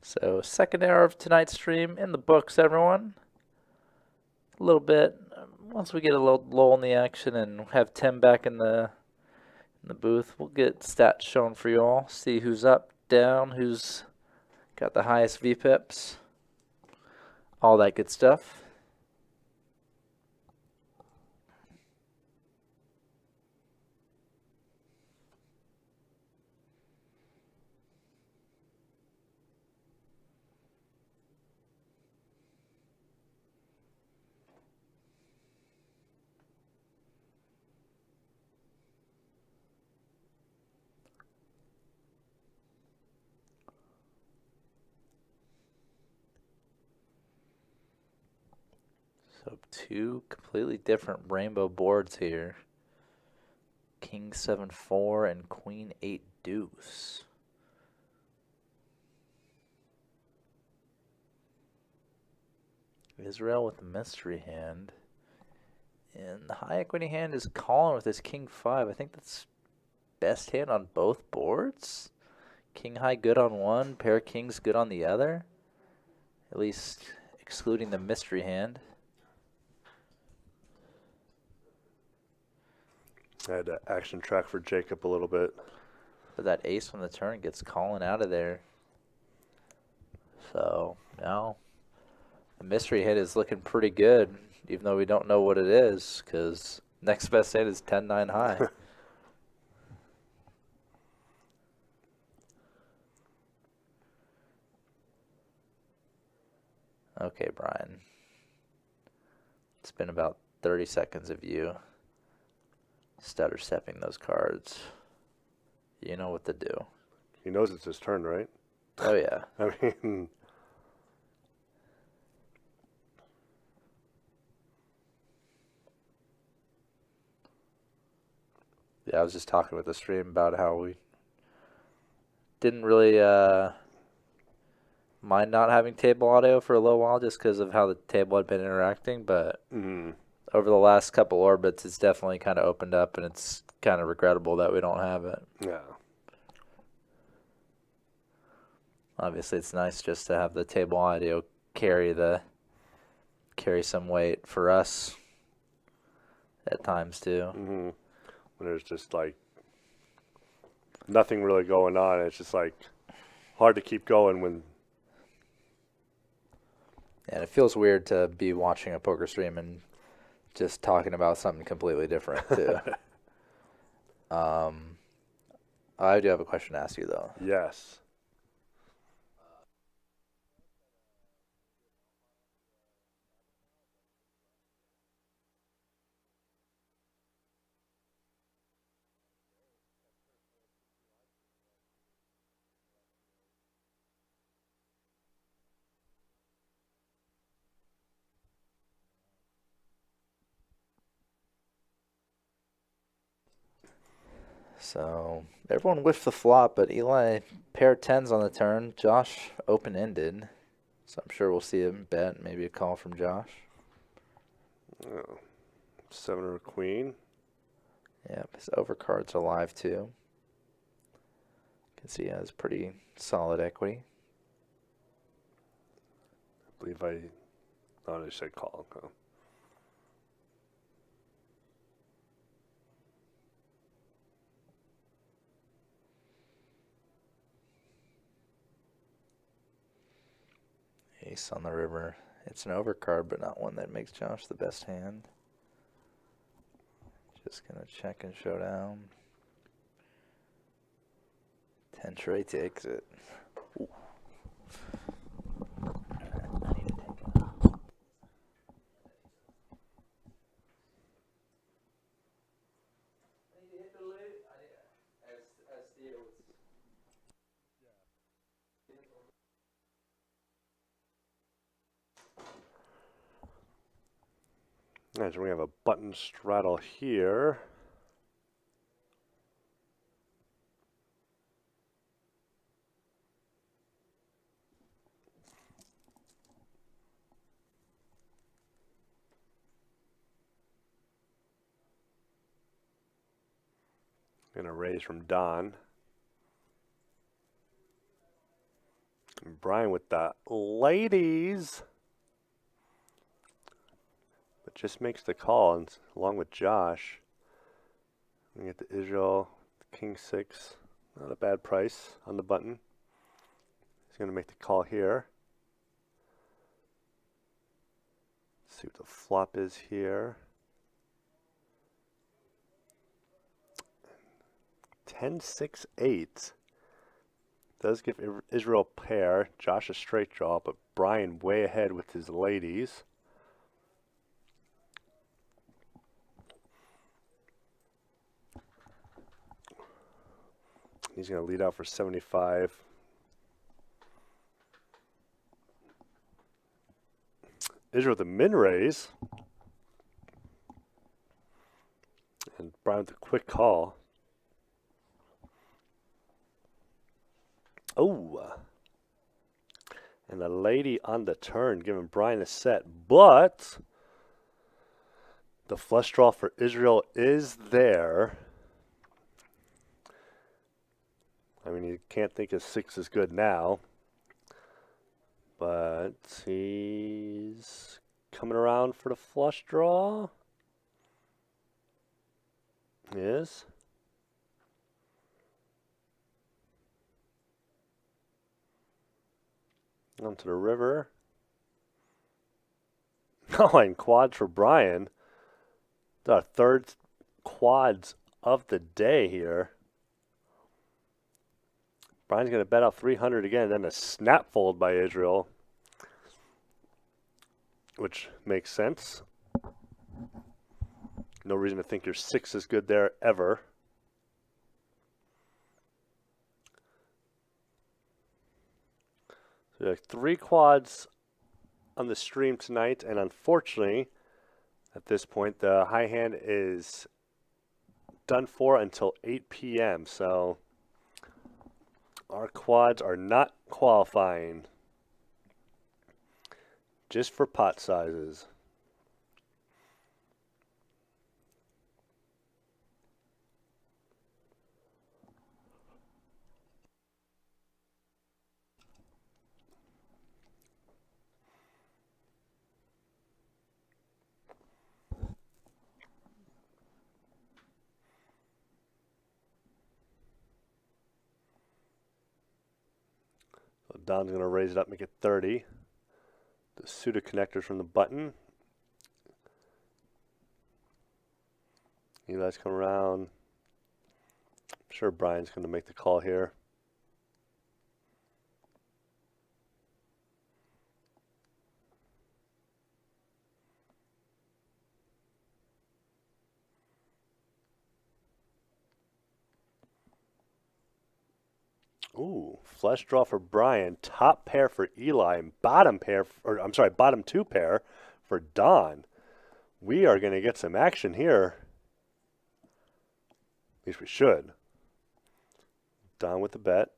So, second hour of tonight's stream in the books, everyone. A little bit. Once we get a little lull in the action and have Tim back in the booth, we'll get stats shown for you all. See who's up, down, who's got the highest VPIPs. All that good stuff. So 2 completely different rainbow boards here. King 7-4 and Queen 8 deuce. Israel with the mystery hand. And the high equity hand is calling with his King 5. I think that's best hand on both boards. King high good on one, pair of kings good on the other. At least excluding the mystery hand. I had to action track for Jacob a little bit. But that ace on the turn gets calling out of there. So, no. The mystery hit is looking pretty good, even though we don't know what it is, because next best hand is 10-9 high. Okay, Brian. It's been about 30 seconds of you stutter stepping those cards. You know what to do. He knows it's his turn, right? Oh, yeah. I mean, Yeah, I was just talking with the stream about how we didn't really mind not having table audio for a little while just because of how the table had been interacting, but over the last couple orbits, it's definitely kind of opened up, and it's kind of regrettable that we don't have it. yeah. Obviously, it's nice just to have the table audio carry some weight for us at times too. When there's just like nothing really going on, it's just like hard to keep going when. And it feels weird to be watching a poker stream and just talking about something completely different too. I do have a question to ask you though. Yes. So everyone whiffed the flop, but Eli pair tens on the turn. Josh open-ended, so I'm sure we'll see him bet. Maybe a call from Josh. Oh. 7 or queen. Yep, his overcards are live too. You can see he has pretty solid equity. I believe they said call. Oh. Ace on the river. It's an overcard, but not one that makes Josh the best hand. Just gonna check and show down. 10 straight takes it. Ooh. Alright, so we have a button straddle here. Gonna raise from Don. And Brian with the ladies. But just makes the call, and along with Josh. We get the Israel, the King 6. Not a bad price on the button. He's gonna make the call here. See what the flop is here. 10, 6, 8. Does give Israel a pair. Josh a straight draw, but Brian way ahead with his ladies. He's going to lead out for 75. Israel with the min raise. And Brian with the quick call. Oh. And the lady on the turn giving Brian a set. But the flush draw for Israel is there. I mean, you can't think his 6 is good now. But he's coming around for the flush draw. He is. Onto the river. Oh, and quads for Brian. The third quads of the day here. Brian's going to bet out 300 again, then a snap fold by Israel, which makes sense. No reason to think your 6 is good there ever. So 3 quads on the stream tonight, and unfortunately, at this point, the high hand is done for until 8 p.m. So our quads are not qualifying just for pot sizes. So Don's going to raise it up, make it 30. The pseudo connectors from the button. Eli's come around. I'm sure Brian's going to make the call here. Ooh, flush draw for Brian, top pair for Eli, and bottom pair, or I'm sorry, bottom 2 pair for Don. We are going to get some action here. At least we should. Don with the bet.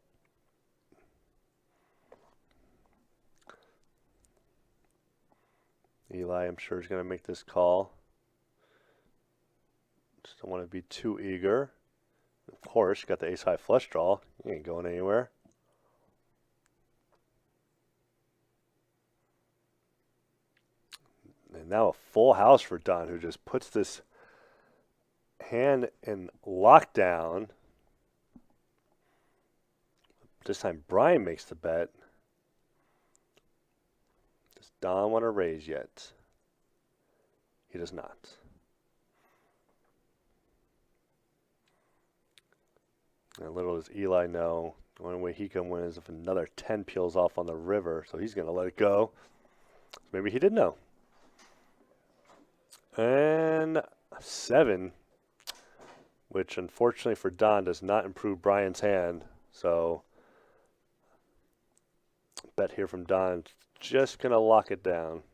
Eli, I'm sure, is going to make this call. Just don't want to be too eager. Of course, you got the ace-high flush draw. You ain't going anywhere. And now a full house for Don, who just puts this hand in lockdown. This time Brian makes the bet. Does Don want to raise yet? He does not. And little does Eli know, the only way he can win is if another 10 peels off on the river, so he's going to let it go. Maybe he did know. And 7, which unfortunately for Don does not improve Brian's hand. So bet here from Don, just going to lock it down.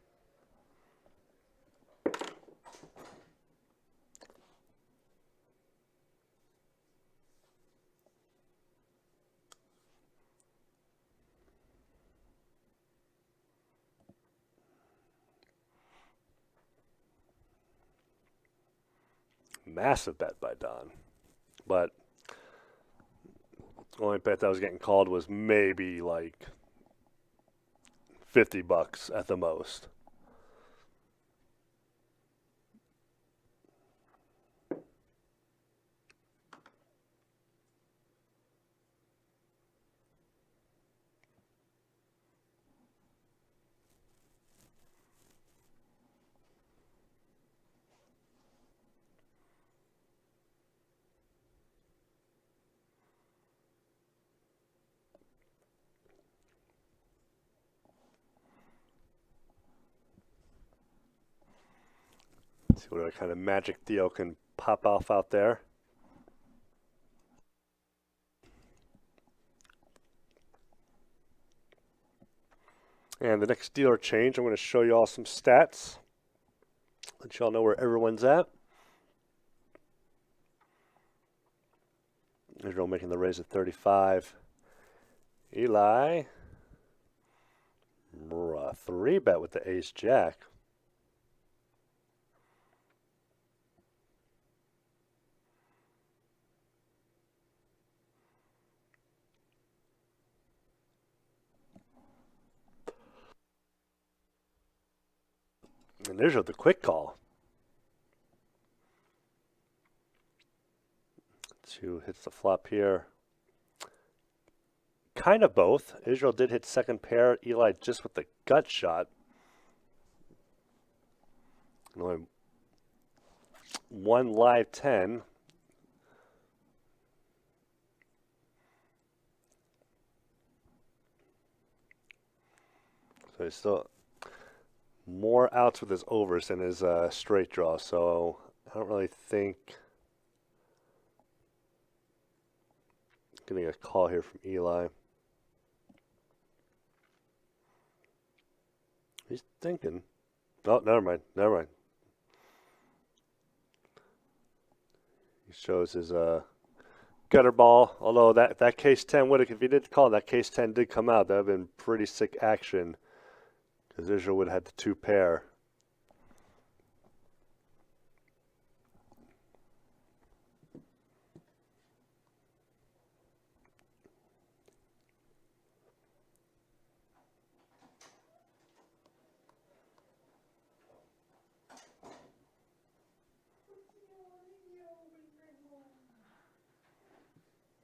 Massive bet by Don. But the only bet that was getting called was maybe like $50 at the most. See what kind of magic Theo can pop off out there. And the next dealer change, I'm going to show you all some stats. Let you all know where everyone's at. Israel making the raise at 35. Eli, 3 bet with the ace jack. And there's the quick call. 2 hits the flop here. Kind of both. Israel did hit second pair. Eli just with the gut shot. Only 1 live 10. So he's still more outs with his overs than his straight draw. So I don't really think getting a call here from Eli. thinking. Oh, never mind. Never mind. He shows his gutter ball. Although that case 10 would have, if he did call, that case 10 did come out. That would have been pretty sick action. Because Israel would have had the 2 pair.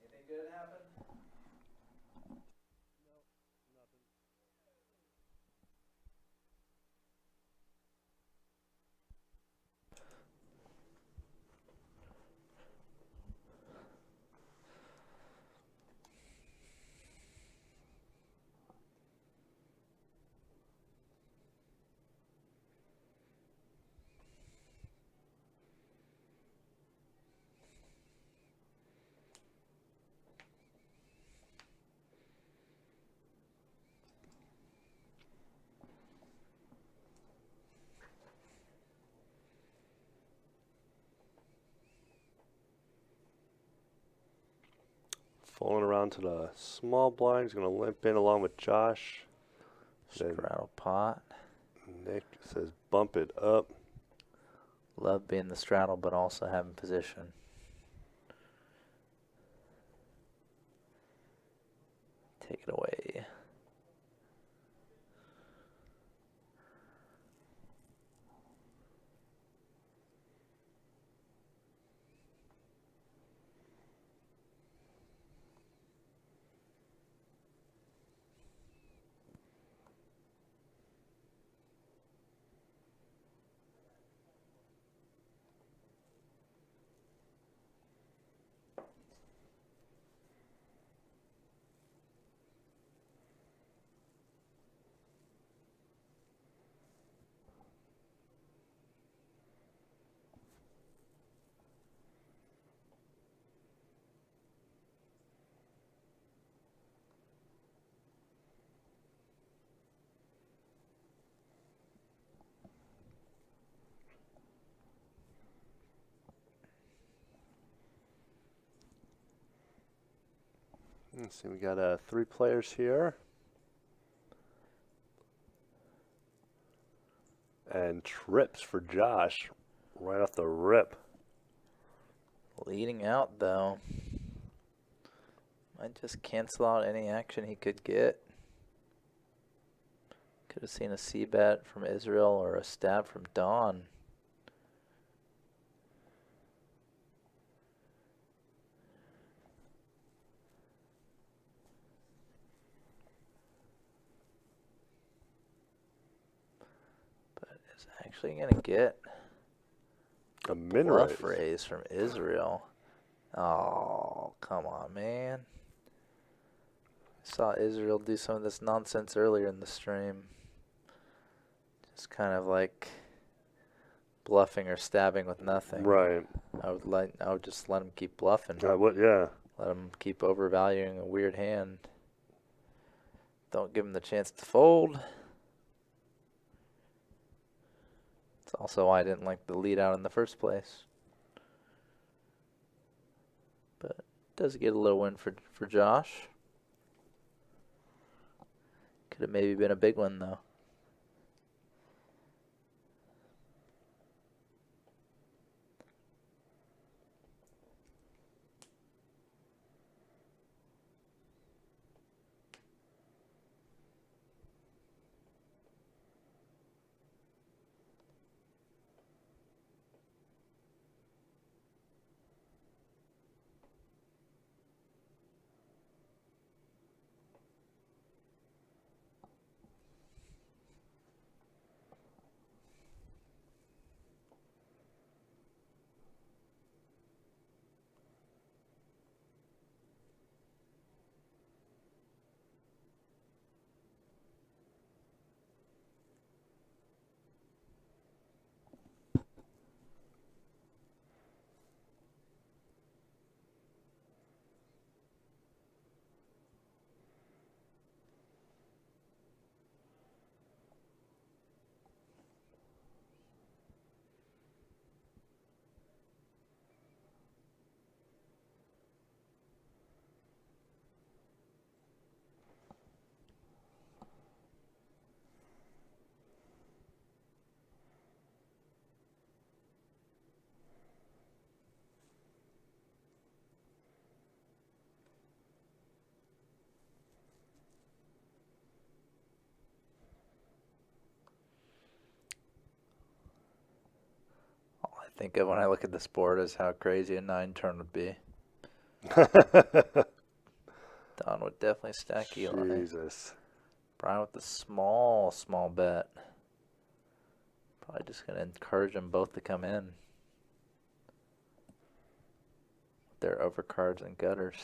Anything good happen? Falling around to the small blind. He's going to limp in along with Josh. Then Straddle pot. Nick says bump it up. Love being the straddle, but also having position. Take it away. Let's see, we got 3 players here. And trips for Josh right off the rip. Leading out, though. Might just cancel out any action he could get. Could have seen a C-bet from Israel or a stab from Dawn. But is actually going to get A min bluff raise. raise from Israel. Oh, come on, man. Saw Israel do some of this nonsense earlier in the stream. Just kind of like bluffing or stabbing with nothing. Right. I would just let him keep bluffing. I would, yeah. Let him keep overvaluing a weird hand. Don't give him the chance to fold. It's also why I didn't like the lead out in the first place. But it does get a little win for Josh. Could have maybe been a big one, though. think of when I look at this board is how crazy a 9 turn would be. Don would definitely stack Eli. Jesus. Brian with the small bet. Probably just going to encourage them both to come in. Their overcards and gutters.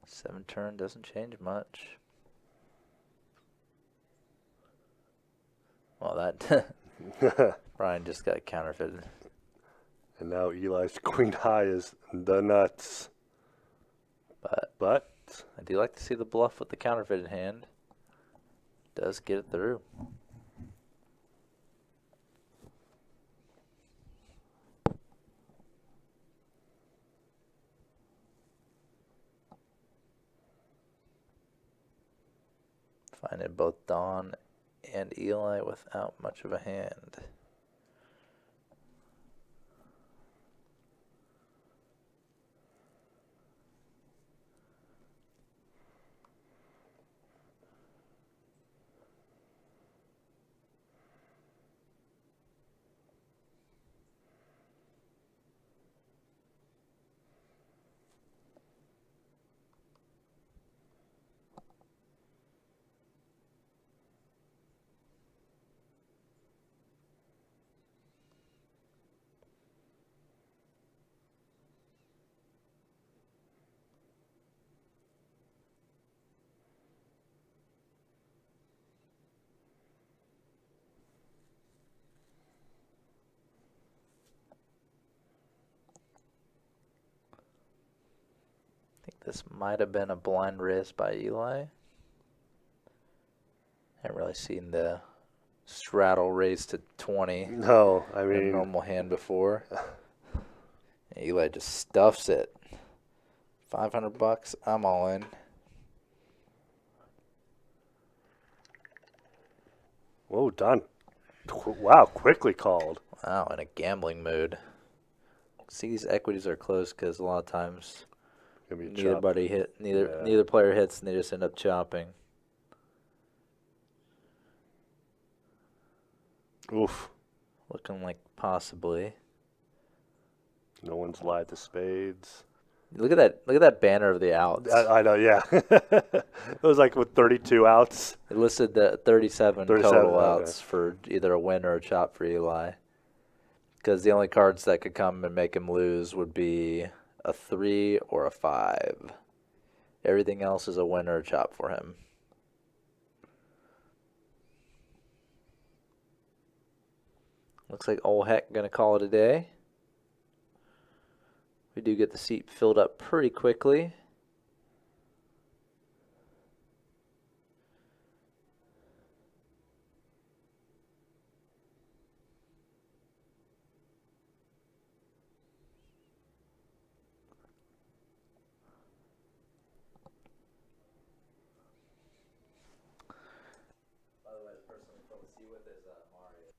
Seven turn doesn't change much. Well, that Brian just got counterfeited. And now Eli's queen high is the nuts. But I do like to see the bluff with the counterfeited hand. Does get it through. Finding both Don and Eli without much of a hand. I think this might have been a blind raise by Eli. Haven't really seen the straddle raise to 20. no, I in a mean, normal hand before. And Eli just stuffs it. $500, I'm all in. whoa, done. Wow, quickly called. Wow, in a gambling mood. See, these equities are close because a lot of times Gonna be neither chopped. neither player hits and they just end up chopping. Oof. Looking like possibly. No one's lied to spades. Look at that banner of the outs. I know, yeah. It was like with 32 outs. It listed the 37 37, total okay. outs for either a win or a chop for Eli. Because the only cards that could come and make him lose would be a 3 or a 5. Everything else is a win or a chop for him. Looks like old Heck going to call it a day. We do get the seat filled up pretty quickly. By the way, the person we filled the seat with is Mario.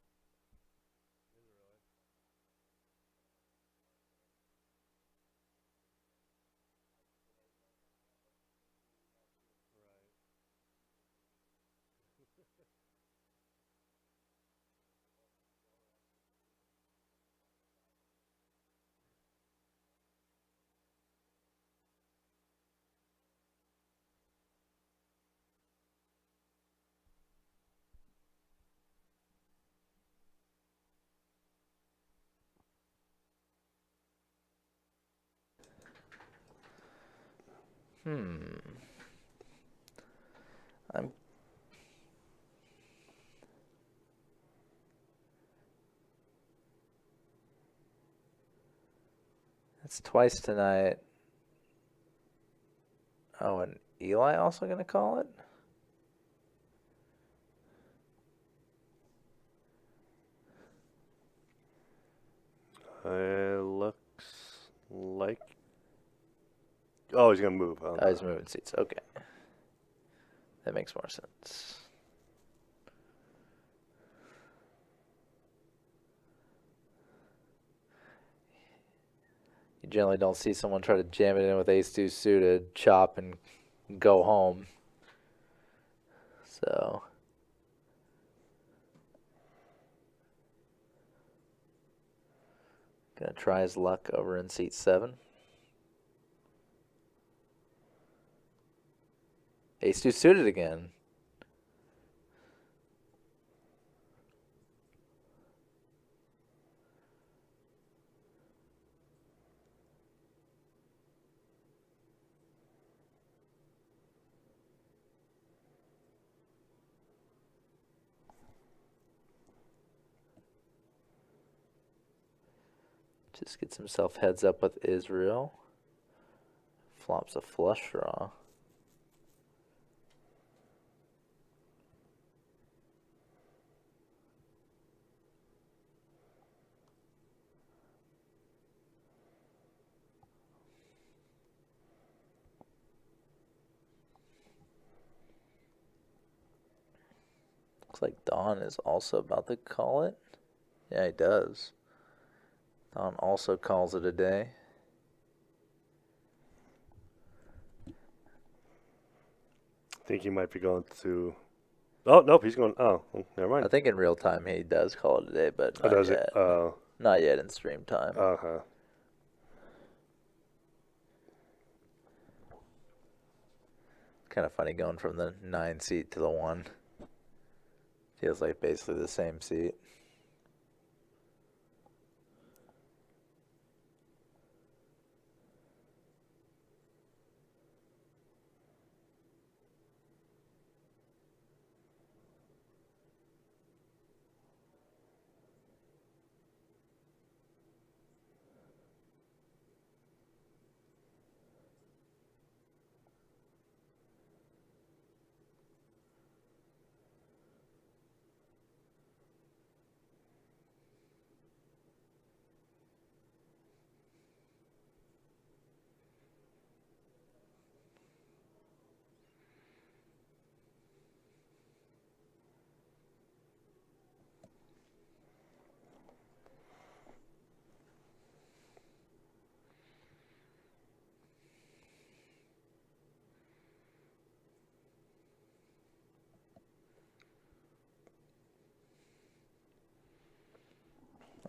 That's twice tonight. Oh, and Eli also going to call it? It looks like... Oh, he's going to move. Oh, he's moving seats. Okay. That makes more sense. You generally don't see someone try to jam it in with ace-2 suited, chop, and go home. So gonna try his luck over in seat 7. Ace-2 suited again. Just gets himself heads up with Israel. Flops a flush draw. Looks like Don is also about to call it. Yeah, he does. Don also calls it a day. I think he might be going to. Oh, nope, he's going. Oh, never mind. I think in real time he does call it a day, but not does yet. it? Not yet in stream time. Uh-huh. Kind of funny going from the 9 seat to the 1. Feels like basically the same seat.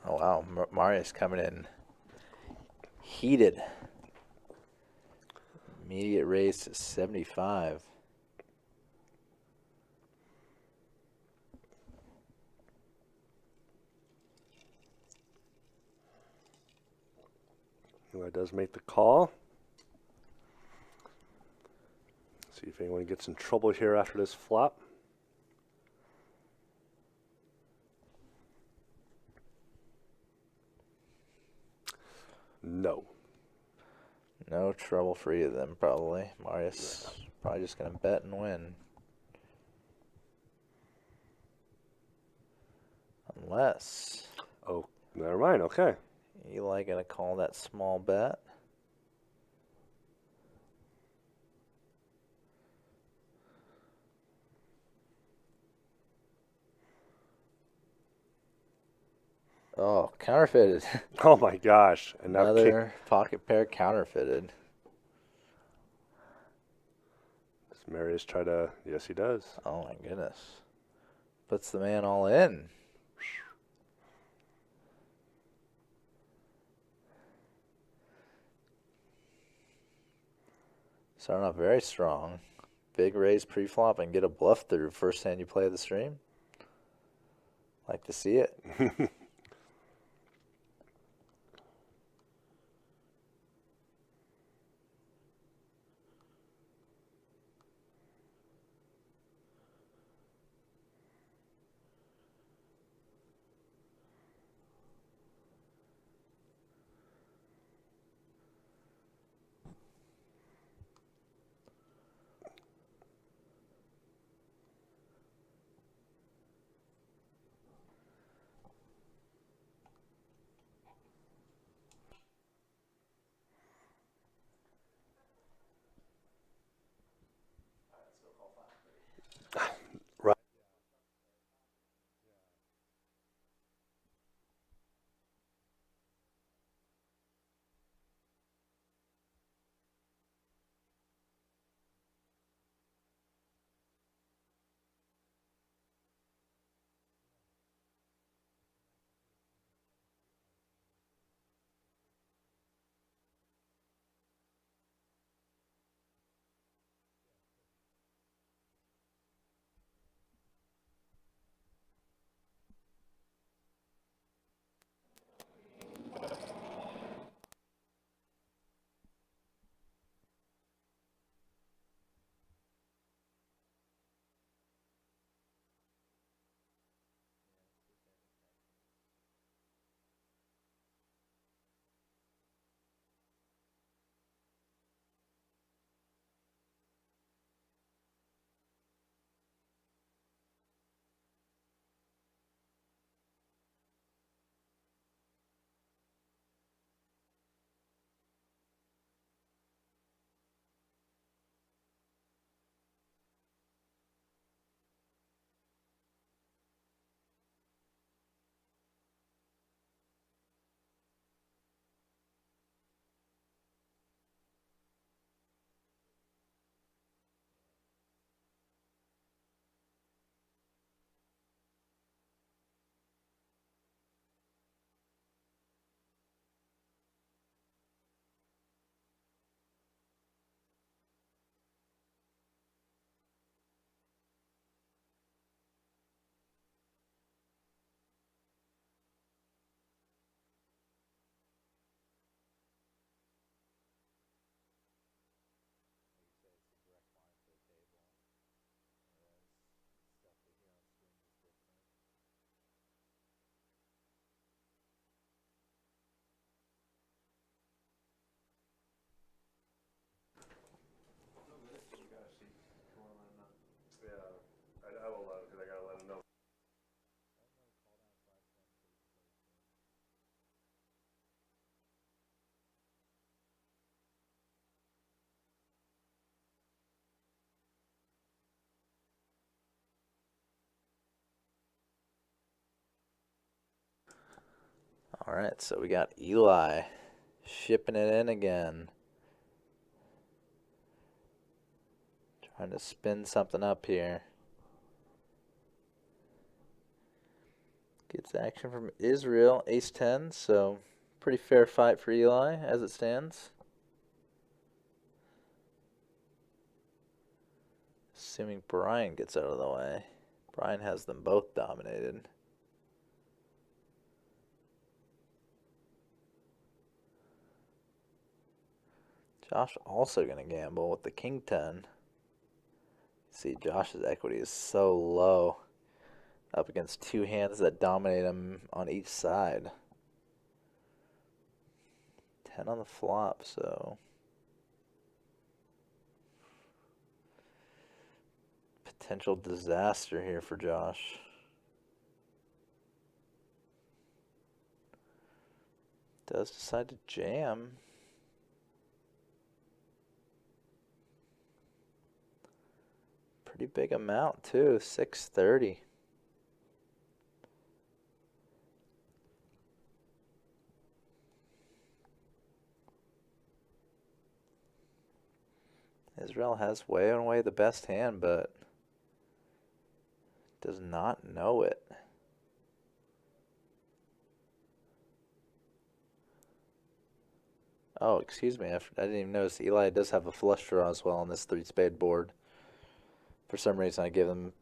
Oh, wow. Marius coming in heated. Immediate raise to 75. Eli does make the call. See if anyone gets in trouble here after this flop. No. No trouble for either of them, probably. Marius probably just going to bet and win. Unless Oh, never mind. Okay. Eli going to call that small bet. Oh, counterfeited. Oh my gosh. And now Another pocket pair counterfeited. Does Marius try to? Yes, he does. Oh my goodness. Puts the man all in. Starting off very strong. Big raise pre-flop and get a bluff through first hand you play the stream. Like to see it. Right. All right, so we got Eli shipping it in again. Trying to spin something up here. Gets action from Israel, ace-10, so pretty fair fight for Eli as it stands. Assuming Brian gets out of the way. Brian has them both dominated. Josh also going to gamble with the king 10. See, Josh's equity is so low up against two hands that dominate him on each side. 10 on the flop, so potential disaster here for Josh. Does decide to jam. Pretty big amount too, 630. Israel has way and away the best hand, but does not know it. Oh, excuse me, I didn't even notice Eli does have a flush draw as well on this 3-spade board. For some reason, I didn't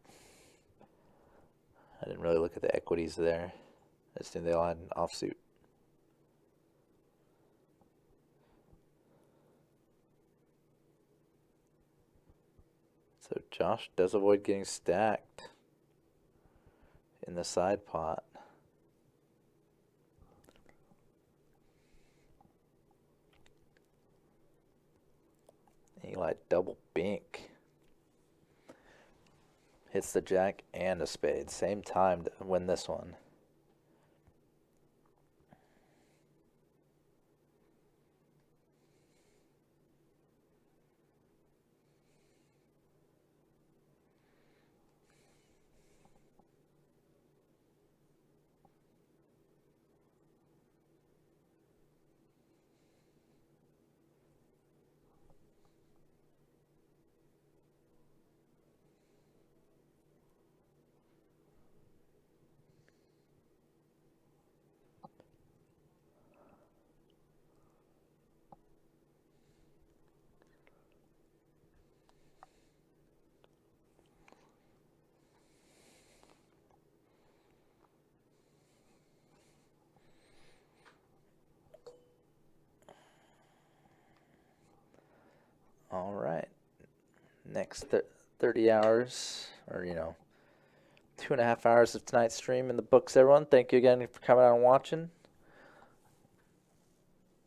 really look at the equities there. I just knew they all had an offsuit. So Josh does avoid getting stacked in the side pot. Eli double bink. Hits the jack and a spade. Same time to win this one. All right. Next 30 hours, or 2.5 hours of tonight's stream in the books, everyone. Thank you again for coming out and watching.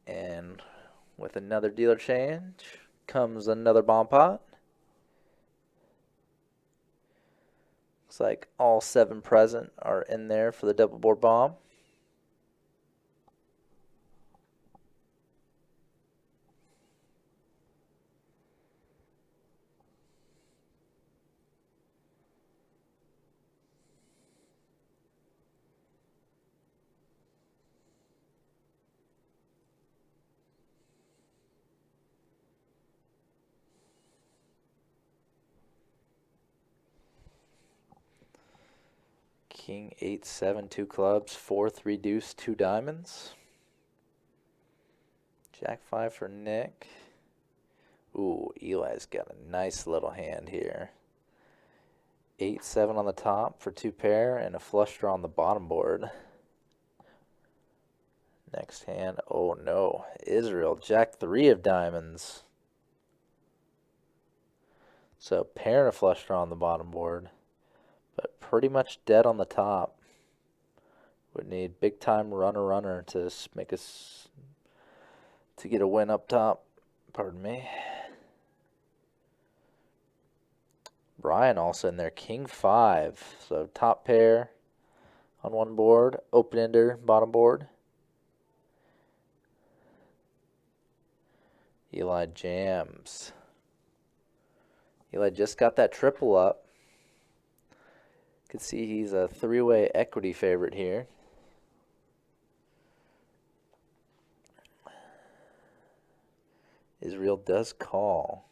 And with another dealer change comes another bomb pot. Looks like all 7 present are in there for the double board bomb. King 8-7, 2 clubs, 4-3 deuce, 2 diamonds. Jack 5 for Nick. Ooh, Eli's got a nice little hand here. 8-7 on the top for 2 pair and a flush draw on the bottom board. Next hand, oh no, Israel, Jack 3 of diamonds. So pair and a flush draw on the bottom board. But pretty much dead on the top. Would need big time runner to make us to get a win up top. Pardon me. Brian also in there, King 5. So top pair on one board, open ender bottom board. Eli jams. Eli just got that triple up. You can see he's a 3-way equity favorite here. Israel does call.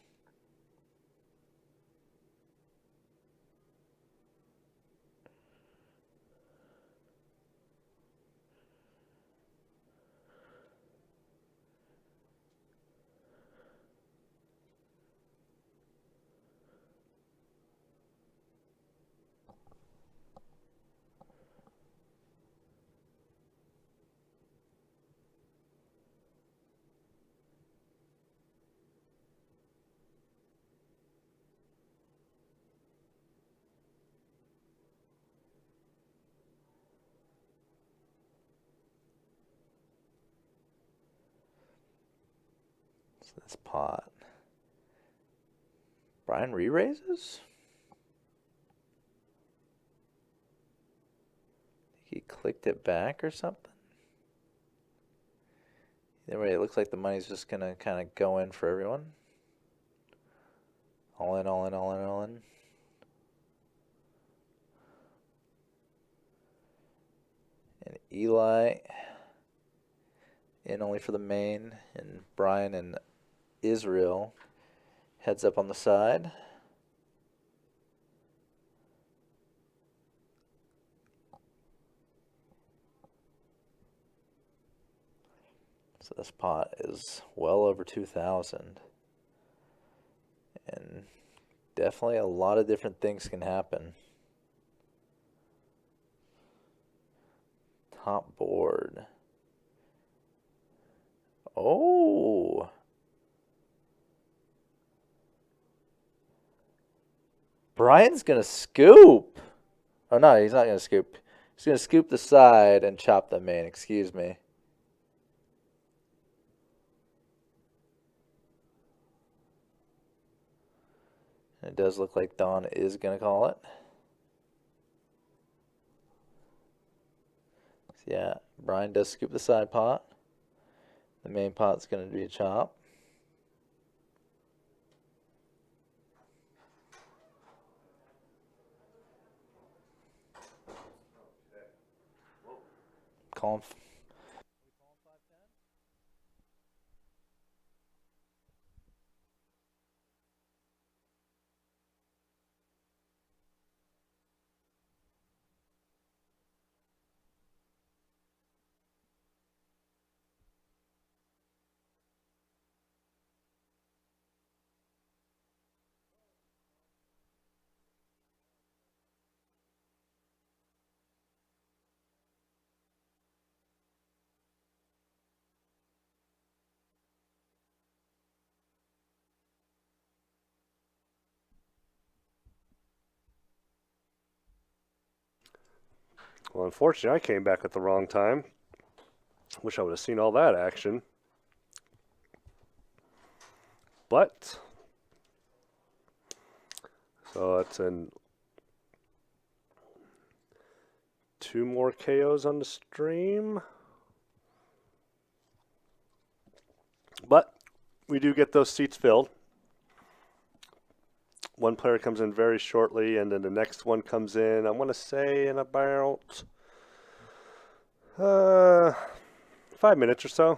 So this pot. Brian re-raises? He clicked it back or something? Either way, it looks like the money's just going to kind of go in for everyone. All in, all in, all in, all in. And Eli in only for the main. And Brian and Israel heads up on the side. So this pot is well over 2,000. And definitely a lot of different things can happen. Top board. Oh. Brian's going to scoop. Oh, no, he's not going to scoop. He's going to scoop the side and chop the main. Excuse me. It does look like Don is going to call it. So yeah, Brian does scoop the side pot. The main pot's going to be a chop. Call him. Well, unfortunately, I came back at the wrong time. Wish I would have seen all that action. But, so it's in 2 more KOs on the stream. But we do get those seats filled. One player comes in very shortly, and then the next one comes in, I want to say, in about 5 minutes or so.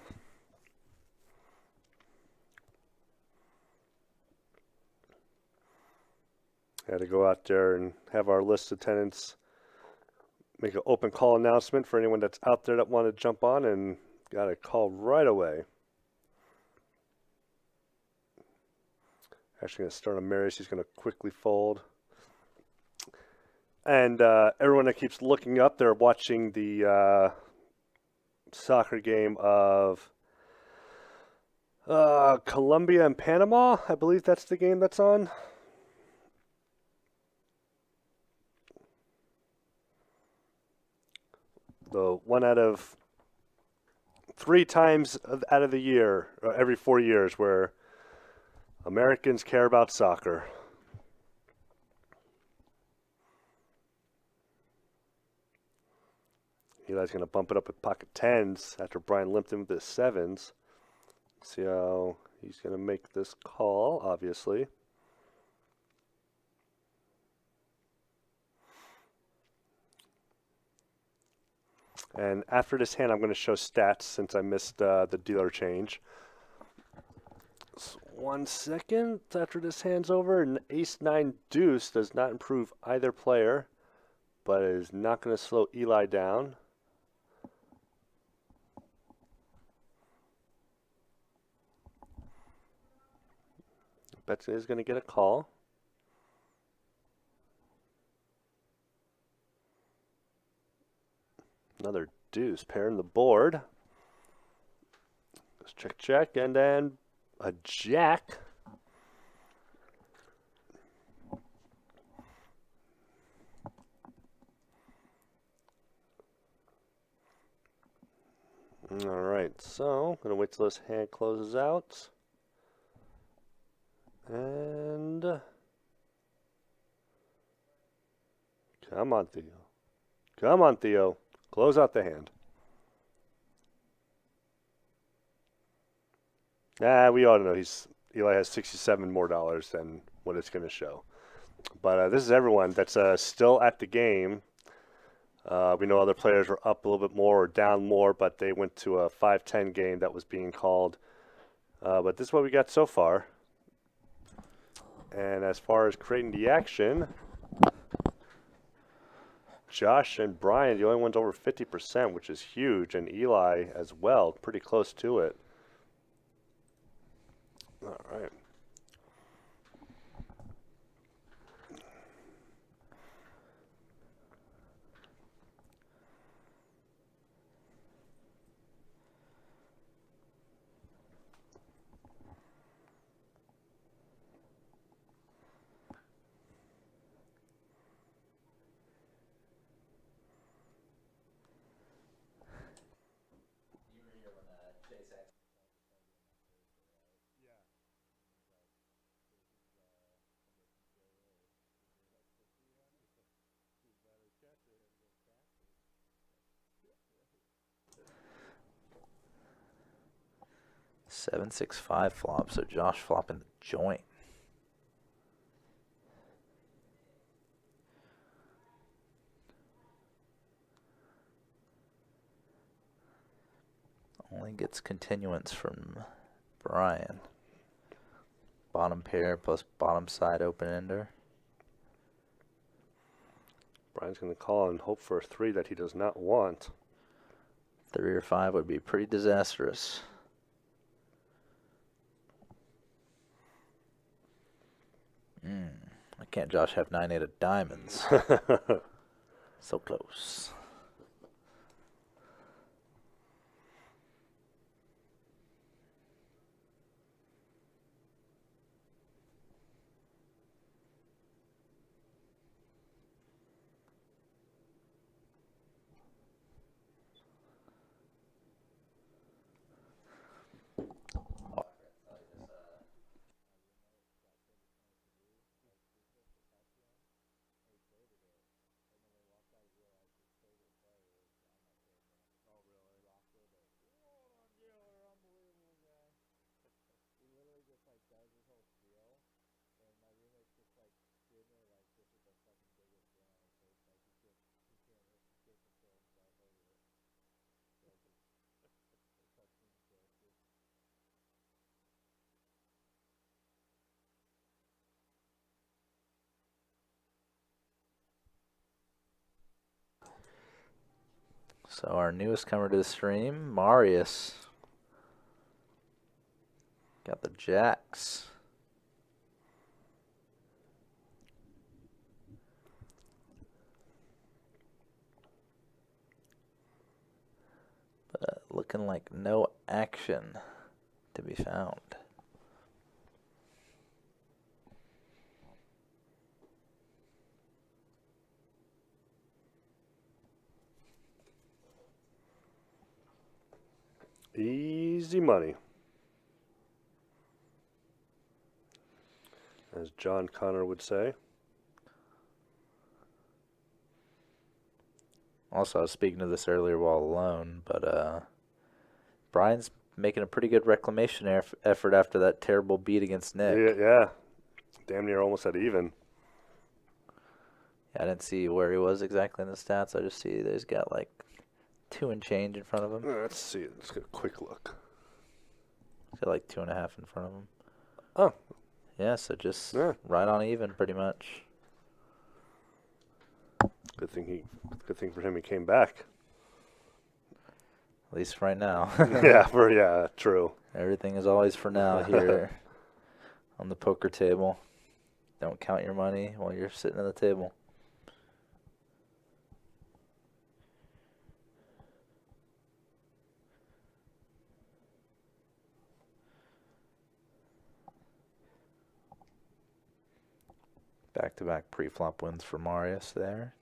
Had to go out there and have our list of tenants make an open call announcement for anyone that's out there that want to jump on, and got a call right away. Actually going to start on Mary's. He's going to quickly fold. And everyone that keeps looking up, they're watching the soccer game of Colombia and Panama. I believe that's the game that's on. The one out of 3 times out of the year, or every 4 years, where Americans care about soccer. Eli's going to bump it up with pocket 10s after Brian limped him with his 7s. See how he's going to make this call, obviously. And after this hand, I'm going to show stats since I missed the dealer change. 1 second after this hand's over. And ace-9 deuce does not improve either player, but is not going to slow Eli down. Betsy is going to get a call. Another deuce pairing the board. Let's check, check, and then a jack. All right, so I'm going to wait till this hand closes out. And come on, Theo. Come on, Theo. Close out the hand. We all know Eli has $67 more than what it's going to show. But this is everyone that's still at the game. We know other players were up a little bit more or down more, but they went to a 5-10 game that was being called. But this is what we got so far. And as far as creating the action, Josh and Brian, the only ones over 50%, which is huge, and Eli as well, pretty close to it. All right. Seven, 6, 5 flop, so Josh flopping the joint. Only gets continuance from Brian. Bottom pair plus bottom side open ender. Brian's going to call and hope for a 3 that he does not want. 3 or 5 would be pretty disastrous. I can't Josh have 9-8 of diamonds. So close. So our newest comer to the stream, Marius. Got the jacks. But looking like no action to be found. Easy money. As John Connor would say. Also, I was speaking of this earlier while alone, but Brian's making a pretty good reclamation effort after that terrible beat against Nick. Yeah. Damn near almost at even. Yeah, I didn't see where he was exactly in the stats. I just see that he's got like 2 and change in front of him. Let's see. Let's get a quick look. He's got like 2.5 in front of him. Oh. Yeah, so just Yeah. right on even, pretty much. Good thing for him he came back. At least right now. yeah, true. Everything is always for now here on the poker table. Don't count your money while you're sitting at the table. Back-to-back pre-flop wins for Marius there.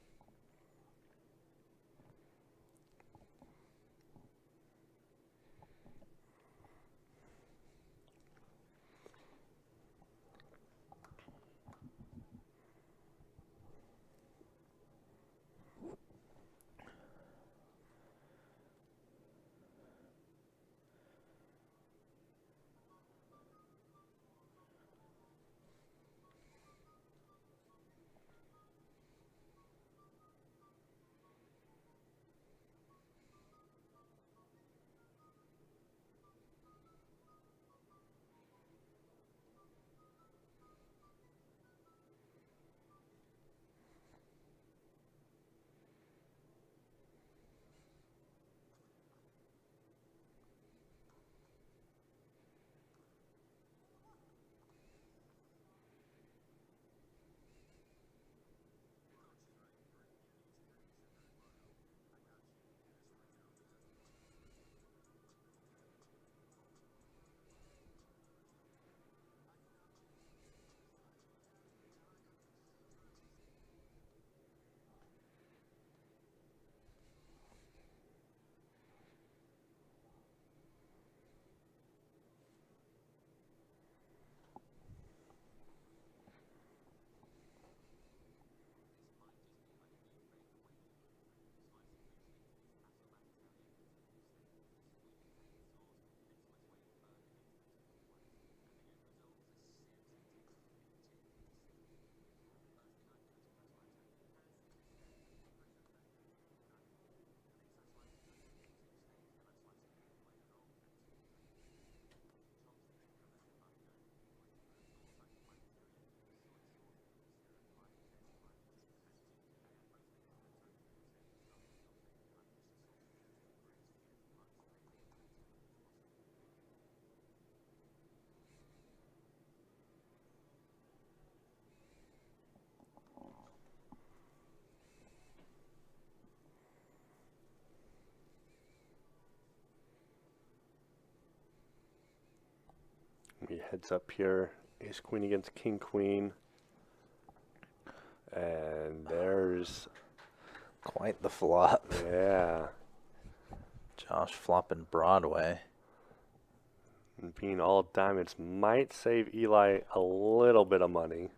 He heads up here. Ace queen against king queen. And there's, Quite the flop. yeah. Josh flopping Broadway. And being all diamonds might save Eli a little bit of money.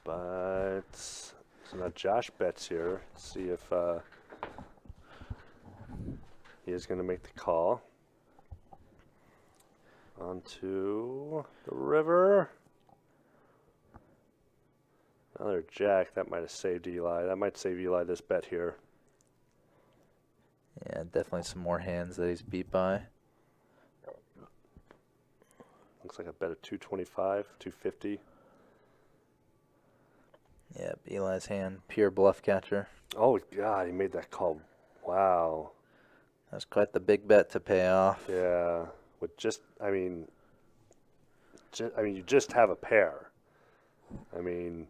But so now Josh bets here. See if he is going to make the call. Onto the river. Another jack. That might have saved Eli. That might save Eli this bet here. Yeah, definitely some more hands that he's beat by. Looks like a bet of 225, 250. Yep, Eli's hand, pure bluff catcher. Oh, God, he made that call. Wow. That's quite the big bet to pay off. Yeah. With just, you just have a pair. I mean,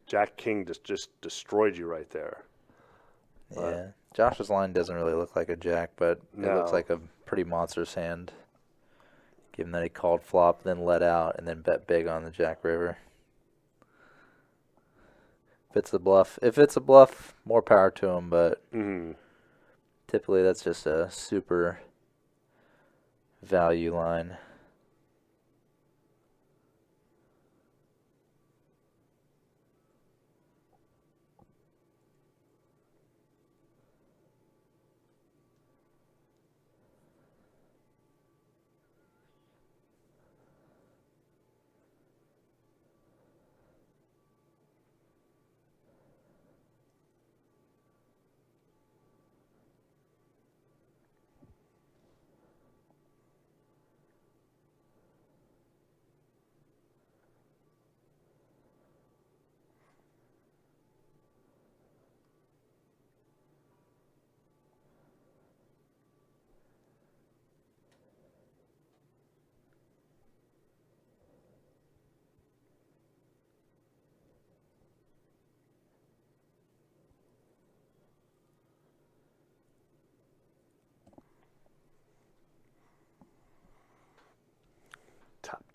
Jack King just destroyed you right there. Yeah. Josh's line doesn't really look like a jack, but it looks No. like a pretty monstrous hand. Given that he called flop, then let out, and then bet big on the Jack River. If it's a bluff, more power to him, but typically that's just a super value line.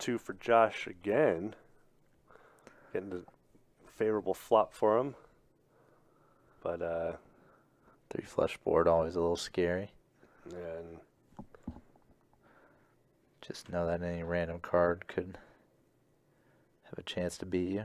2 for Josh again. Getting the favorable flop for him. But, 3 flush board, always a little scary. and Just know that any random card could have a chance to beat you.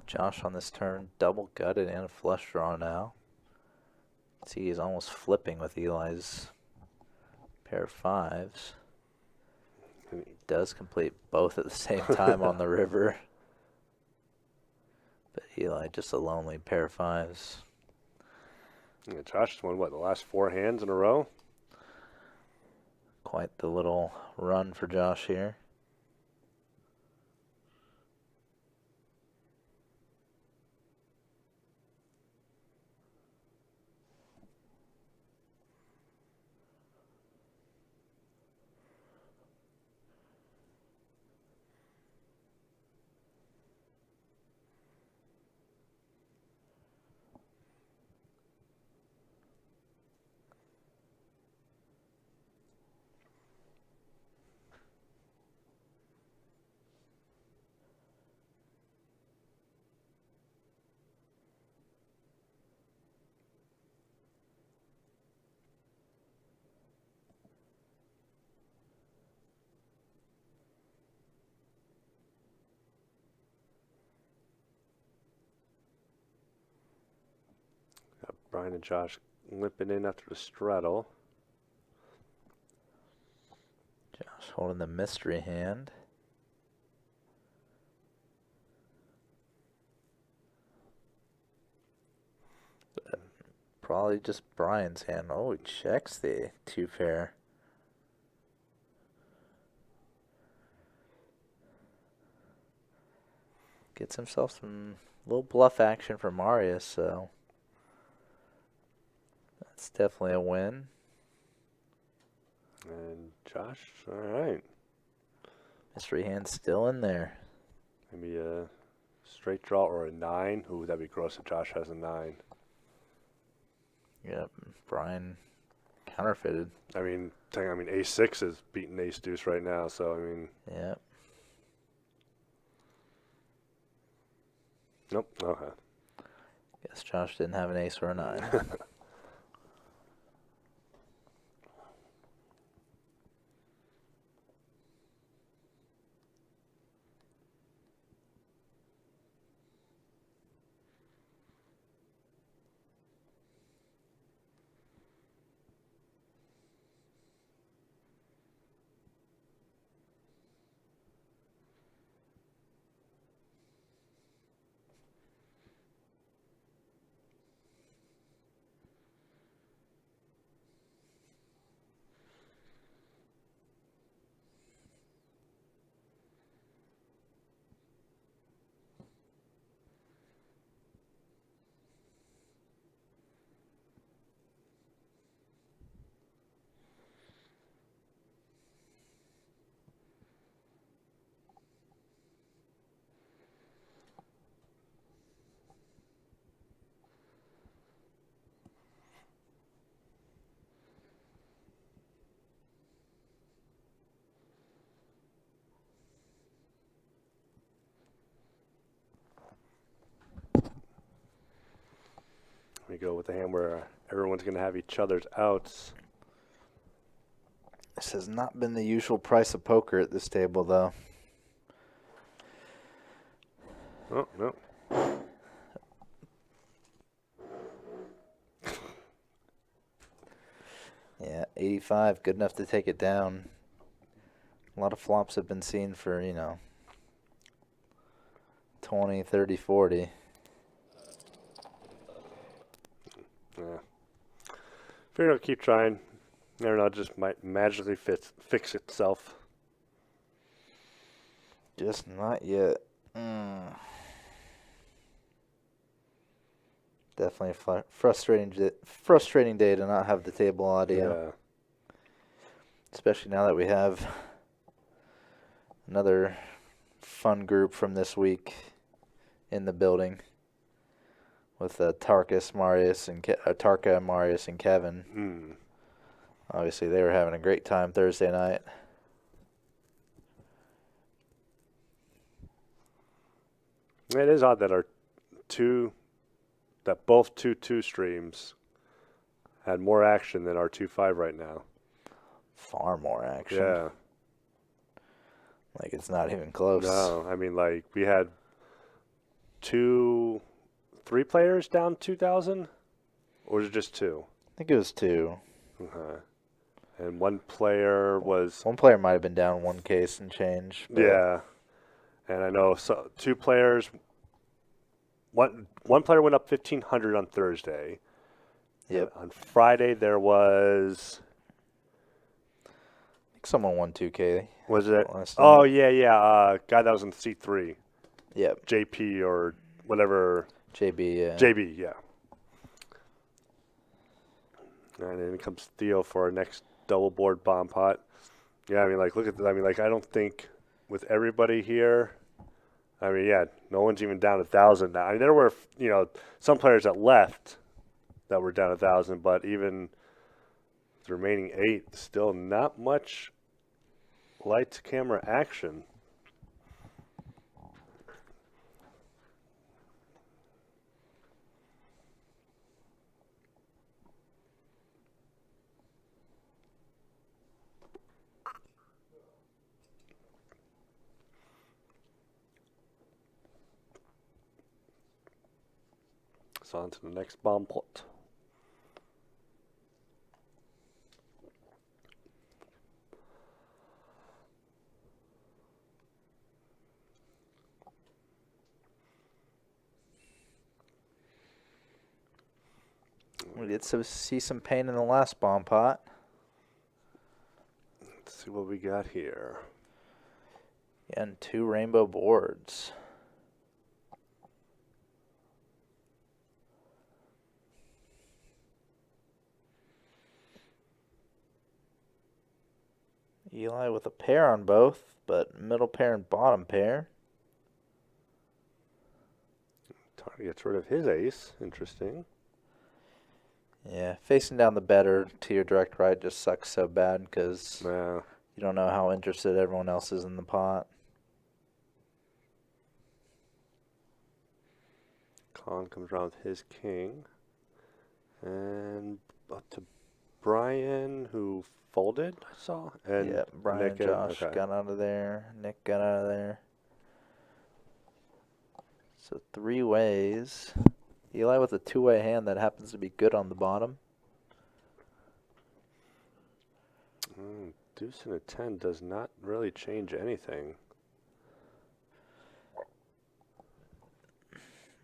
Josh on this turn, double gutted and a flush draw now. See, he's almost flipping with Eli's pair of 5s. He does complete both at the same time on the river. But Eli just a lonely pair of 5s. yeah, Josh won, what, the last 4 hands in a row? Quite the little run for Josh here. Got Brian and Josh limping in after the straddle. Josh holding the mystery hand. Probably just Brian's hand. Oh, he checks the 2 pair. Gets himself some little bluff action for Marius, so that's definitely a win. And Josh, all right. Mystery hand still in there. Maybe a straight draw or a 9. Ooh, that'd be gross if Josh has a 9. Yep, Brian counterfeited. I mean, ace 6 is beating ace deuce right now, so I mean. Yep. Nope. Okay. Guess Josh didn't have an ace or a 9. go with the hand where everyone's going to have each other's outs. This has not been the usual price of poker at this table, though. Oh, no. Yeah, 85, good enough to take it down. A lot of flops have been seen for, 20, 30, 40. Yeah. Figured I'll keep trying. Never know, it just might magically fix itself. Just not yet. Definitely frustrating day to not have the table audio. Yeah. Especially now that we have another fun group from this week in the building with Tarka, Marius, and Kevin. Obviously, they were having a great time Thursday night. It is odd that both 2-2 streams had more action than our 2-5 right now. Far more action. Yeah. Like, it's not even close. No, I mean, like, we had 3 players down 2,000? Or was it just 2? I think it was 2. Okay. And one player was... One player might have been down one case and change. Yeah. And I know 2 players... One player went up 1,500 on Thursday. Yep. On Friday, there was... I think someone won 2K. Was it? Last Oh, night. yeah. Guy that was in C3. Yep. JP or whatever. JB, yeah. JB, yeah. And then comes Theo for our next double board bomb pot. Yeah, I mean, like, look at this. I mean, like, I don't think with everybody here, I mean, yeah, no one's even down 1,000 now. I mean, there were, some players that left that were down 1,000, but even the remaining 8, still not much lights camera action. So on to the next bomb pot. We did see some pain in the last bomb pot. Let's see what we got here. And 2 rainbow boards. Eli with a pair on both, but middle pair and bottom pair. Tony gets rid of his ace. Interesting. Yeah, facing down the better to your direct right just sucks so bad because Yeah. you don't know how interested everyone else is in the pot. Colin comes around with his king. And up to Brian, who folded, I saw. And Yeah, Brian Nick and and- Josh okay. got out of there. Nick got out of there. So 3 ways. Eli with a 2-way hand that happens to be good on the bottom. Deuce and a 10 does not really change anything.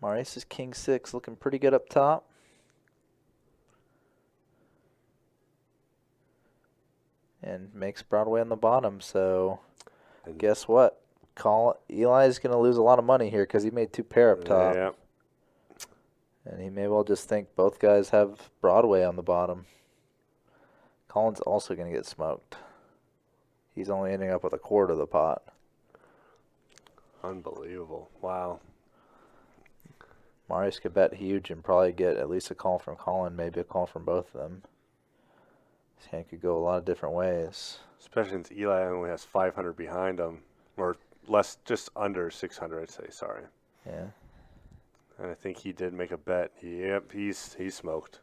Marius is king 6, looking pretty good up top. And makes Broadway on the bottom, so And guess what? Eli's going to lose a lot of money here because he made 2 pair up top. Yeah. And he may well just think both guys have Broadway on the bottom. Colin's also going to get smoked. He's only ending up with a quarter of the pot. Unbelievable. Wow. Marius could bet huge and probably get at least a call from Colin, maybe a call from both of them. This hand could go a lot of different ways. Especially since Eli only has 500 behind him. Or less, just under 600, I'd say. Sorry. Yeah. And I think he did make a bet. Yep, he's smoked.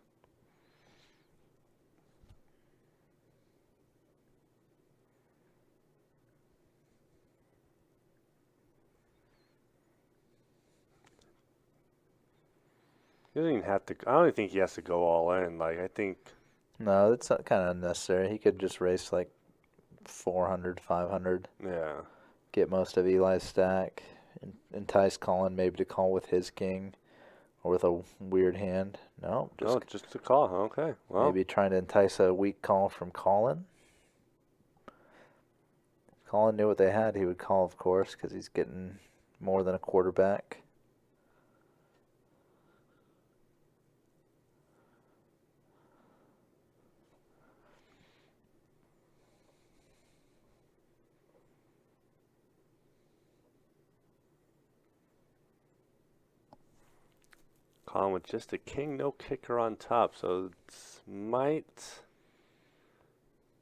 He doesn't even have to. I don't even think he has to go all in. Like, I think. No, it's kind of unnecessary. He could just race like 400, 500. Yeah. Get most of Eli's stack. Entice Colin maybe to call with his king or with a weird hand. No, Just to call. Okay. Well. maybe trying to entice a weak call from Colin. If Colin knew what they had, he would call, of course, because he's getting more than a quarterback. Colin with just a king, no kicker on top, so it might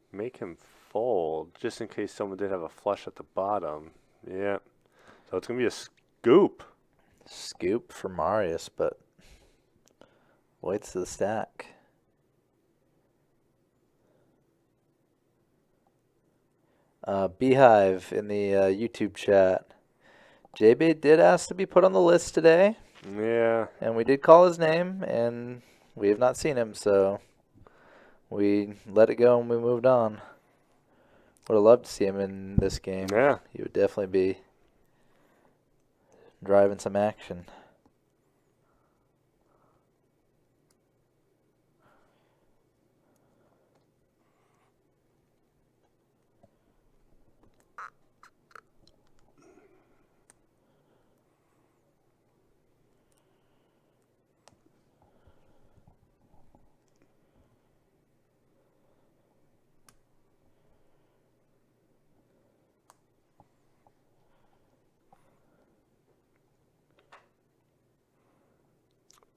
make him fold, just in case someone did have a flush at the bottom. Yeah. So it's going to be a scoop. Scoop for Marius, but waits to the stack. Beehive in the YouTube chat. JB did ask to be put on the list today. Yeah. And we did call his name, and we have not seen him, so we let it go and we moved on. Would have loved to see him in this game. Yeah. He would definitely be driving some action.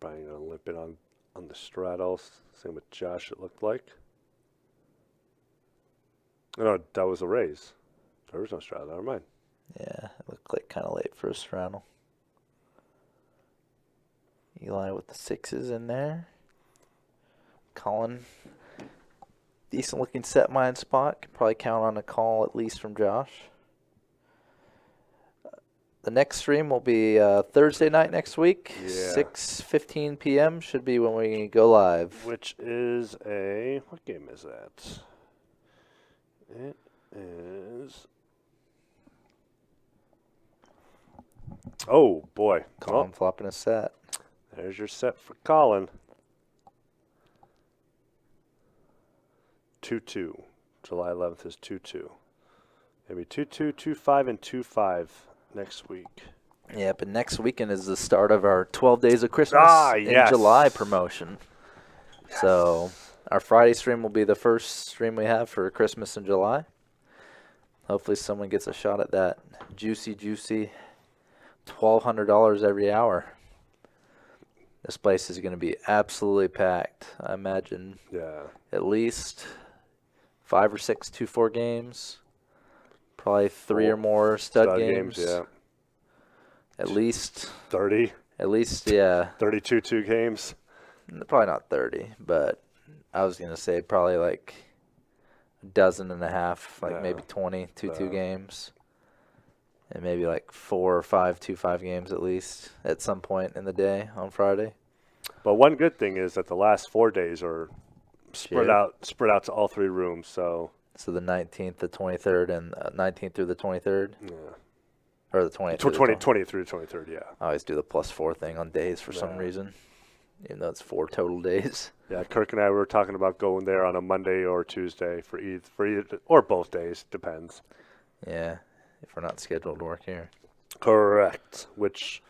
Probably going to limp it on the straddles. Same with Josh, it looked like. No, that was a raise. There was no straddle. Never mind. Yeah, it looked like kind of late for a straddle. Eli with the sixes in there. Colin, decent looking set mine spot. Could probably count on a call at least from Josh. The next stream will be Thursday night next week. Yeah. 6:15 p.m. should be when we go live. Which is what game is that? It is. Oh, boy. Colin flopping a set. There's your set for Colin. 2-2. July 11th is 2-2. Maybe 2-2, 2-5, and 2-5 next week. Yeah, but next weekend is the start of our 12 Days of Christmas in July promotion. Yes. So our Friday stream will be the first stream we have for Christmas in July. Hopefully someone gets a shot at that juicy $1,200 every hour. This place is going to be absolutely packed. I imagine at least 5 or 6 2-4 games. Probably 3 or more stud games. Yeah. At least 30. At least, yeah. 32 2 games. Probably not 30, but I was going to say probably like a dozen and a half, like maybe 20 2-2 games. And maybe like 4 or 5 2-5 games at least at some point in the day on Friday. But one good thing is that the last 4 days are spread out to all 3 rooms. So the 19th, the 23rd, and 19th through the 23rd. Yeah. Or the 20th. 20th through the 23rd. Yeah. I always do the +4 thing on days for some reason, even though it's 4 total days. Yeah, Kirk and I were talking about going there on a Monday or Tuesday for either or both days, depends. Yeah, if we're not scheduled to work here. Correct. Which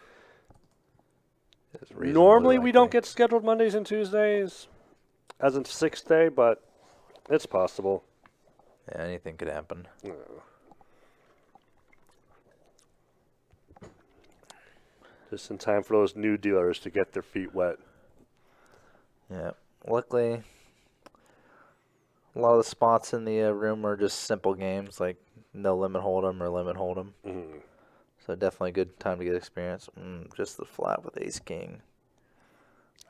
normally we don't get scheduled Mondays and Tuesdays as in 6th day, but it's possible. Yeah, anything could happen. Yeah. Just in time for those new dealers to get their feet wet. Yeah. Luckily, a lot of the spots in the room are just simple games, like no limit hold'em or limit hold'em. Mm-hmm. So definitely a good time to get experience. Just the flop with ace king.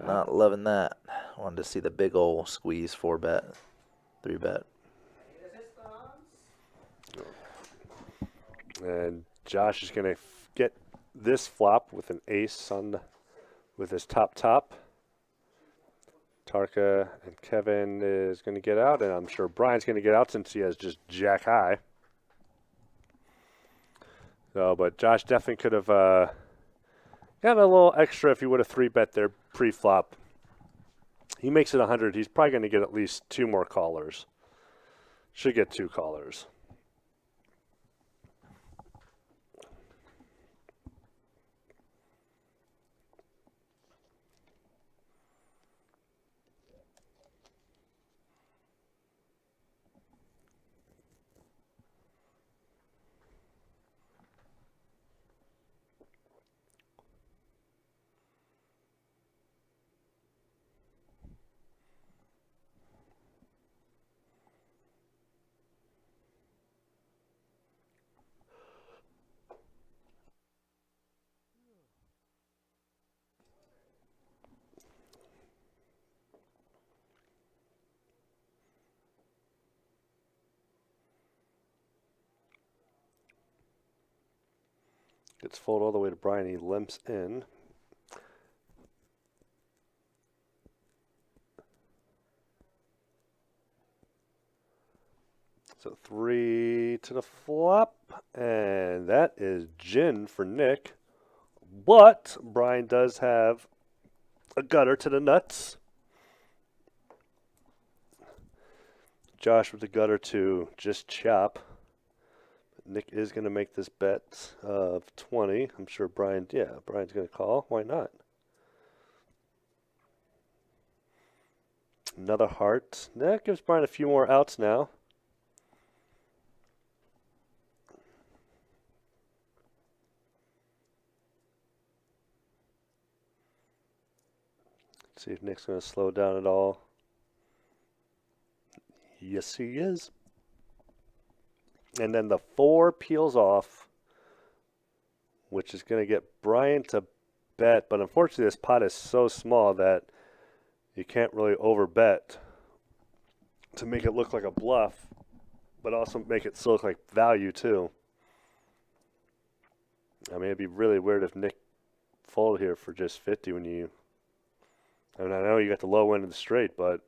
Not loving that. Wanted to see the big ol' squeeze 4-bet, 3-bet. And Josh is going to get this flop with an ace on with his top. Tarka and Kevin is going to get out, and I'm sure Brian's going to get out since he has just jack high. So, but Josh definitely could have got a little extra if he would have 3-bet there pre-flop. He makes it 100. He's probably going to get at least 2 more callers. Should get 2 callers. Gets folded all the way to Brian. He limps in. So 3 to the flop, and that is gin for Nick. But Brian does have a gutter to the nuts. Josh with the gutter to just chop. Nick is going to make this bet of 20. I'm sure Brian's going to call. Why not? Another heart. That gives Brian a few more outs now. Let's see if Nick's going to slow down at all. Yes, he is. And then the 4 peels off, which is going to get Brian to bet. But unfortunately, this pot is so small that you can't really overbet to make it look like a bluff, but also make it still look like value, too. I mean, it'd be really weird if Nick folded here for just 50 when you... I mean, I know you got the low end of the straight, but...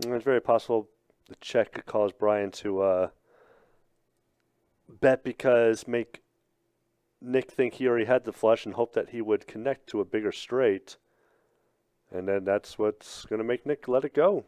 It's very possible the check could cause Brian to bet because make Nick think he already had the flush and hope that he would connect to a bigger straight. And then that's what's going to make Nick let it go.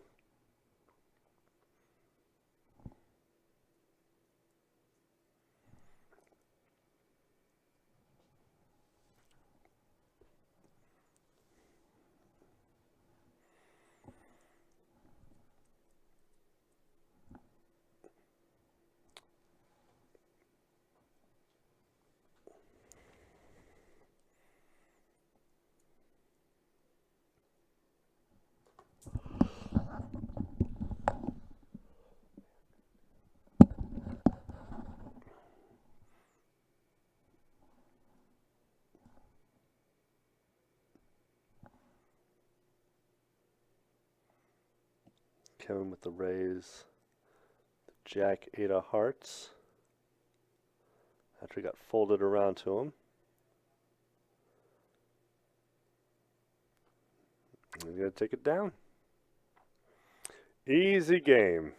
Kevin with the raise. Jack 8 of hearts. After he got folded around to him. He's going to take it down. Easy game.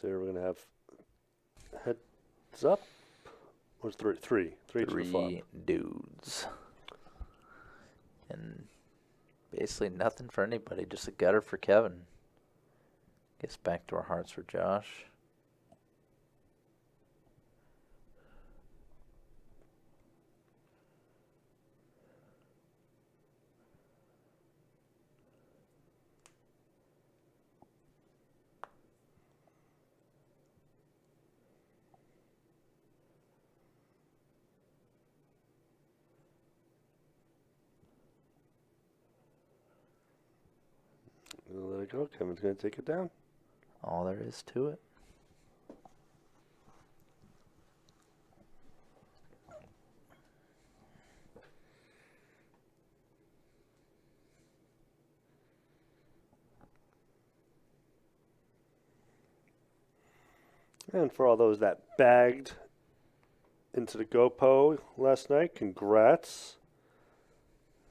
So here we're going to have heads up. What's three? Three to the flop. Three dudes. And basically nothing for anybody, just a gutter for Kevin. Gets back to our hearts for Josh. We'll let it go. Kevin's going to take it down. All there is to it. And for all those that bagged into the GoPo last night, congrats.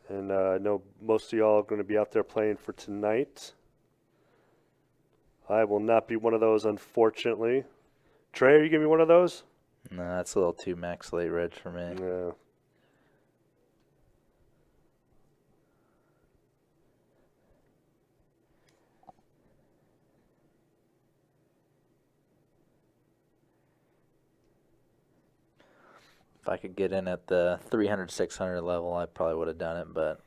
And I know most of y'all are going to be out there playing for tonight. I will not be one of those, unfortunately. Trey, are you going to be one of those? No, that's a little too max late reg for me. Yeah. If I could get in at the 300, 600 level, I probably would have done it, but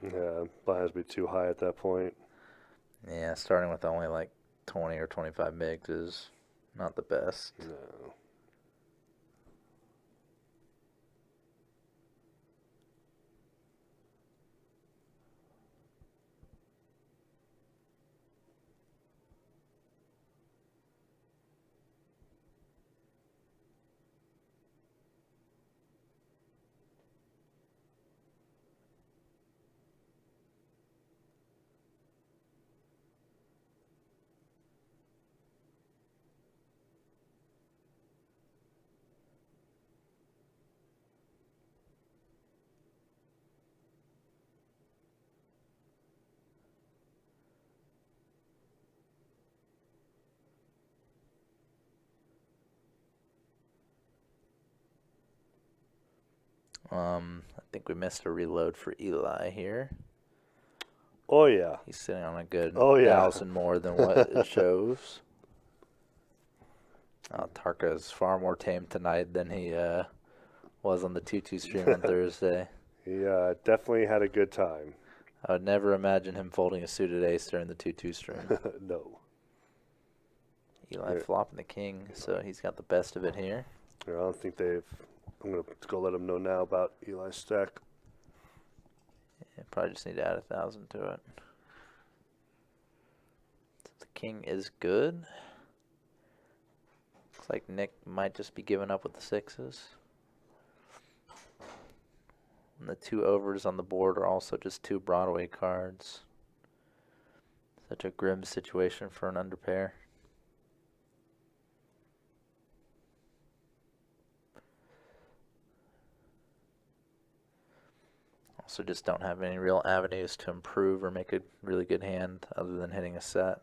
Yeah, blinds be too high at that point. yeah, starting with only like 20 or 25 MIGs is not the best. No. I think we missed a reload for Eli here. Oh, yeah. He's sitting on a good Oh, yeah. 1,000 more than what it shows. Tarka is far more tame tonight than he was on the 2-2 stream on Thursday. He definitely had a good time. I would never imagine him folding a suited ace during the 2-2 stream. No. Eli Yeah. flopping the king, so he's got the best of it here. I don't think they've... I'm going to go let them know now about Eli's stack. Yeah, probably just need to add 1,000 to it. So the king is good. Looks like Nick might just be giving up with the sixes. And the two overs on the board are also just two Broadway cards. Such a grim situation for an underpair. Also just don't have any real avenues to improve or make a really good hand other than hitting a set.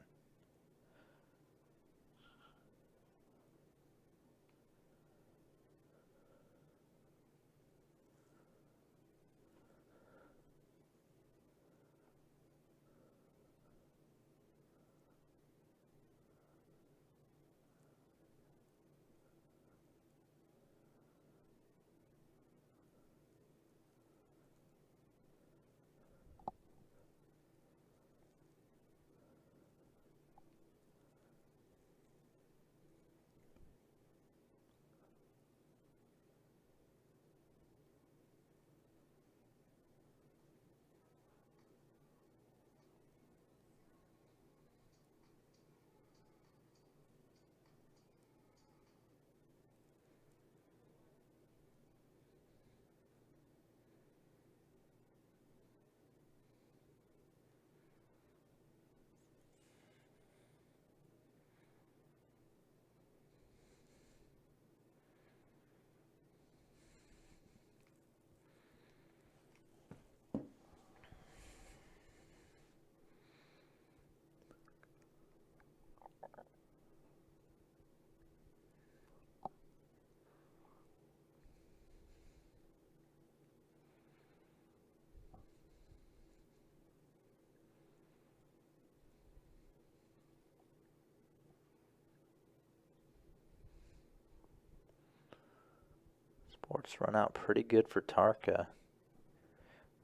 Board's run out pretty good for Tarka.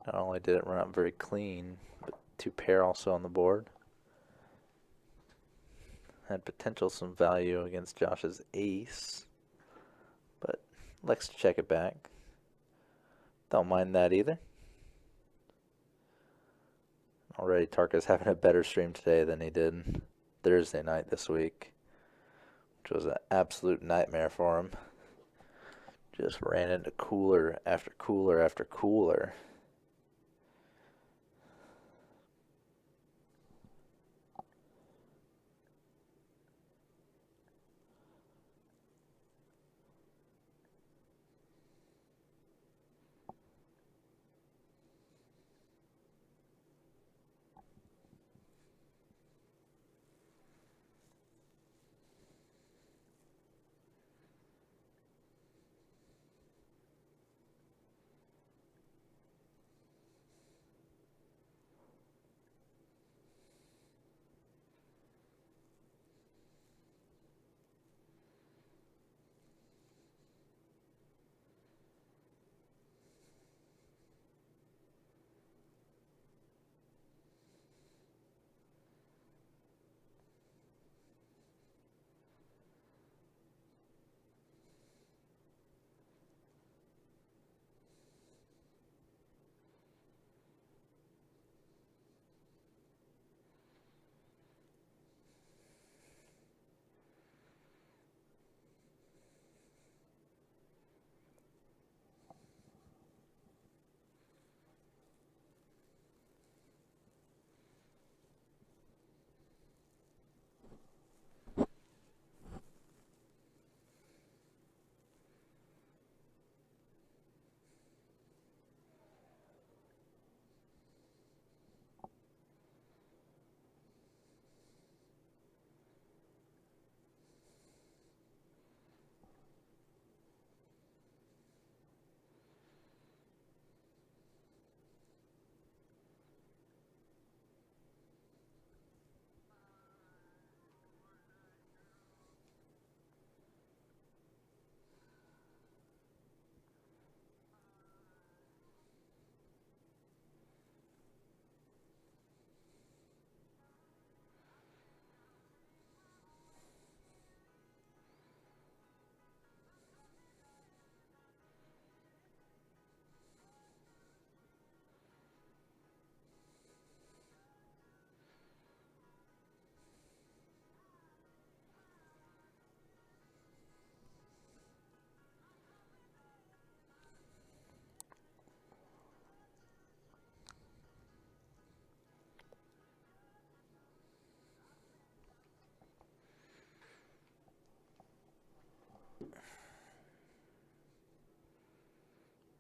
Not only did it run out very clean, but 2 pair also on the board. Had potential some value against Josh's ace, but likes to check it back. Don't mind that either. Already Tarka's having a better stream today than he did Thursday night this week, which was an absolute nightmare for him. Just ran into cooler after cooler after cooler.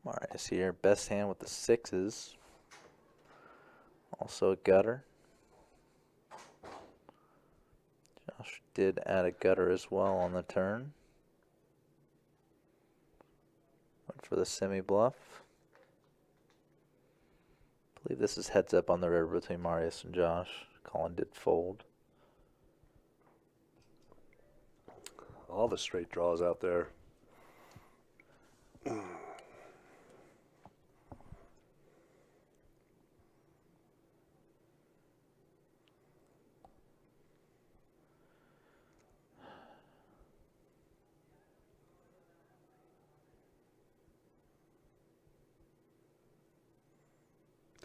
Marius here, best hand with the 6s. Also a gutter. Josh did add a gutter as well on the turn. Went for the semi-bluff. I believe this is heads up on the river between Marius and Josh. Colin did fold. All the straight draws out there. Did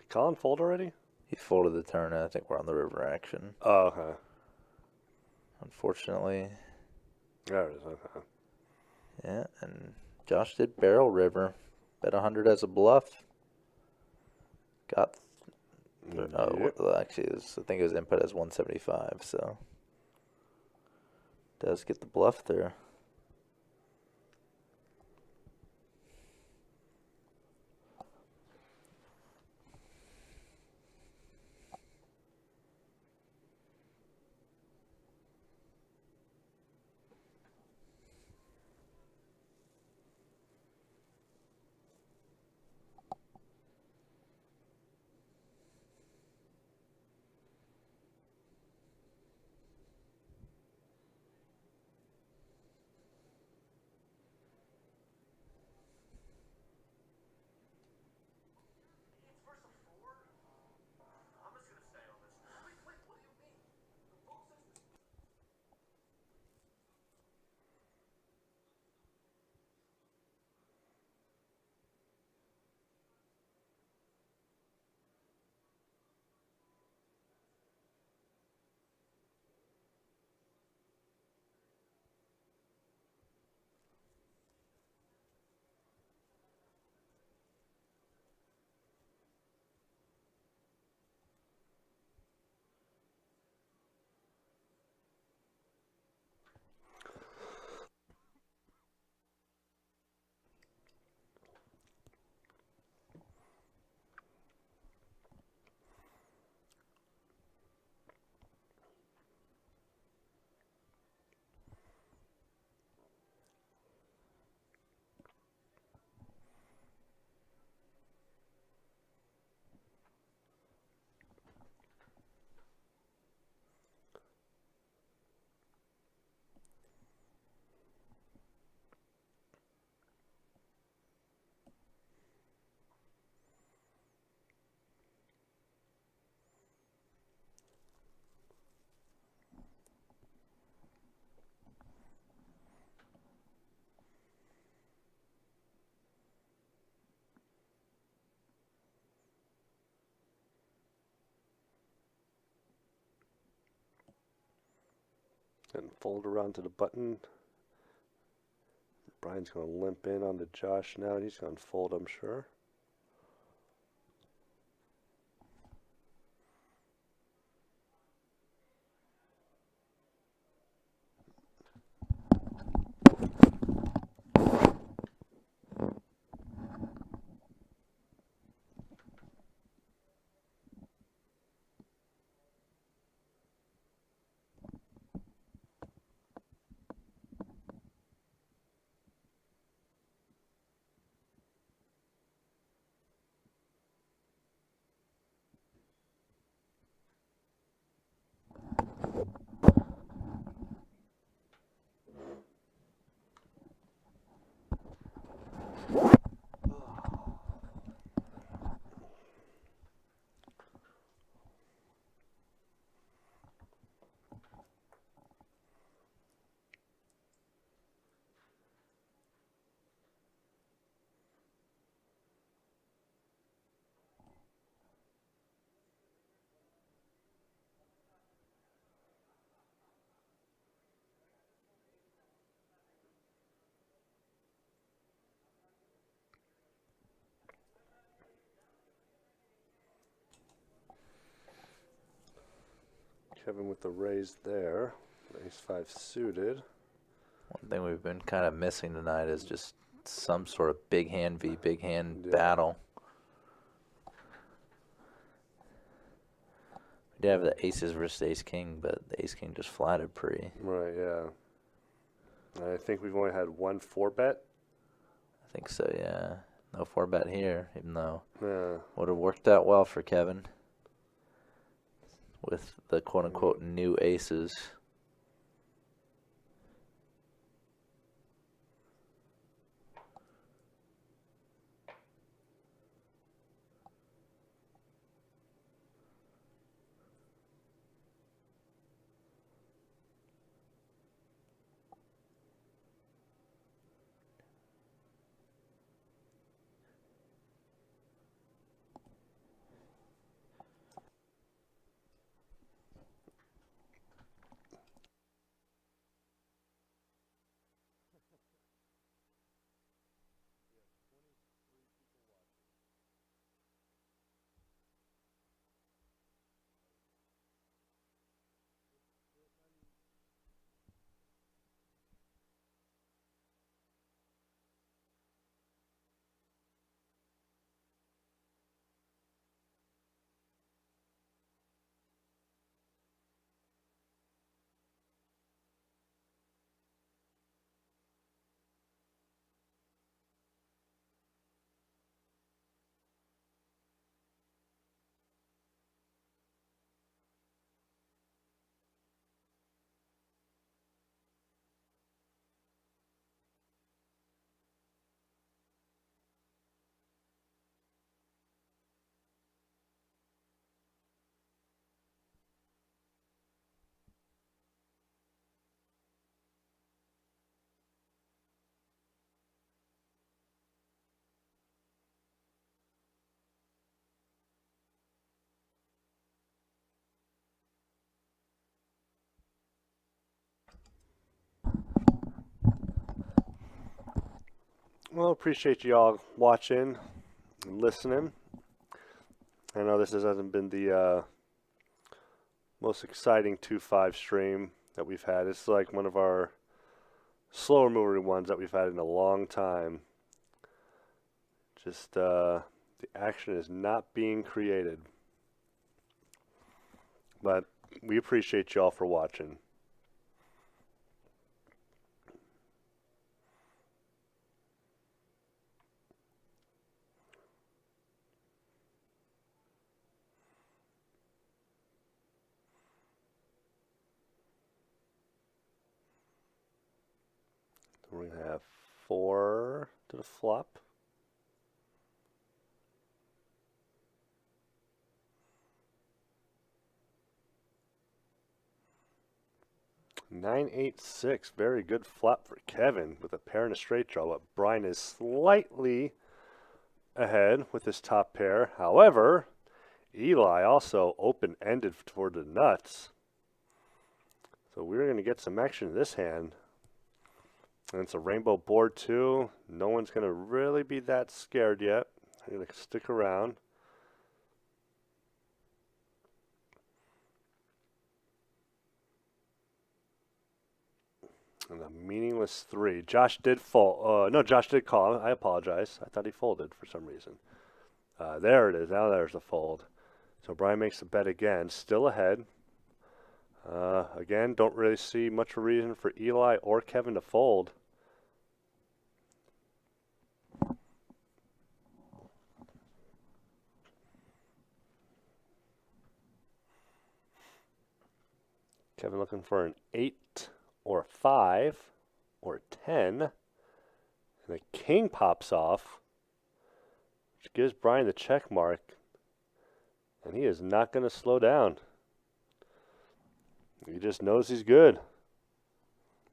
Colin fold already? He folded the turn, and I think we're on the river action. Oh, okay. Unfortunately. There it is. Okay. Yeah, and Josh did barrel river. Bet 100 as a bluff. Got. Yep. Well, actually, I think it was input as 175, so. Does get the bluff there. And fold around to the button. Brian's going to limp in onto Josh now, and he's going to fold, I'm sure. Kevin with the raise there. Ace 5 suited. One thing we've been kind of missing tonight is just some sort of big hand v big hand Yeah. battle. We did have the aces versus ace king, but the ace king just flatted pre. Right, yeah. I think we've only had one 4-bet. I think so, yeah. No 4-bet here, even though Yeah. would have worked out well for Kevin with the quote-unquote new aces. Well, appreciate you all watching and listening. I know this hasn't been the most exciting 2-5 stream that we've had. It's like one of our slower moving ones that we've had in a long time. Just the action is not being created. But we appreciate you all for watching. We're going to have 4 to the flop. Nine, 8, 6. Very good flop for Kevin with a pair and a straight draw. But Brian is slightly ahead with his top pair. However, Eli also open-ended toward the nuts. So we're going to get some action in this hand. And it's a rainbow board too. No one's going to really be that scared yet. I'm going to stick around. And a meaningless 3. Josh did fold. No, Josh did call. I apologize. I thought he folded for some reason. There it is. Now there's the fold. So Brian makes a bet again. Still ahead. Again, don't really see much reason for Eli or Kevin to fold. Kevin looking for an 8 or a 5 or a 10. And the king pops off, which gives Brian the check mark. And he is not going to slow down. He just knows he's good.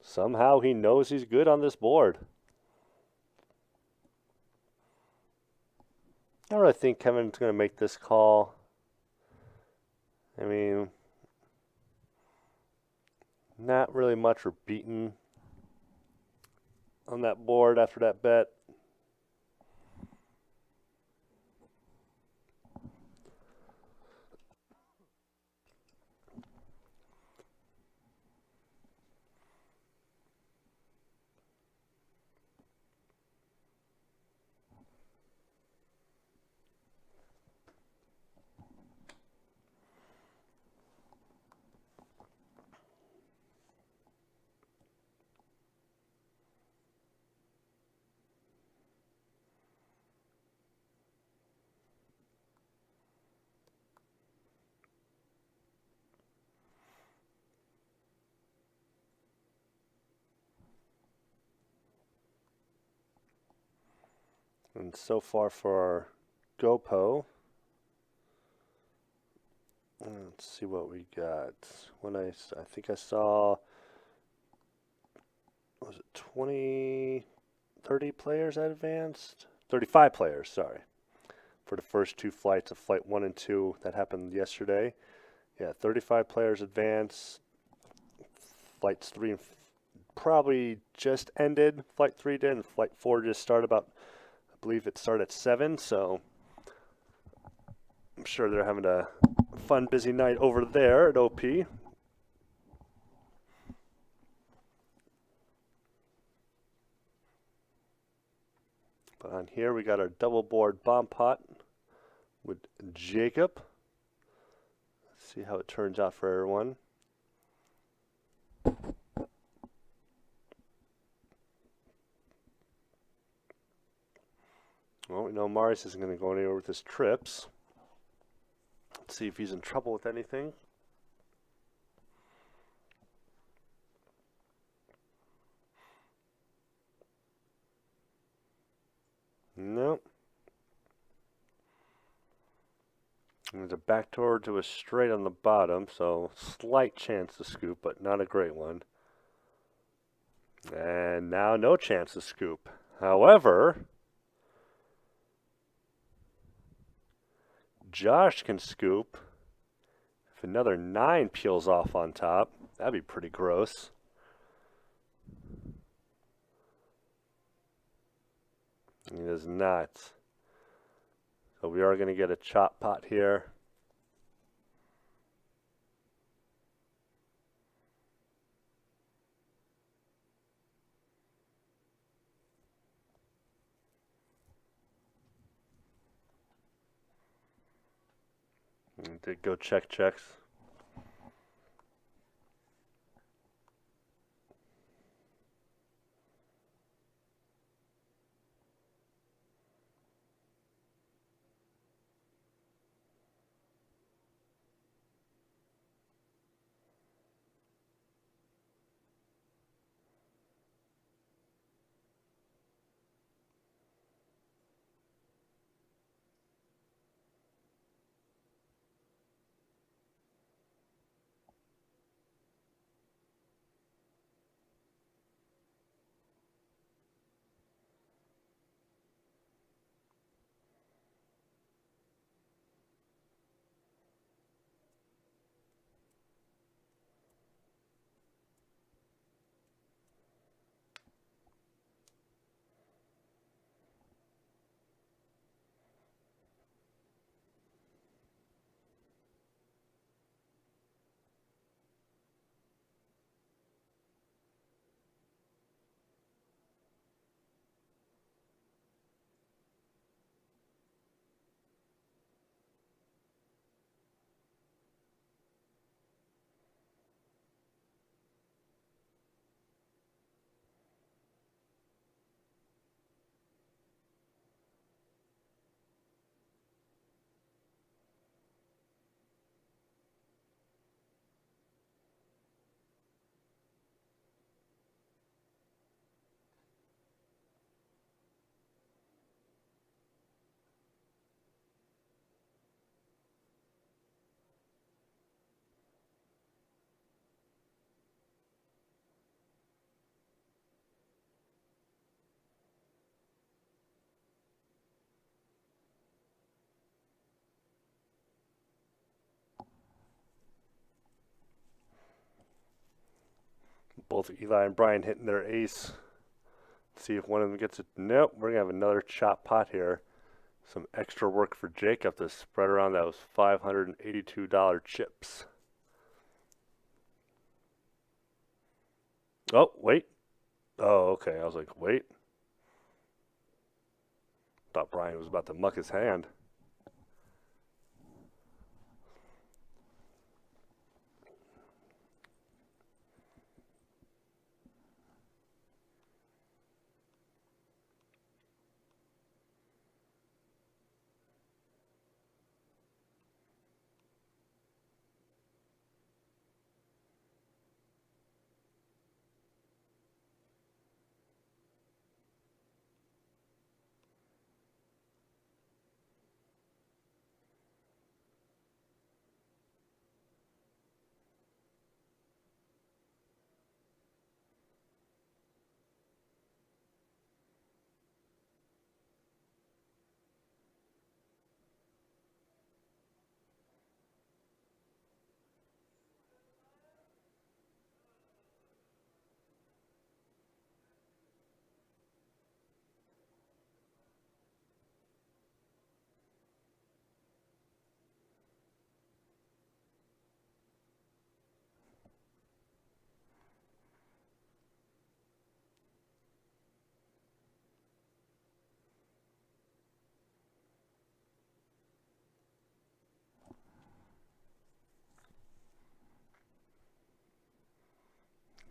Somehow he knows he's good on this board. I don't really think Kevin's going to make this call. I mean, not really much we're beaten on that board after that bet. And so far for our GoPro, let's see what we got. I think I saw, was it 20, 30 players that advanced? 35 players, sorry, for the first 2 flights of Flight 1 and 2 that happened yesterday. Yeah, 35 players advanced. Flights 3 and probably just ended. Flight 3 did, and Flight 4 just started about, I believe it started at 7, so I'm sure they're having a fun, busy night over there at OP. But on here we got our double board bomb pot with Jacob. Let's see how it turns out for everyone. Well, we know Marius isn't going to go anywhere with his trips. Let's see if he's in trouble with anything. Nope. There's a backdoor to a straight on the bottom, so slight chance to scoop, but not a great one. And now no chance to scoop. However, Josh can scoop if another 9 peels off on top. That'd be pretty gross. He does not. So we are going to get a chop pot here. And did go check checks. Both Eli and Brian hitting their ace. See if one of them gets it. Nope, we're going to have another chop pot here. Some extra work for Jacob to spread around those $582 chips. Oh, wait. Oh, okay. I was like, wait. Thought Brian was about to muck his hand.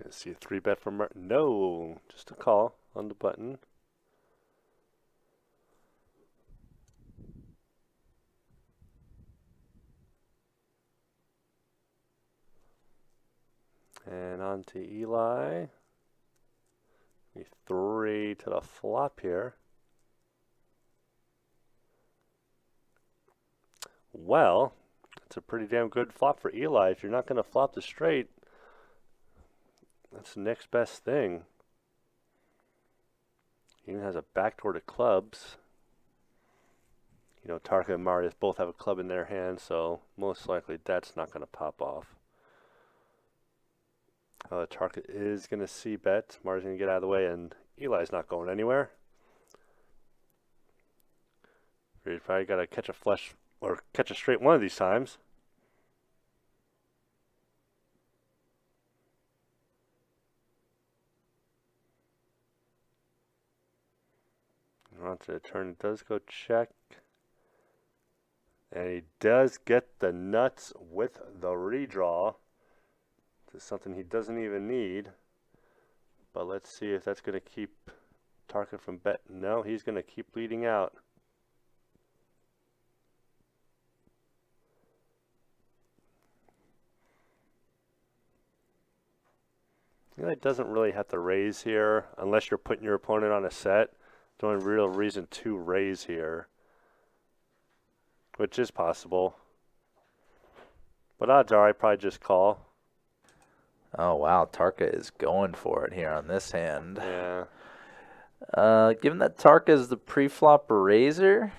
Gonna see a 3-bet from Martin. No, just a call on the button. And on to Eli. 3 to the flop here. Well, it's a pretty damn good flop for Eli. If you're not going to flop the straight, that's the next best thing. He even has a backdoor to clubs. You know, Tarka and Marius both have a club in their hand, so most likely that's not going to pop off. Tarka is going to c-bet. Marius going to get out of the way, and Eli's not going anywhere. He's probably got to catch a flush or catch a straight one of these times. Onto the turn, it does go check. And he does get the nuts with the redraw. This is something he doesn't even need. But let's see if that's going to keep Tarka from betting. No, he's going to keep leading out. Eli doesn't really have to raise here unless you're putting your opponent on a set. The only real reason to raise here, which is possible. But odds are I probably just call. Oh, wow. Tarka is going for it here on this hand. Yeah. Given that Tarka is the pre-flop raiser,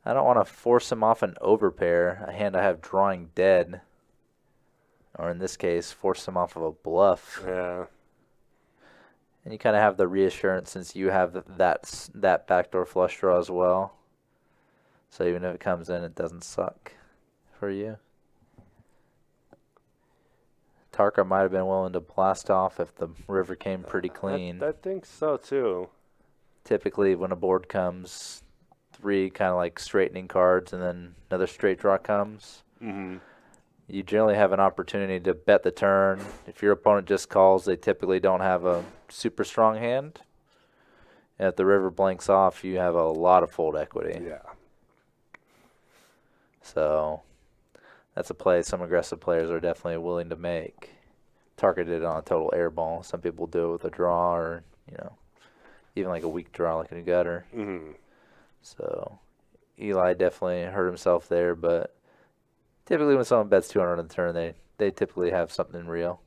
I don't want to force him off an overpair, a hand I have drawing dead. Or in this case, force him off of a bluff. Yeah. And you kind of have the reassurance since you have that backdoor flush draw as well. So even if it comes in, it doesn't suck for you. Tarka might have been willing to blast off if the river came pretty clean. I think so too. Typically when a board comes, 3 kind of like straightening cards and then another straight draw comes. Mm-hmm. You generally have an opportunity to bet the turn. If your opponent just calls, they typically don't have a super strong hand. And if the river blanks off, you have a lot of fold equity. Yeah. So that's a play some aggressive players are definitely willing to make. Targeted on a total air ball. Some people do it with a draw or, you know, even like a weak draw like in a gutter. Mm-hmm. So Eli definitely hurt himself there, but typically when someone bets 200 on the turn, they typically have something real.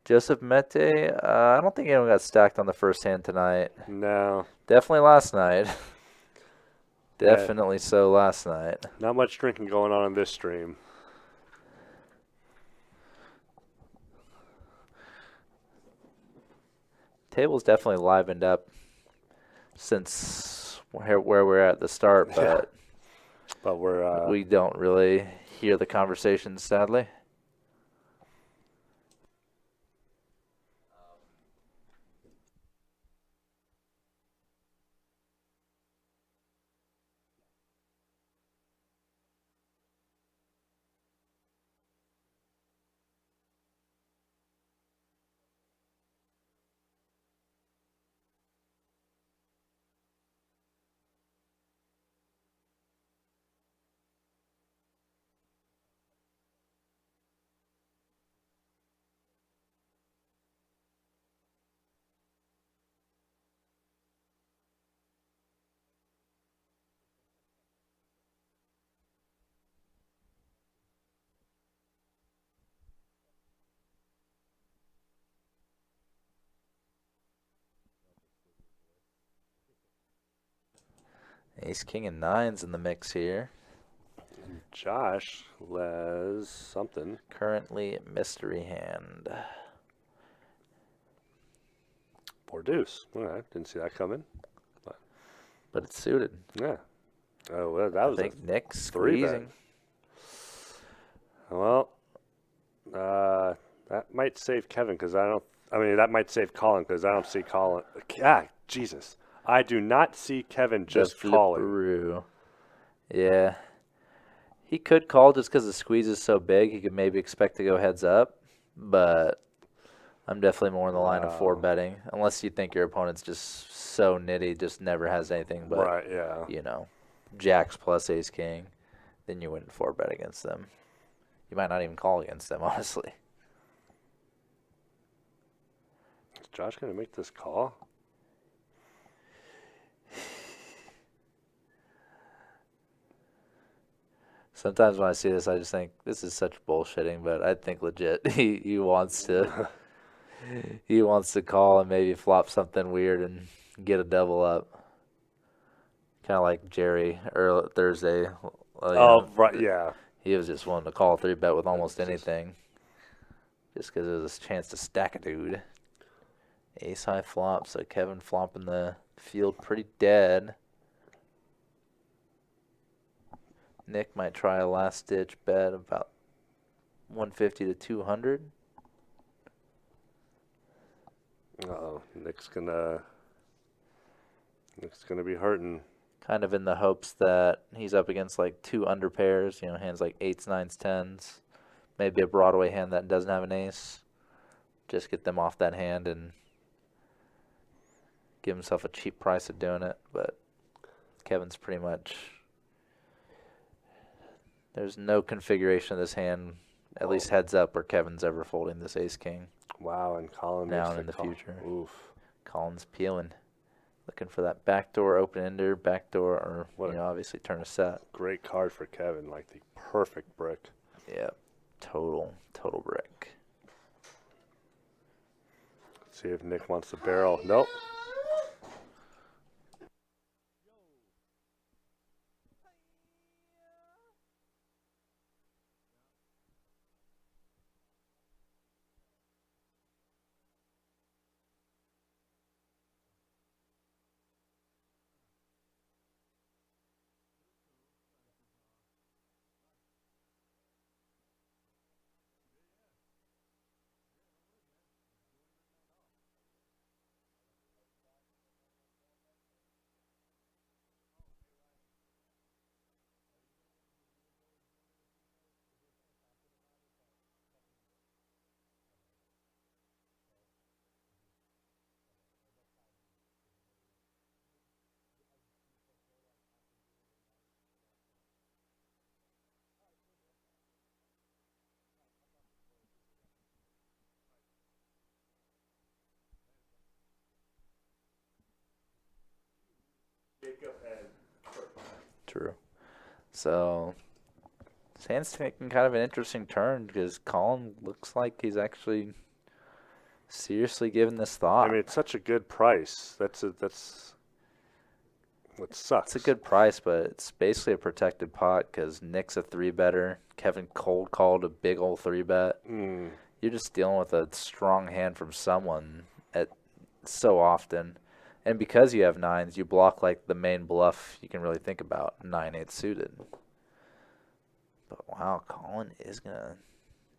Joseph Mete, I don't think anyone got stacked on the first hand tonight. No. Definitely last night. Definitely so last night. Not much drinking going on in this stream. Table's definitely livened up since where we're at the start, but But we're we don't really hear the conversations, sadly. Ace, king, and nines in the mix here. Josh Les something. Currently mystery hand. Four deuce. All right, didn't see that coming. But it's suited. Yeah. Oh, well, that was I think Nick's three bet. squeezing. Well, that might save Kevin because I don't. I mean, that might save Colin because I don't see Colin. Ah, Jesus. I do not see Kevin just The calling. flipperoo. Yeah. He could call just because the squeeze is so big. He could maybe expect to go heads up. But I'm definitely more in the line of four betting. Unless you think your opponent's just so nitty, just never has anything but, Right, yeah. you know, jacks plus ace king. Then you wouldn't four bet against them. You might not even call against them, honestly. Is Josh going to make this call? Sometimes when I see this, I just think this is such bullshitting, but I think legit he wants to he wants to call and maybe flop something weird and get a double up. Kind of like Jerry early Thursday. Right, yeah. He was just wanting to call a three bet with almost anything, just because it was a chance to stack a dude. Ace high flop, so Kevin flopping the field pretty dead. Nick might try a last ditch bet about 150 to 200. Uh-oh. Nick's gonna be hurting. Kind of in the hopes that he's up against like two under pairs, hands like eights, nines, tens. Maybe a Broadway hand that doesn't have an ace. Just get them off that hand and give himself a cheap price of doing it. But Kevin's pretty much... There's no configuration of this hand, at least heads up, where Kevin's ever folding this ace-king. Wow, and Colin Now makes in the call. future. Oof. Colin's peeling. Looking for that backdoor open-ender, backdoor, or, What obviously turn a set. Great card for Kevin, like the perfect brick. Yeah, total brick. Let's see if Nick wants to barrel. Nope. True. So, this hand's taking kind of an interesting turn because Colin looks like he's actually seriously giving this thought. I mean, it's such a good price. Which sucks. It's a good price, but it's basically a protected pot because Nick's a 3-better. Kevin cold called a big old 3-bet. You're just dealing with a strong hand from someone at so often. And because you have nines, you block like the main bluff you can really think about, 9-8 suited. But wow, Colin is gonna,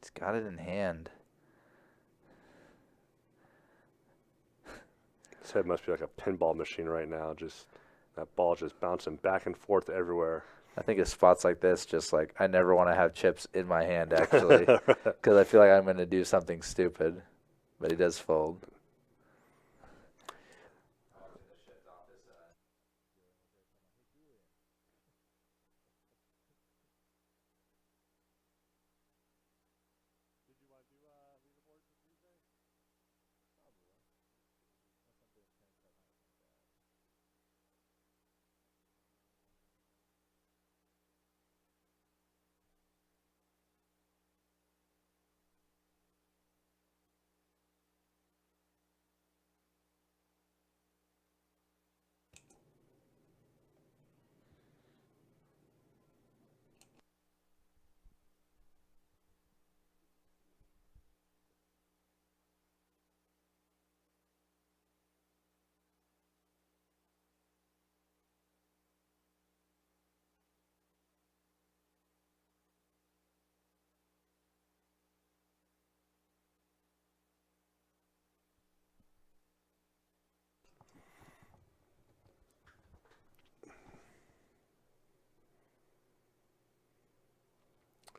he's got it in hand. His head must be like a pinball machine right now. Just that ball just bouncing back and forth everywhere. I think at spots like this, just like I never want to have chips in my hand actually, because I feel like I'm gonna do something stupid. But he does fold.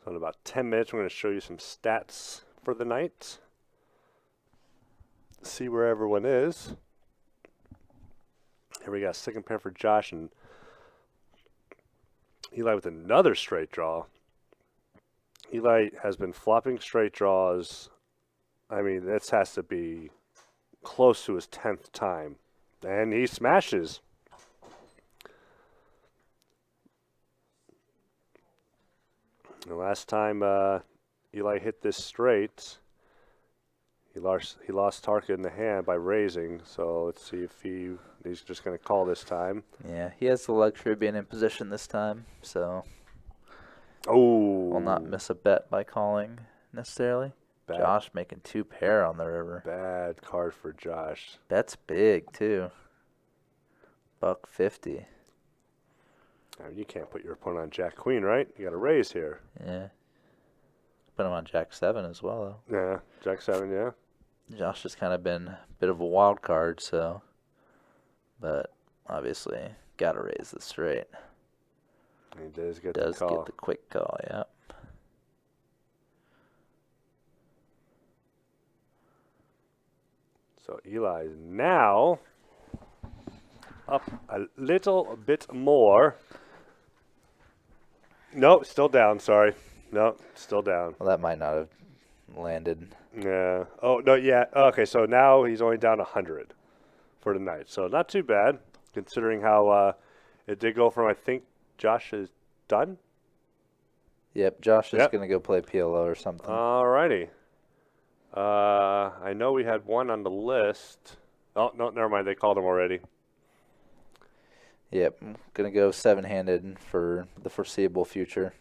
So in about 10 minutes, we're going to show you some stats for the night. See where everyone is. Here we got second pair for Josh and Eli with another straight draw. Eli has been flopping straight draws. I mean, this has to be close to his 10th time. And he smashes. The last time Eli hit this straight, he lost target in the hand by raising. So let's see if he's just going to call this time. Yeah, he has the luxury of being in position this time, so will not miss a bet by calling necessarily. Bad. Josh making 2-pair on the river. Bad card for Josh. That's big too. $1.50. I mean, you can't put your opponent on Jack Queen, right? You got to raise here. Yeah. Put him on Jack 7 as well, though. Yeah, Jack 7, yeah. Josh has kind of been a bit of a wild card, so. But obviously, got to raise the straight. He does get Does the call. get the quick call, yeah. So Eli is now up a little bit more. No, still down, sorry. No, still down. Well, that might not have landed. Yeah. Oh, no, yeah. Okay, so now he's only down 100 for the night. So not too bad, considering how it did go from, I think, Josh is done? Yep, Josh is Yep. going to go play PLO or something. All righty. I know we had one on the list. Oh, no, never mind. They called him already. Yep, going to go 7-handed for the foreseeable future.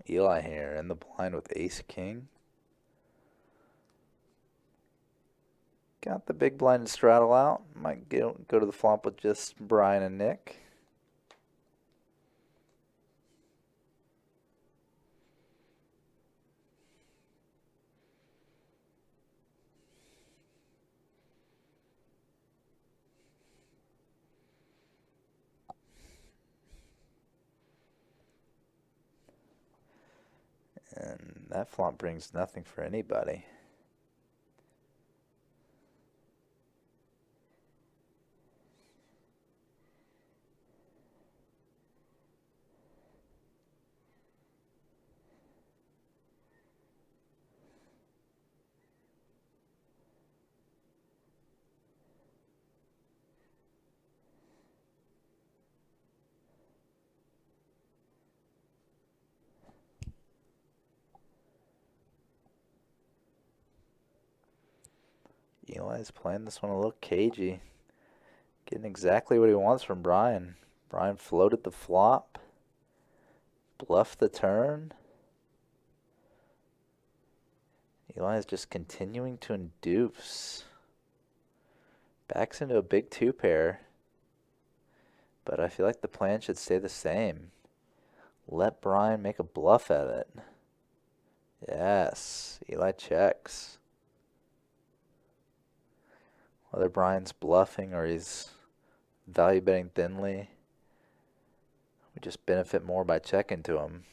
Eli here in the blind with ace-king. Got the big blind to straddle out. Might go to the flop with just Brian and Nick. And that flop brings nothing for anybody. Eli's playing this one a little cagey. Getting exactly what he wants from Brian. Brian floated the flop. Bluffed the turn. Eli is just continuing to induce. Backs into a big two pair. But I feel like the plan should stay the same. Let Brian make a bluff at it. Yes, Eli checks. Whether Brian's bluffing or he's value betting thinly, we just benefit more by checking to him.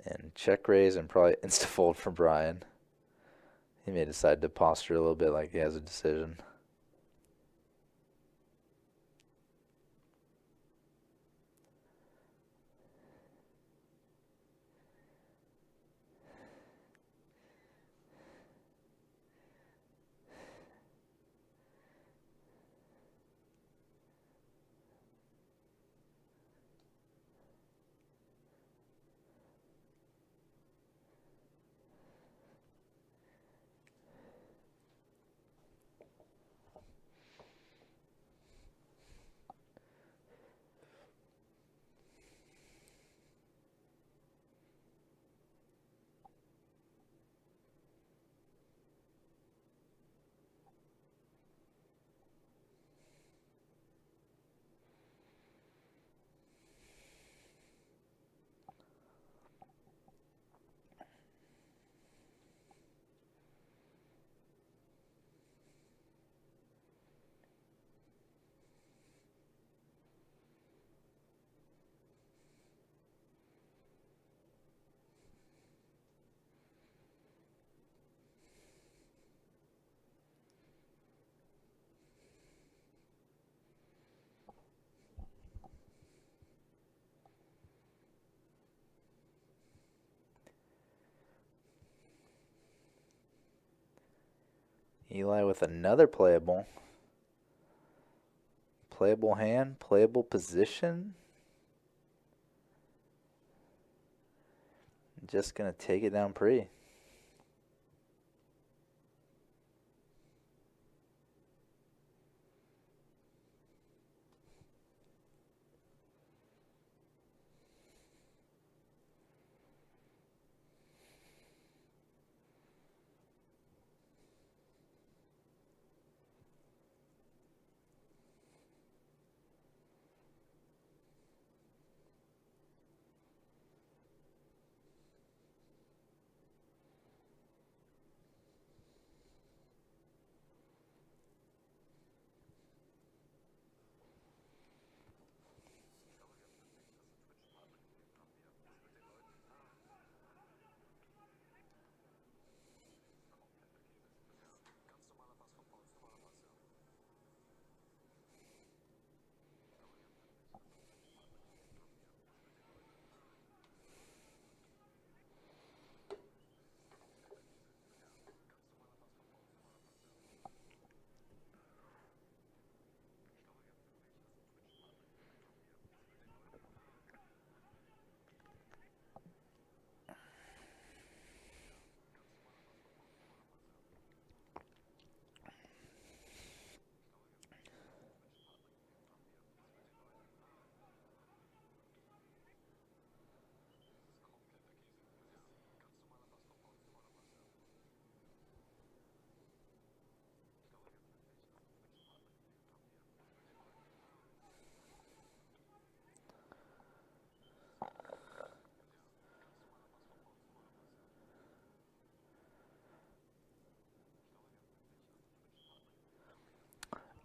And check raise and probably insta-fold for Brian. He may decide to posture a little bit like he has a decision. Eli with another playable. Playable hand, playable position. Just going to take it down pre.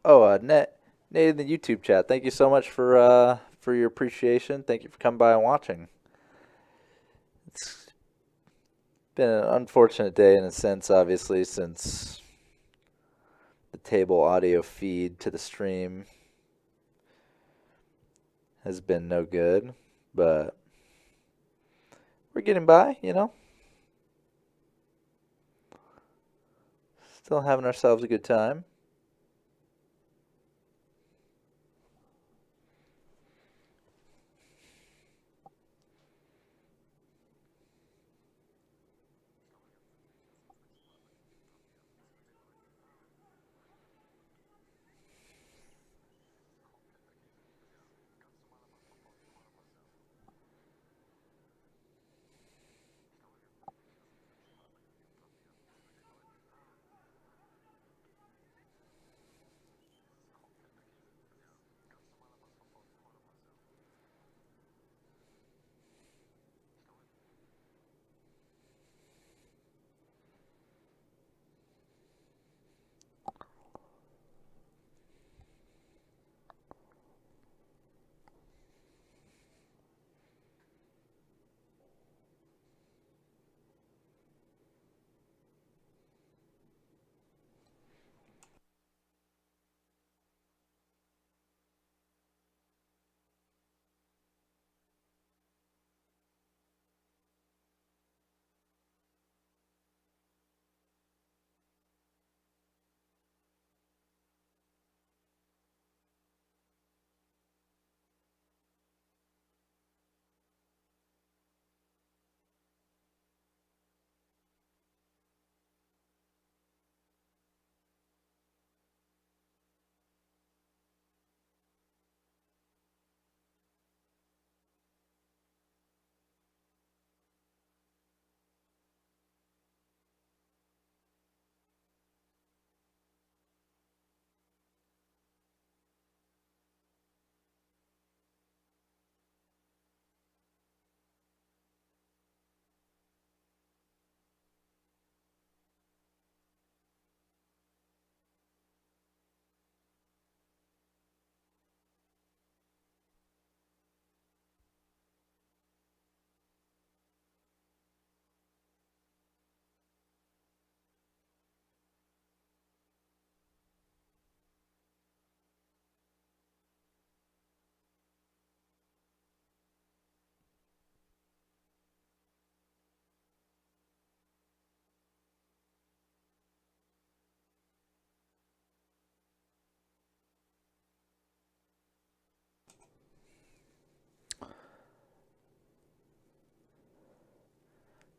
Oh, Nate in the YouTube chat. Thank you so much for your appreciation. Thank you for coming by and watching. It's been an unfortunate day in a sense, obviously, since the table audio feed to the stream has been no good, but we're getting by, you know. Still having ourselves a good time.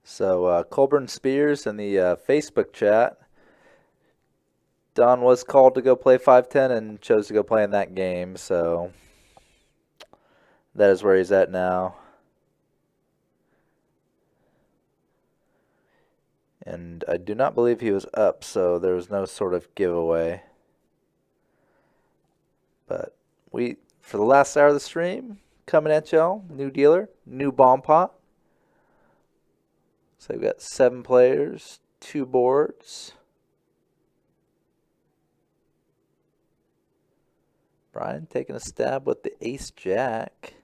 So Colburn Spears in the Facebook chat. Don was called to go play 5-10 and chose to go play in that game, so that is where he's at now. And I do not believe he was up, so there was no sort of giveaway. But for the last hour of the stream, coming at y'all, new dealer, new bomb pot. So we've got 7 players, 2 boards. Brian taking a stab with the ace-jack.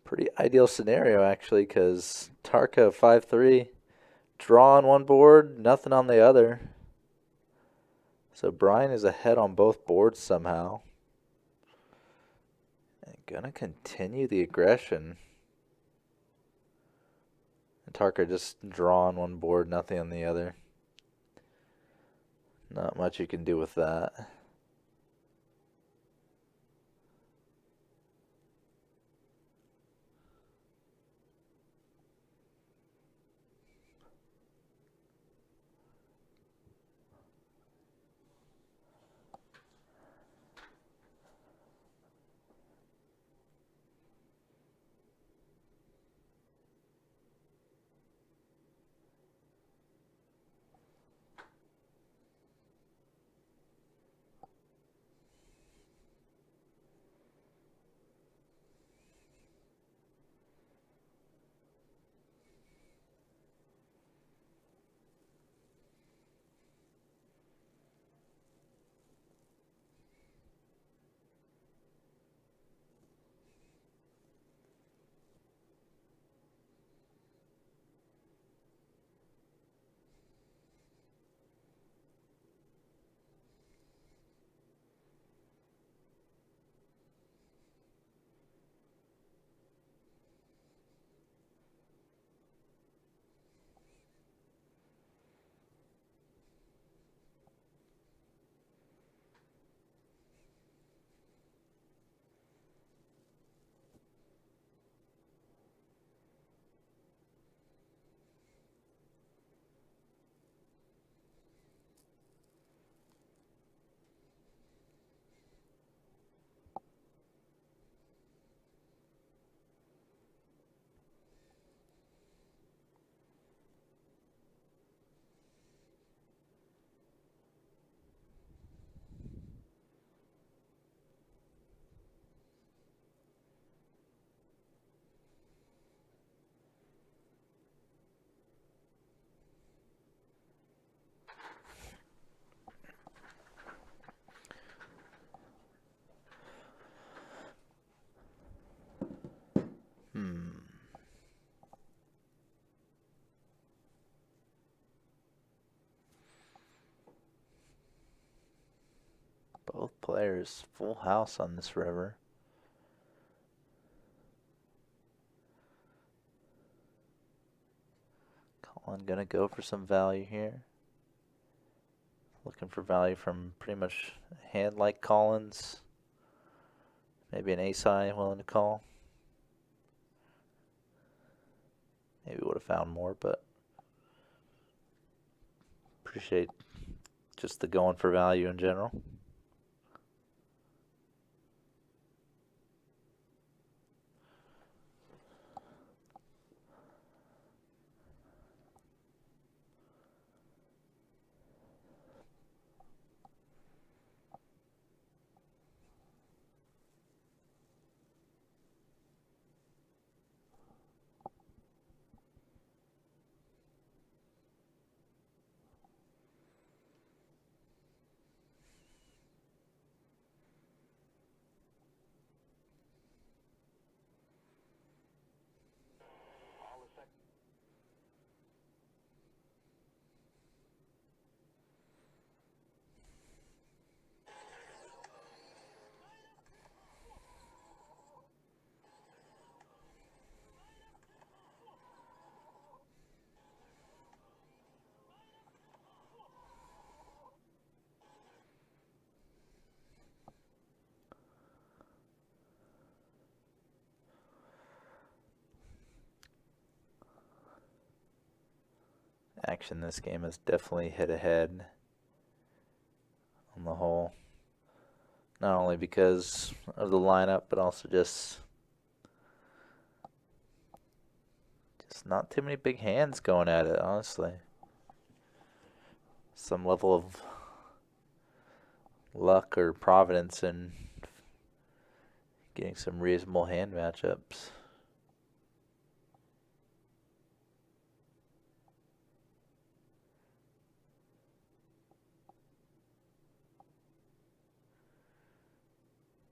Pretty ideal scenario, actually, because Tarka 5-3, draw on one board, nothing on the other. So Brian is ahead on both boards somehow. And gonna continue the aggression. And Tarka just draw on one board, nothing on the other. Not much you can do with that. Both players full house on this river. Colin gonna go for some value here. Looking for value from pretty much a hand like Colin's. Maybe an ace high willing to call. Maybe would have found more, but appreciate just the going for value in general. Action this game has definitely hit ahead on the whole. Not only because of the lineup, but also just not too many big hands going at it, honestly. Some level of luck or providence in getting some reasonable hand matchups.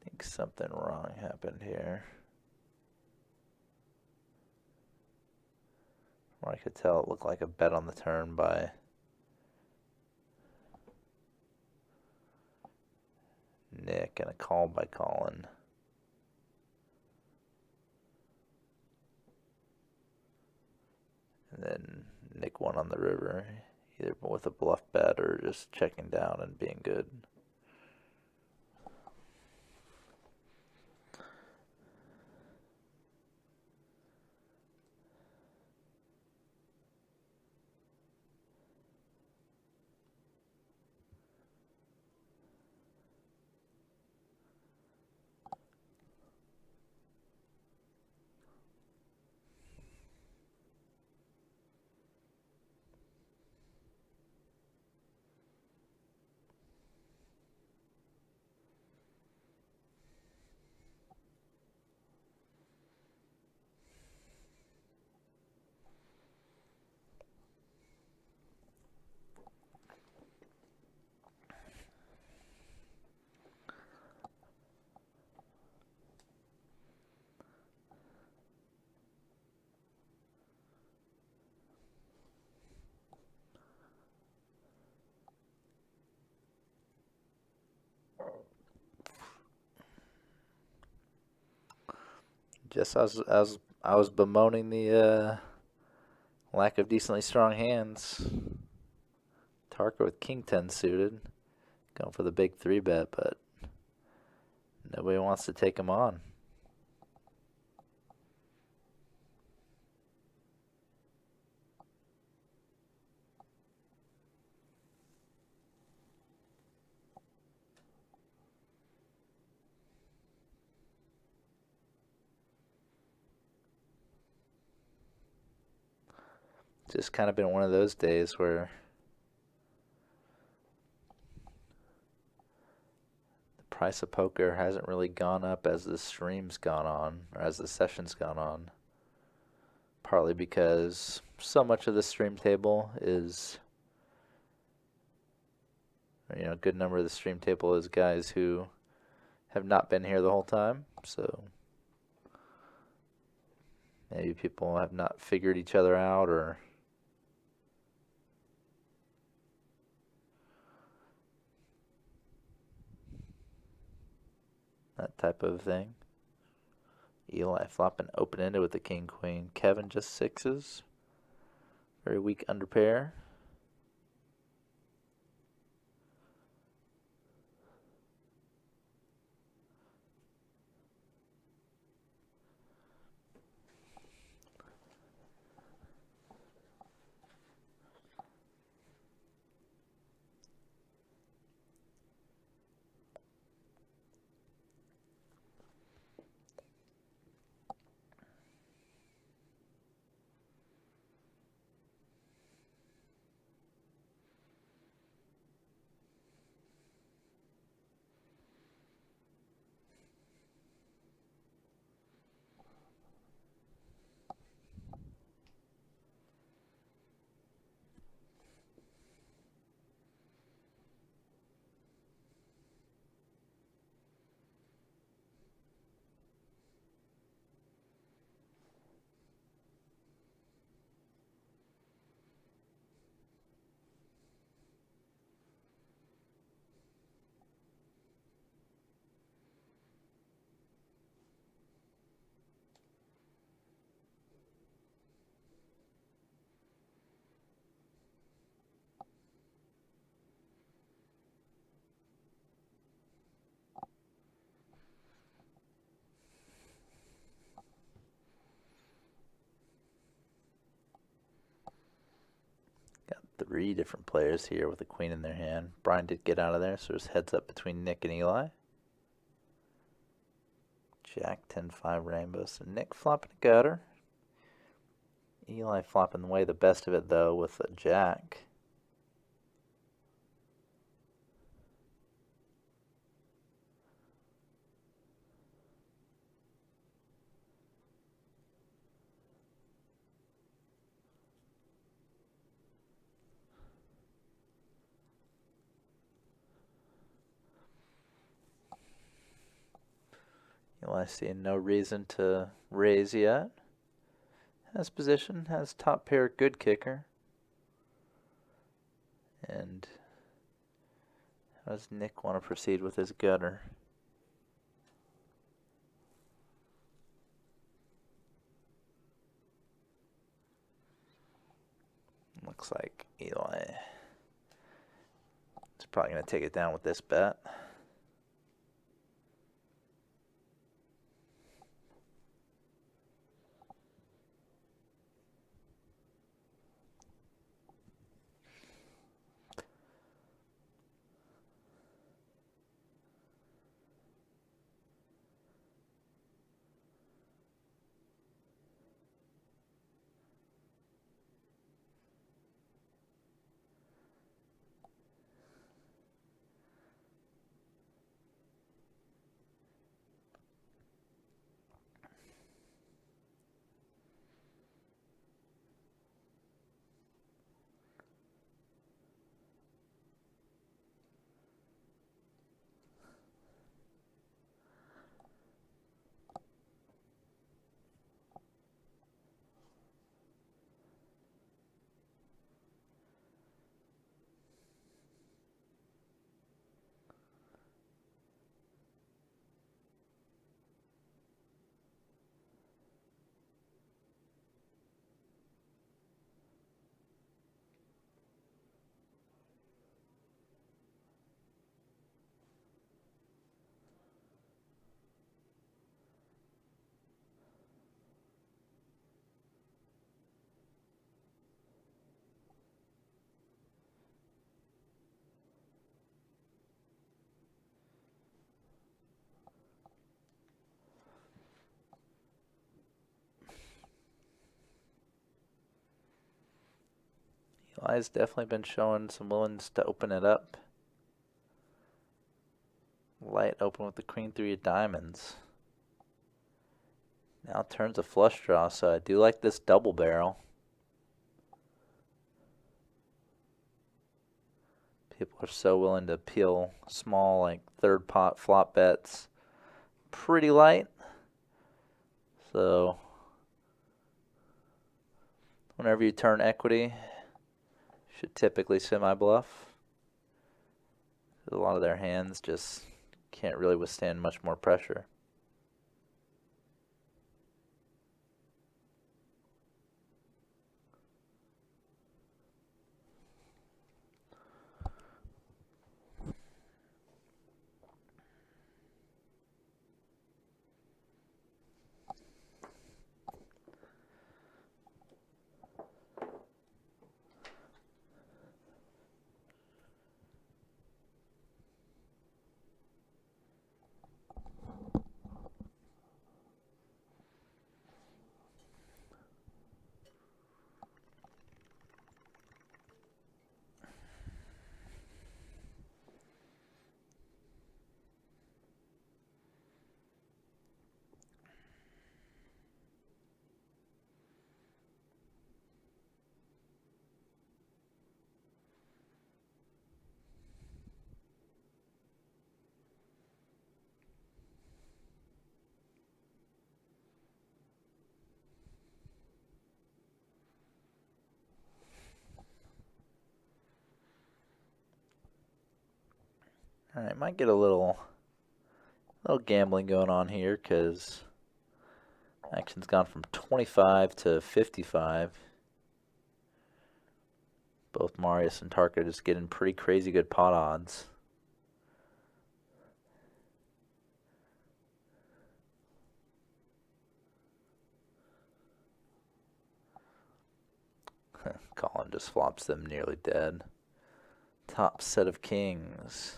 I think something wrong happened here. From what I could tell, it looked like a bet on the turn by Nick and a call by Colin. And then Nick won on the river, either with a bluff bet or just checking down and being good. Just as I was bemoaning the lack of decently strong hands, Tarka with King 10 suited, going for the big 3-bet, but nobody wants to take him on. Just kind of been one of those days where the price of poker hasn't really gone up as the stream's gone on, or as the session's gone on. Partly because so much of the stream table is, you know, a good number of the stream table is guys who have not been here the whole time, so maybe people have not figured each other out, or that type of thing. Eli flopping open-ended with the king, queen. Kevin just sixes. Very weak under pair. Got 3 different players here with a queen in their hand. Brian did get out of there, so there's heads up between Nick and Eli. Jack 10-5 rainbow. So Nick flopping a gutter. Eli flopping away the best of it though with a jack. Eli seeing no reason to raise yet. Has position, has top pair, good kicker. And how does Nick want to proceed with his gutter? Looks like Eli is probably going to take it down with this bet. Eli's definitely been showing some willingness to open it up. Light open with the queen 3 of diamonds. Now turns a flush draw, so I do like this double barrel. People are so willing to peel small, like third pot flop bets. Pretty light. So whenever you turn equity, should typically semi-bluff. A lot of their hands just can't really withstand much more pressure. All right, might get a little gambling going on here because action's gone from 25 to 55. Both Marius and Tarka just getting pretty crazy good pot odds. Colin just flops them nearly dead. Top set of kings.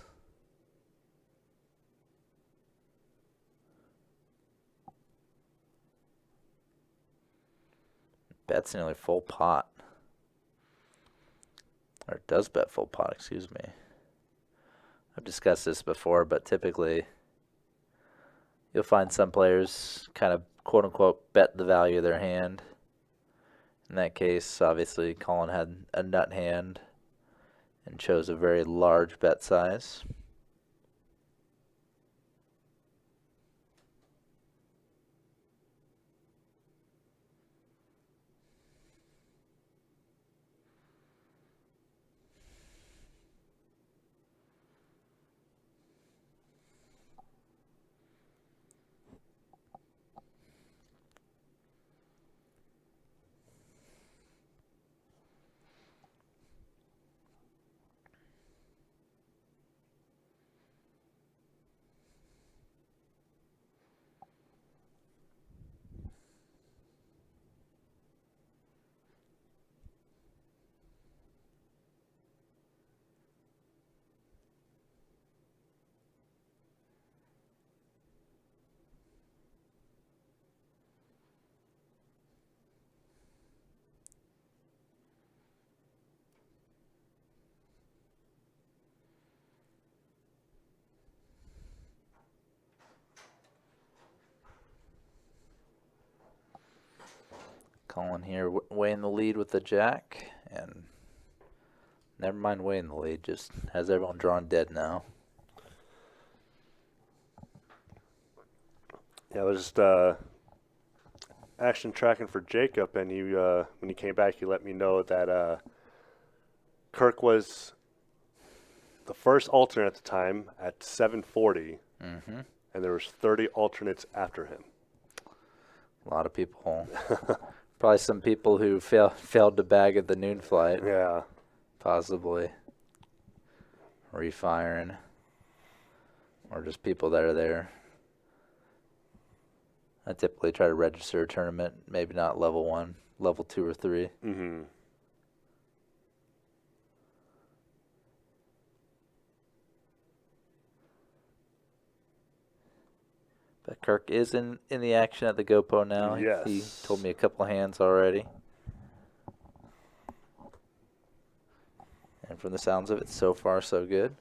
Bets nearly full pot. Or does bet full pot, excuse me. I've discussed this before, but typically you'll find some players kind of quote-unquote bet the value of their hand. In that case, obviously, Colin had a nut hand and chose a very large bet size. Colin here way in the lead with the jack, and never mind way in the lead, just has everyone drawn dead now. Yeah, I was just action tracking for Jacob, and he when he came back, he let me know that Kirk was the first alternate at the time at 740, and there was 30 alternates after him. A lot of people. Probably some people who failed to bag at the noon flight. Yeah. Possibly. Refiring. Or just people that are there. I typically try to register a tournament, maybe not level 1, level 2 or 3. Mm-hmm. But Kirk is in the action at the GoPro now. Yes. He told me a couple of hands already. And from the sounds of it, so far so good.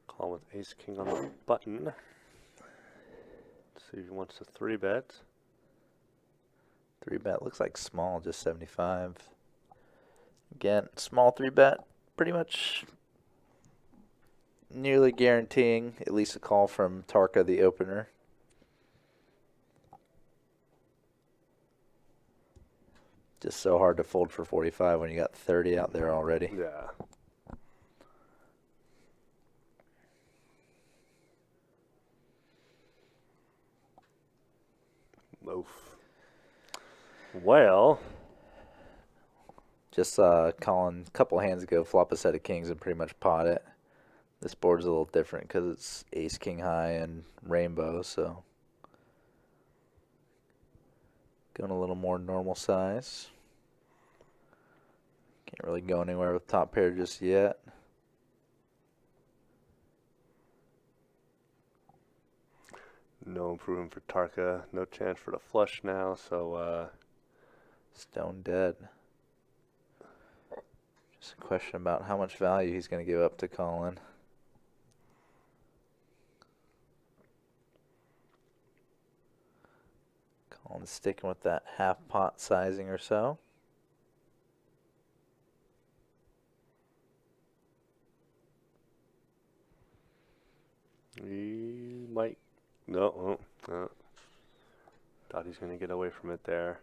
Call with ace king on the button. Let's see if he wants a 3-bet. 3-bet looks like small, just 75. Again, small 3-bet, pretty much nearly guaranteeing at least a call from Tarka, the opener. Just so hard to fold for 45 when you got 30 out there already. Yeah. Oof. Well, Just calling a couple hands ago, flop a set of kings and pretty much pot it. This board's a little different because it's ace, king high, and rainbow, so going a little more normal size. Can't really go anywhere with top pair just yet. no improvement for Tarka. No chance for the flush now, so Stone dead. Just a question about how much value he's going to give up to Colin. Colin's sticking with that half pot sizing or so. he might. No, no. Thought he's going to get away from it there.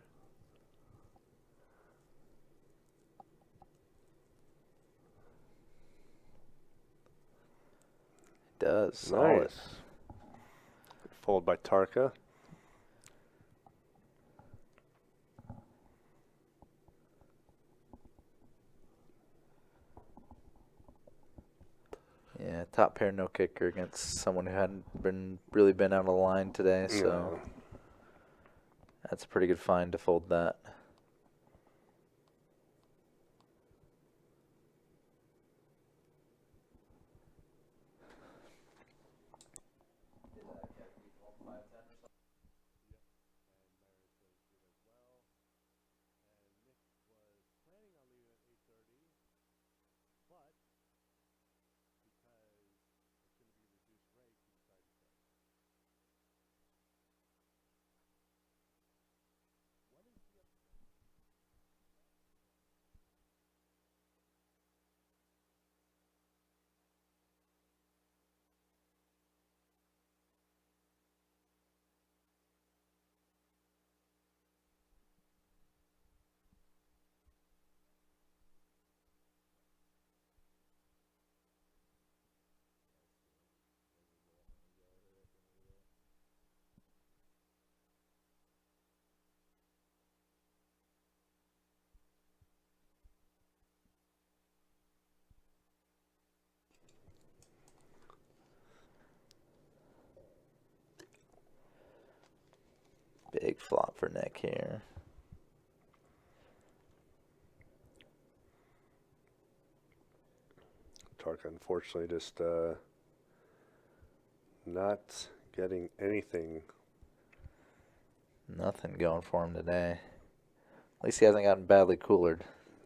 Does. Solid. Nice. Fold by Tarka. Yeah, top pair no kicker against someone who hadn't really been out of line today, so Yeah. that's a pretty good find to fold that. Big flop for Nick here. Tarka, unfortunately, just not getting anything. Nothing going for him today. At least he hasn't gotten badly coolered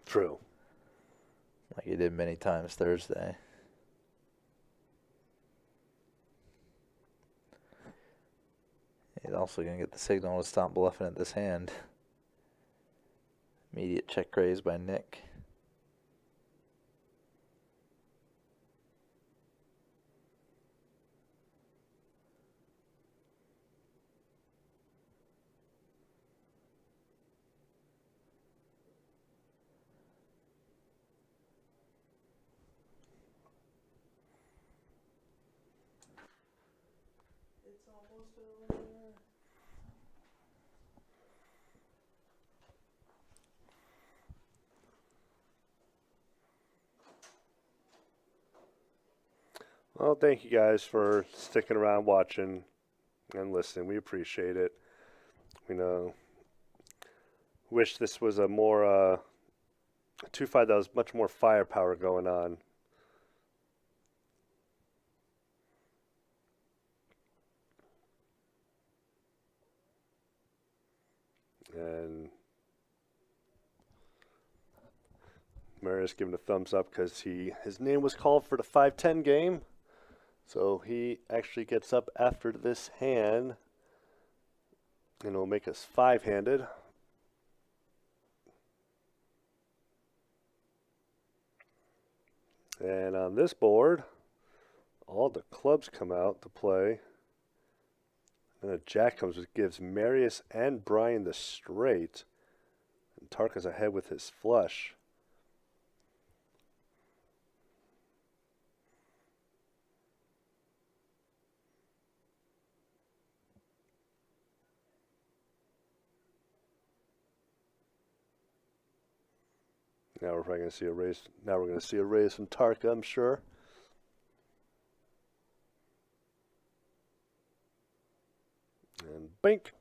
True. like he did many times Thursday. He's also going to get the signal to stop bluffing at this hand. Immediate check raise by Nick. Well, thank you guys for sticking around, watching, and listening. We appreciate it. You know, wish this was a more 2-5 that was much more firepower going on. And Marius giving a thumbs up because his name was called for the 5-10 game. So he actually gets up after this hand, and it'll make us 5-handed. And on this board, all the clubs come out to play. And a jack comes, which gives Marius and Brian the straight. And Tarka's ahead with his flush. Now we're probably going to see a raise. Now we're going to see a raise from Tarka, I'm sure. And bink.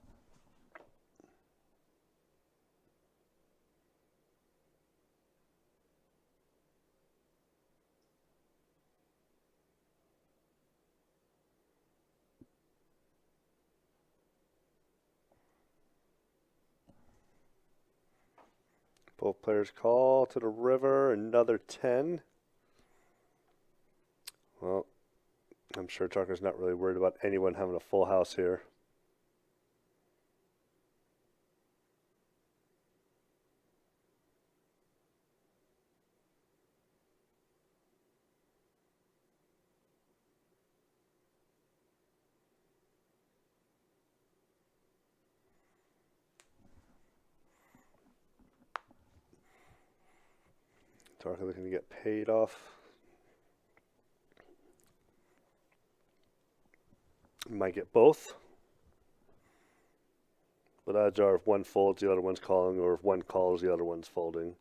Both players call to the river. Another 10. Well, I'm sure Tarka's not really worried about anyone having a full house here. Tarka looking to get paid off. Might get both. But odds are if one folds, the other one's calling, or if one calls, the other one's folding.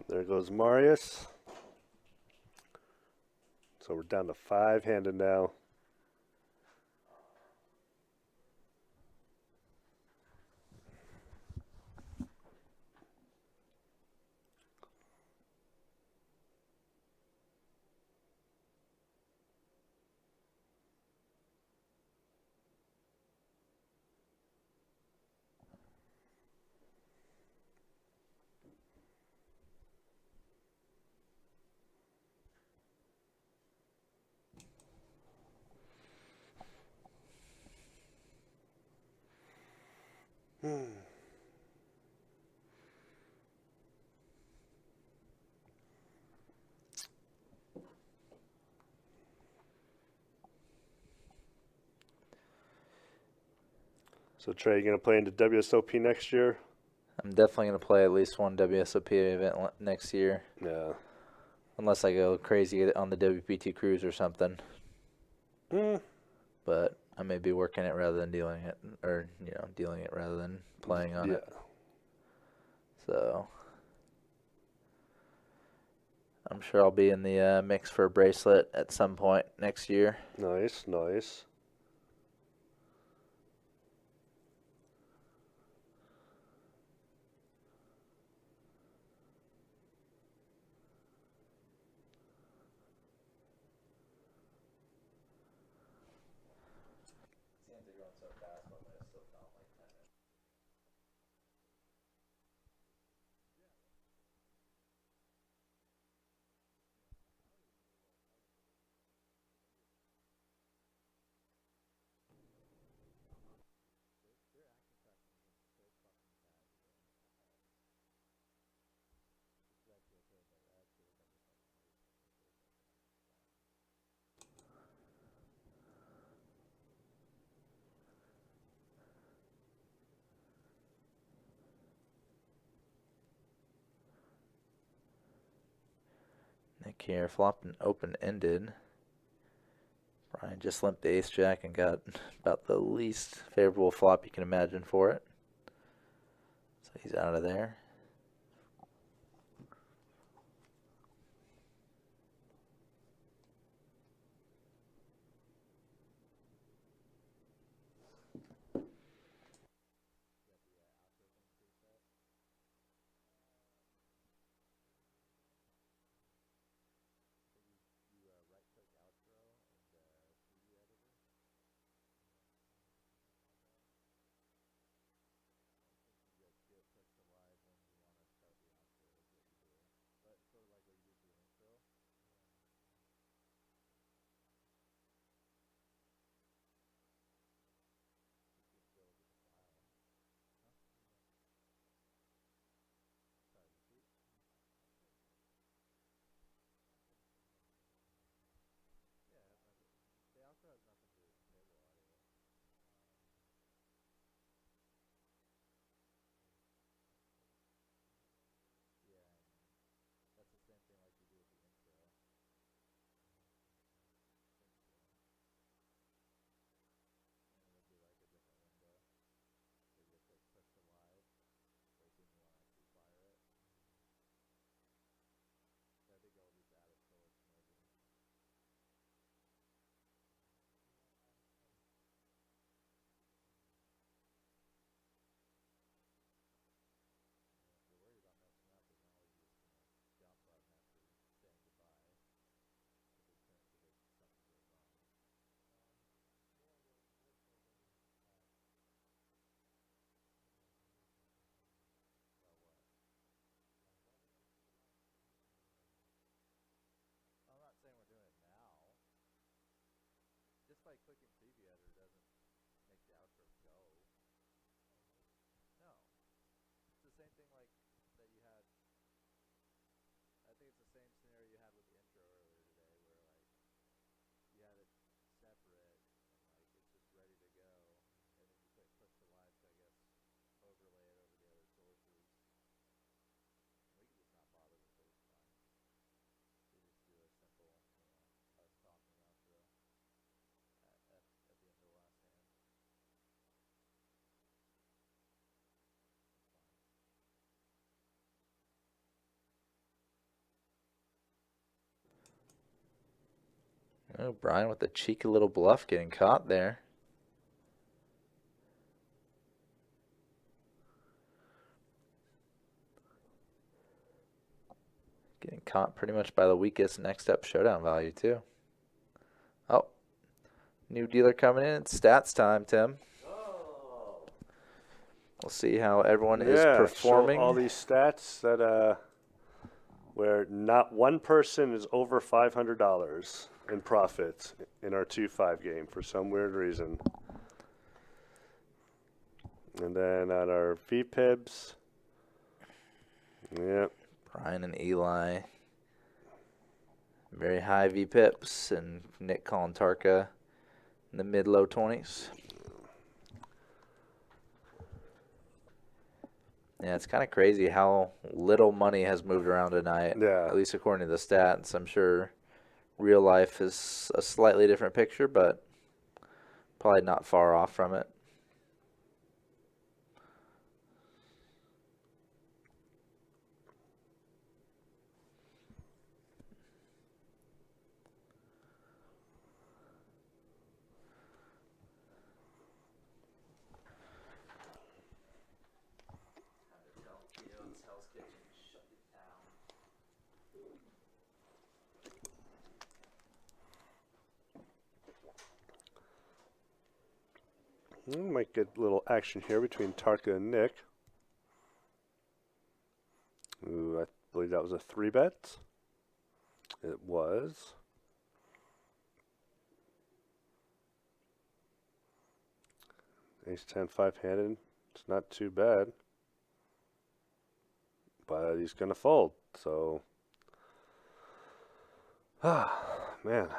There goes Marius. So we're down to 5-handed now. So Trey, you gonna play into WSOP next year? I'm definitely going to play at least one WSOP event next year. Yeah. Unless I go crazy on the WPT cruise or something. But I may be working it rather than dealing it, or dealing it rather than playing on it. So I'm sure I'll be in the mix for a bracelet at some point next year. Nice, nice. Nick here, flopping open-ended. Brian just limped the ace-jack and got about the least favorable flop you can imagine for it. So he's out of there. Oh, Brian with the cheeky little bluff getting caught there. Getting caught pretty much by the weakest next up showdown value, too. Oh, new dealer coming in. It's stats time, Tim. We'll see how everyone is performing. Show all these stats that where not one person is over $500 in profits in our 2-5 game for some weird reason. And then on our VPIBs, yep. Brian and Eli, very high VPIPs, and Nick Tarka in the mid-low 20s. Yeah, it's kind of crazy how little money has moved around tonight, at least according to the stats. I'm sure real life is a slightly different picture, but probably not far off from it. We might get a little action here between Tarka and Nick. Ooh, I believe that was a 3-bet. It was. Ace-10, 5-handed. It's not too bad. But he's going to fold, so. Man.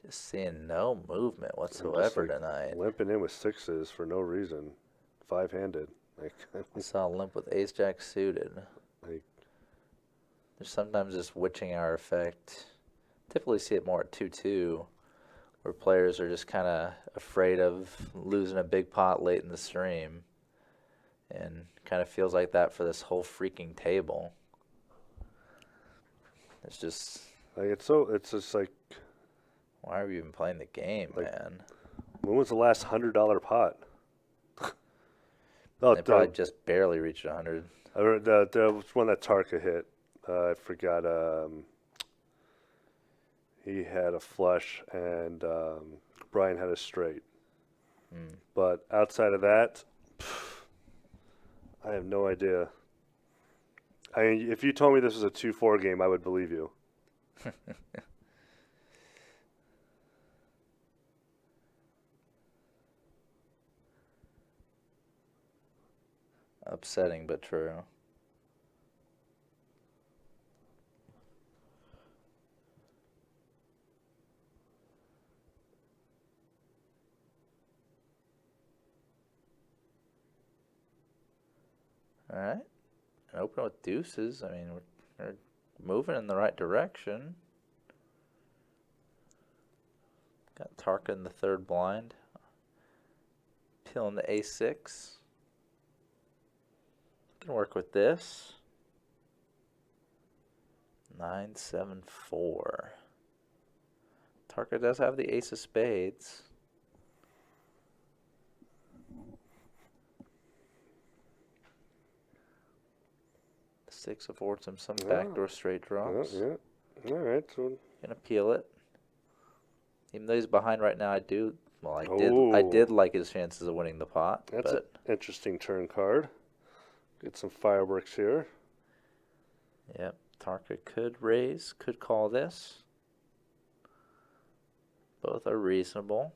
Just seeing no movement whatsoever tonight. Limping in with sixes for no reason. 5-handed. Like, I saw a limp with ace jack suited. like, There's sometimes this witching hour effect. Typically see it more at 2-2, where players are just kind of afraid of losing a big pot late in the stream. And kind of feels like that for this whole freaking table. It's just, it's just like, why are we even playing the game, Like, man? when was the last $100 pot? They probably just barely reached 100. There was one that Tarka hit. I forgot. He had a flush and Brian had a straight. But outside of that, I have no idea. I mean, if you told me this was a 2-4 game, I would believe you. Upsetting, but true. All right. And open with deuces. I mean, we're moving in the right direction. Got Tarka in the third blind. Peeling the a6. Can work with this. 9-7-4. Tarka does have the ace of spades. Six affords him some backdoor straight draws. Yeah. All right. So Gonna peel it. Even though he's behind right now, I did like his chances of winning the pot. that's an interesting turn card. Get some fireworks here. Yep, Tarka could raise, could call this. Both are reasonable.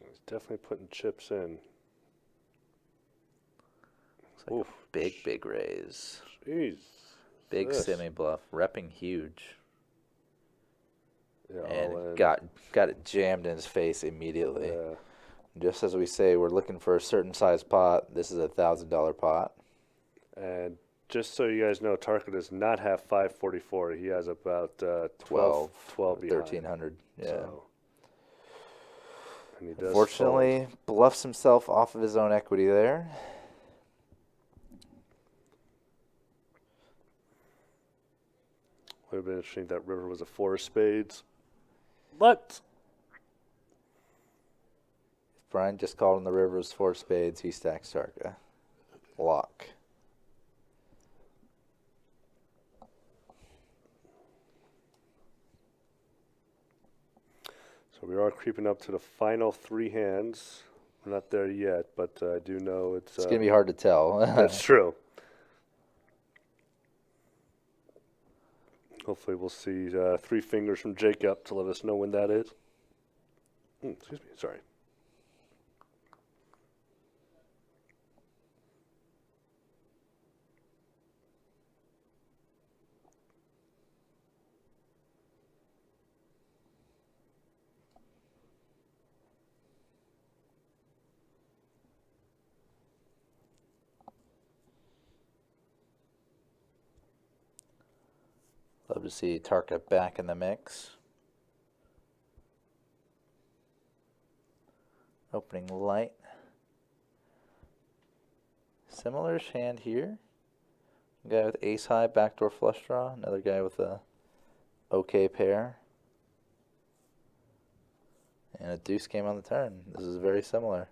He's definitely putting chips in. Looks like a big raise. Jeez. Big semi-bluff, repping huge. Yeah, And got it jammed in his face immediately. Yeah. Just as we say, we're looking for a certain size pot. This is a $1,000 pot. And just so you guys know, Tarka does not have 544. He has about 12 behind. 1,300. Yeah. So, and he does Unfortunately, bluffs himself off of his own equity there. Would have been interesting if that river was a 4 of spades. But If Brian just called on the rivers 4 spades, he stacks Tarka. Lock. so we are creeping up to the final 3 hands. We're not there yet, but I do know it's It's going to be hard to tell. that's true. Hopefully we'll see 3 fingers from Jacob to let us know when that is. Excuse me, sorry. Love to see Tarka back in the mix. Opening light. Similar-ish hand here. Guy with ace high, backdoor flush draw. Another guy with a okay pair. And a deuce game on the turn. This is very similar.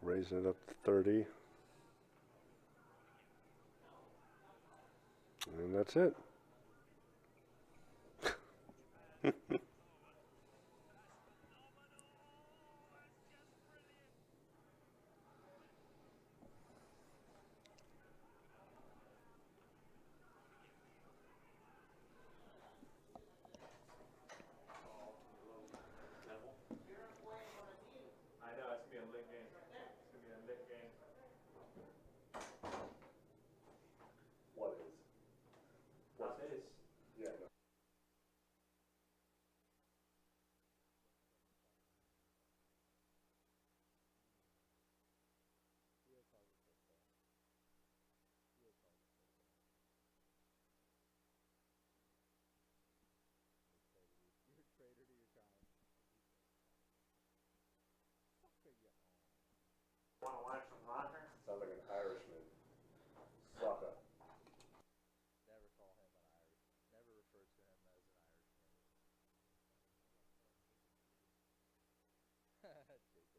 Raising it up to 30. And that's it. I know, it's gonna be a lit game. It's gonna be a lit game. What is? What is? Yeah. Wanna watch some soccer? Sounds like an Irishman. Sucker. Never call him an Irish. Never refer to him as an Irishman. Jacob is cute.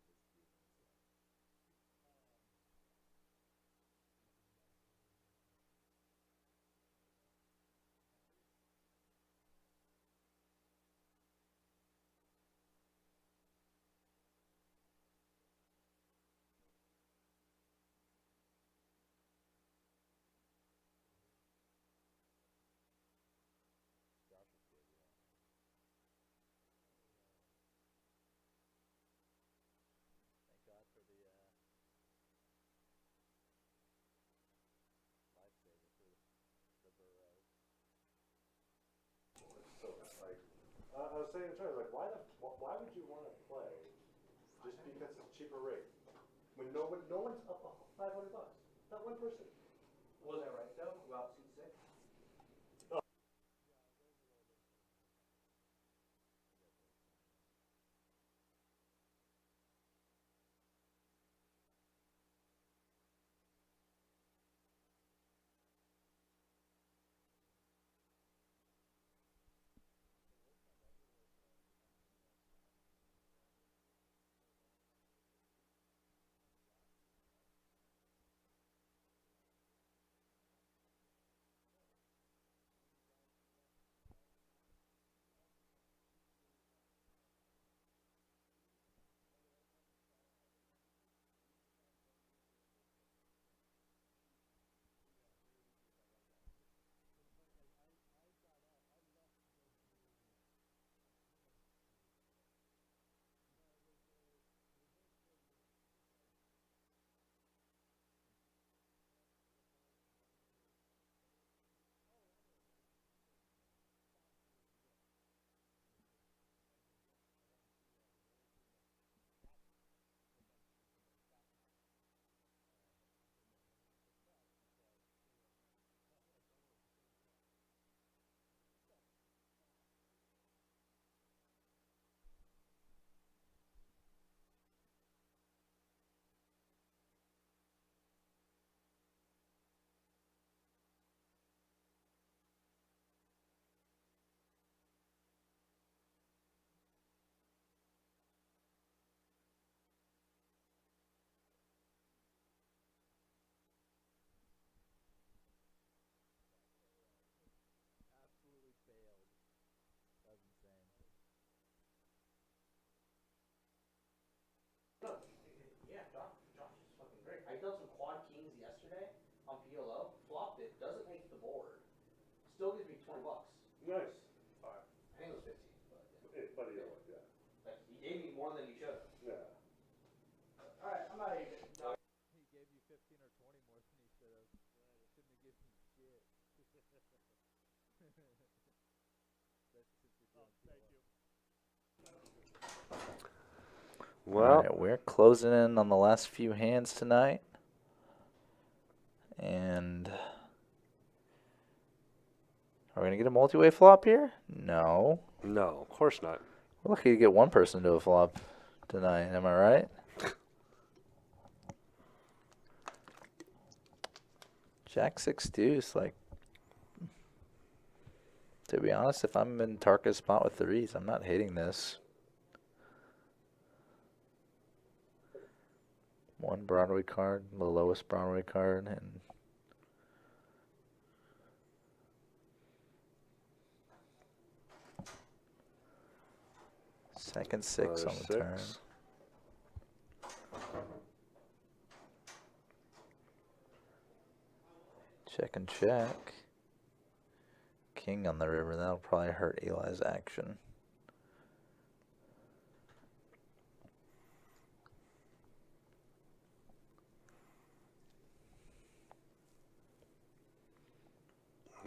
Josh is good, yeah. Thank God for the lifesaver for the Burrows. So, like, I was saying to Charlie, like, why would you want to play just because it's a cheaper rate? When no one's up $500. Not one person. Was that right though? About 2-6? Absolutely failed. That was insane. No, yeah, Josh is fucking great. I done some quad kings yesterday on PLO. Flopped it. Doesn't make the board. Still gives me $20. Nice. I think it was 15, but yeah. Buddy, yeah. Like he gave me more than he should have. Yeah. All right, I'm out of here. No. He gave you 15 or 20 more than he should have. Shouldn't have given you shit. Especially since you're doing PLO. Well, Alright, we're closing in on the last few hands tonight. And are we going to get a multi-way flop here? No. no, of course not. We're lucky to get one person to a flop tonight. Am I right? Jack 6 deuce, like, to be honest, if I'm in Tarka's spot with threes, I'm not hitting this. One Broadway card, the lowest Broadway card, and second six Another on the turn. six. Check and check. King on the river. That'll probably hurt Eli's action.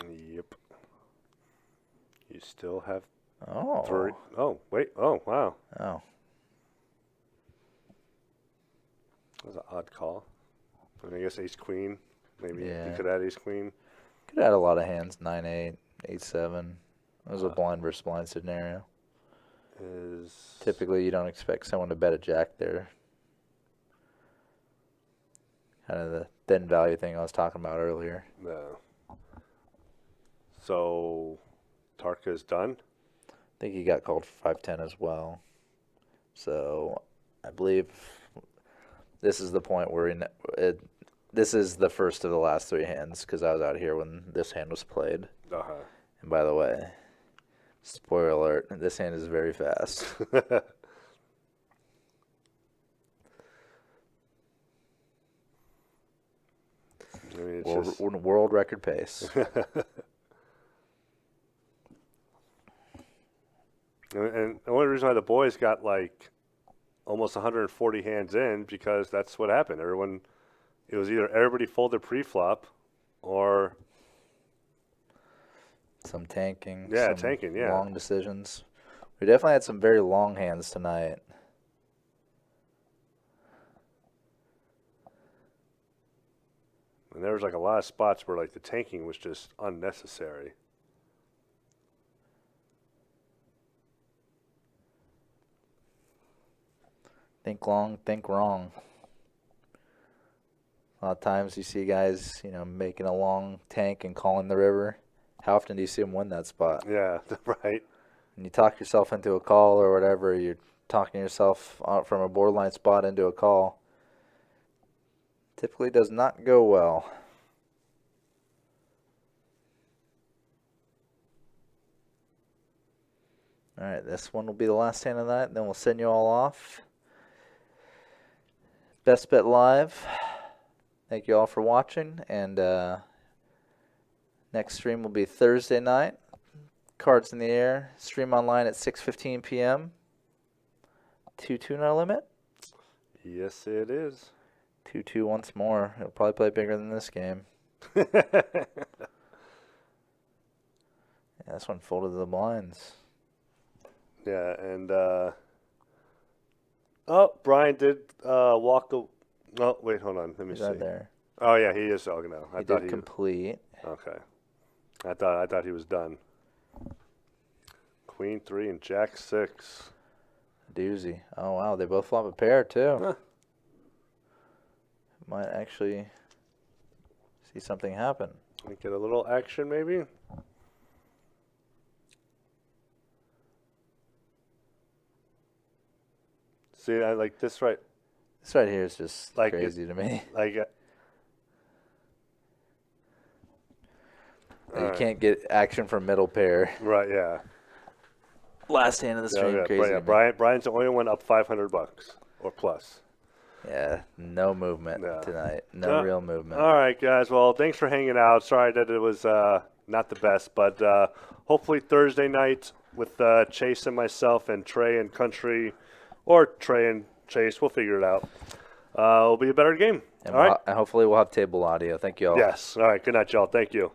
Yep. You still have Oh. 3. Oh, wait. Oh, wow. Oh. That was an odd call. I guess ace queen. Maybe Yeah. you could add ace queen. Could add a lot of hands. 9-8, 8-7. That was a blind versus blind scenario. Is Typically, you don't expect someone to bet a jack there. Kind of the thin value thing I was talking about earlier. no. So Tarka is done. I think he got called for 5-10 as well. So I believe this is the point where this is the first of the last 3 hands because I was out here when this hand was played. Uh-huh. And by the way, spoiler alert, this hand is very fast. I mean, it's World record pace. and the only reason why the boys got like almost 140 hands in because that's what happened. It was either everybody folded pre-flop or Some tanking. Yeah, some tanking, yeah. Long decisions. We definitely had some very long hands tonight. and there was like a lot of spots where like the tanking was just unnecessary. Think long, think wrong. A lot of times you see guys, making a long tank and calling the river. How often do you see them win that spot? Yeah, right. And you talk yourself into a call or whatever, you're talking yourself out from a borderline spot into a call. Typically does not go well. All right, this one will be the last hand of the night, and then we'll send you all off. Best Bet Live. Thank you all for watching, and next stream will be Thursday night. Cards in the air. Stream online at 6:15 p.m. 2-2 no limit. Yes, it is. 2-2 once more. It'll probably play bigger than this game. Yeah, this one folded to the blinds. Yeah, and Brian did walk the. Oh, wait, hold on. Let me He's see. right there. Oh yeah, he is. Oh no, He did complete. Okay. I thought he was done. Queen 3 and Jack 6. Doozy. Oh, wow. They both flop a pair, too. Huh. Might actually see something happen. We get a little action, maybe. See, I like this right. This right here is just Like crazy to me. Like, You alright. can't get action from middle pair. Right, yeah. Last hand of the stream, Yeah, crazy. yeah. to me. Brian's the only one up $500 or plus. Yeah, no movement No. tonight. No real movement. All right, guys. Well, thanks for hanging out. Sorry that it was not the best, but hopefully Thursday night with Chase and myself and Trey and Country, or Trey and Chase, we'll figure it out. It'll be a better game. And All right. and hopefully we'll have table audio. Thank you all. Yes. All right. Good night, y'all. Thank you.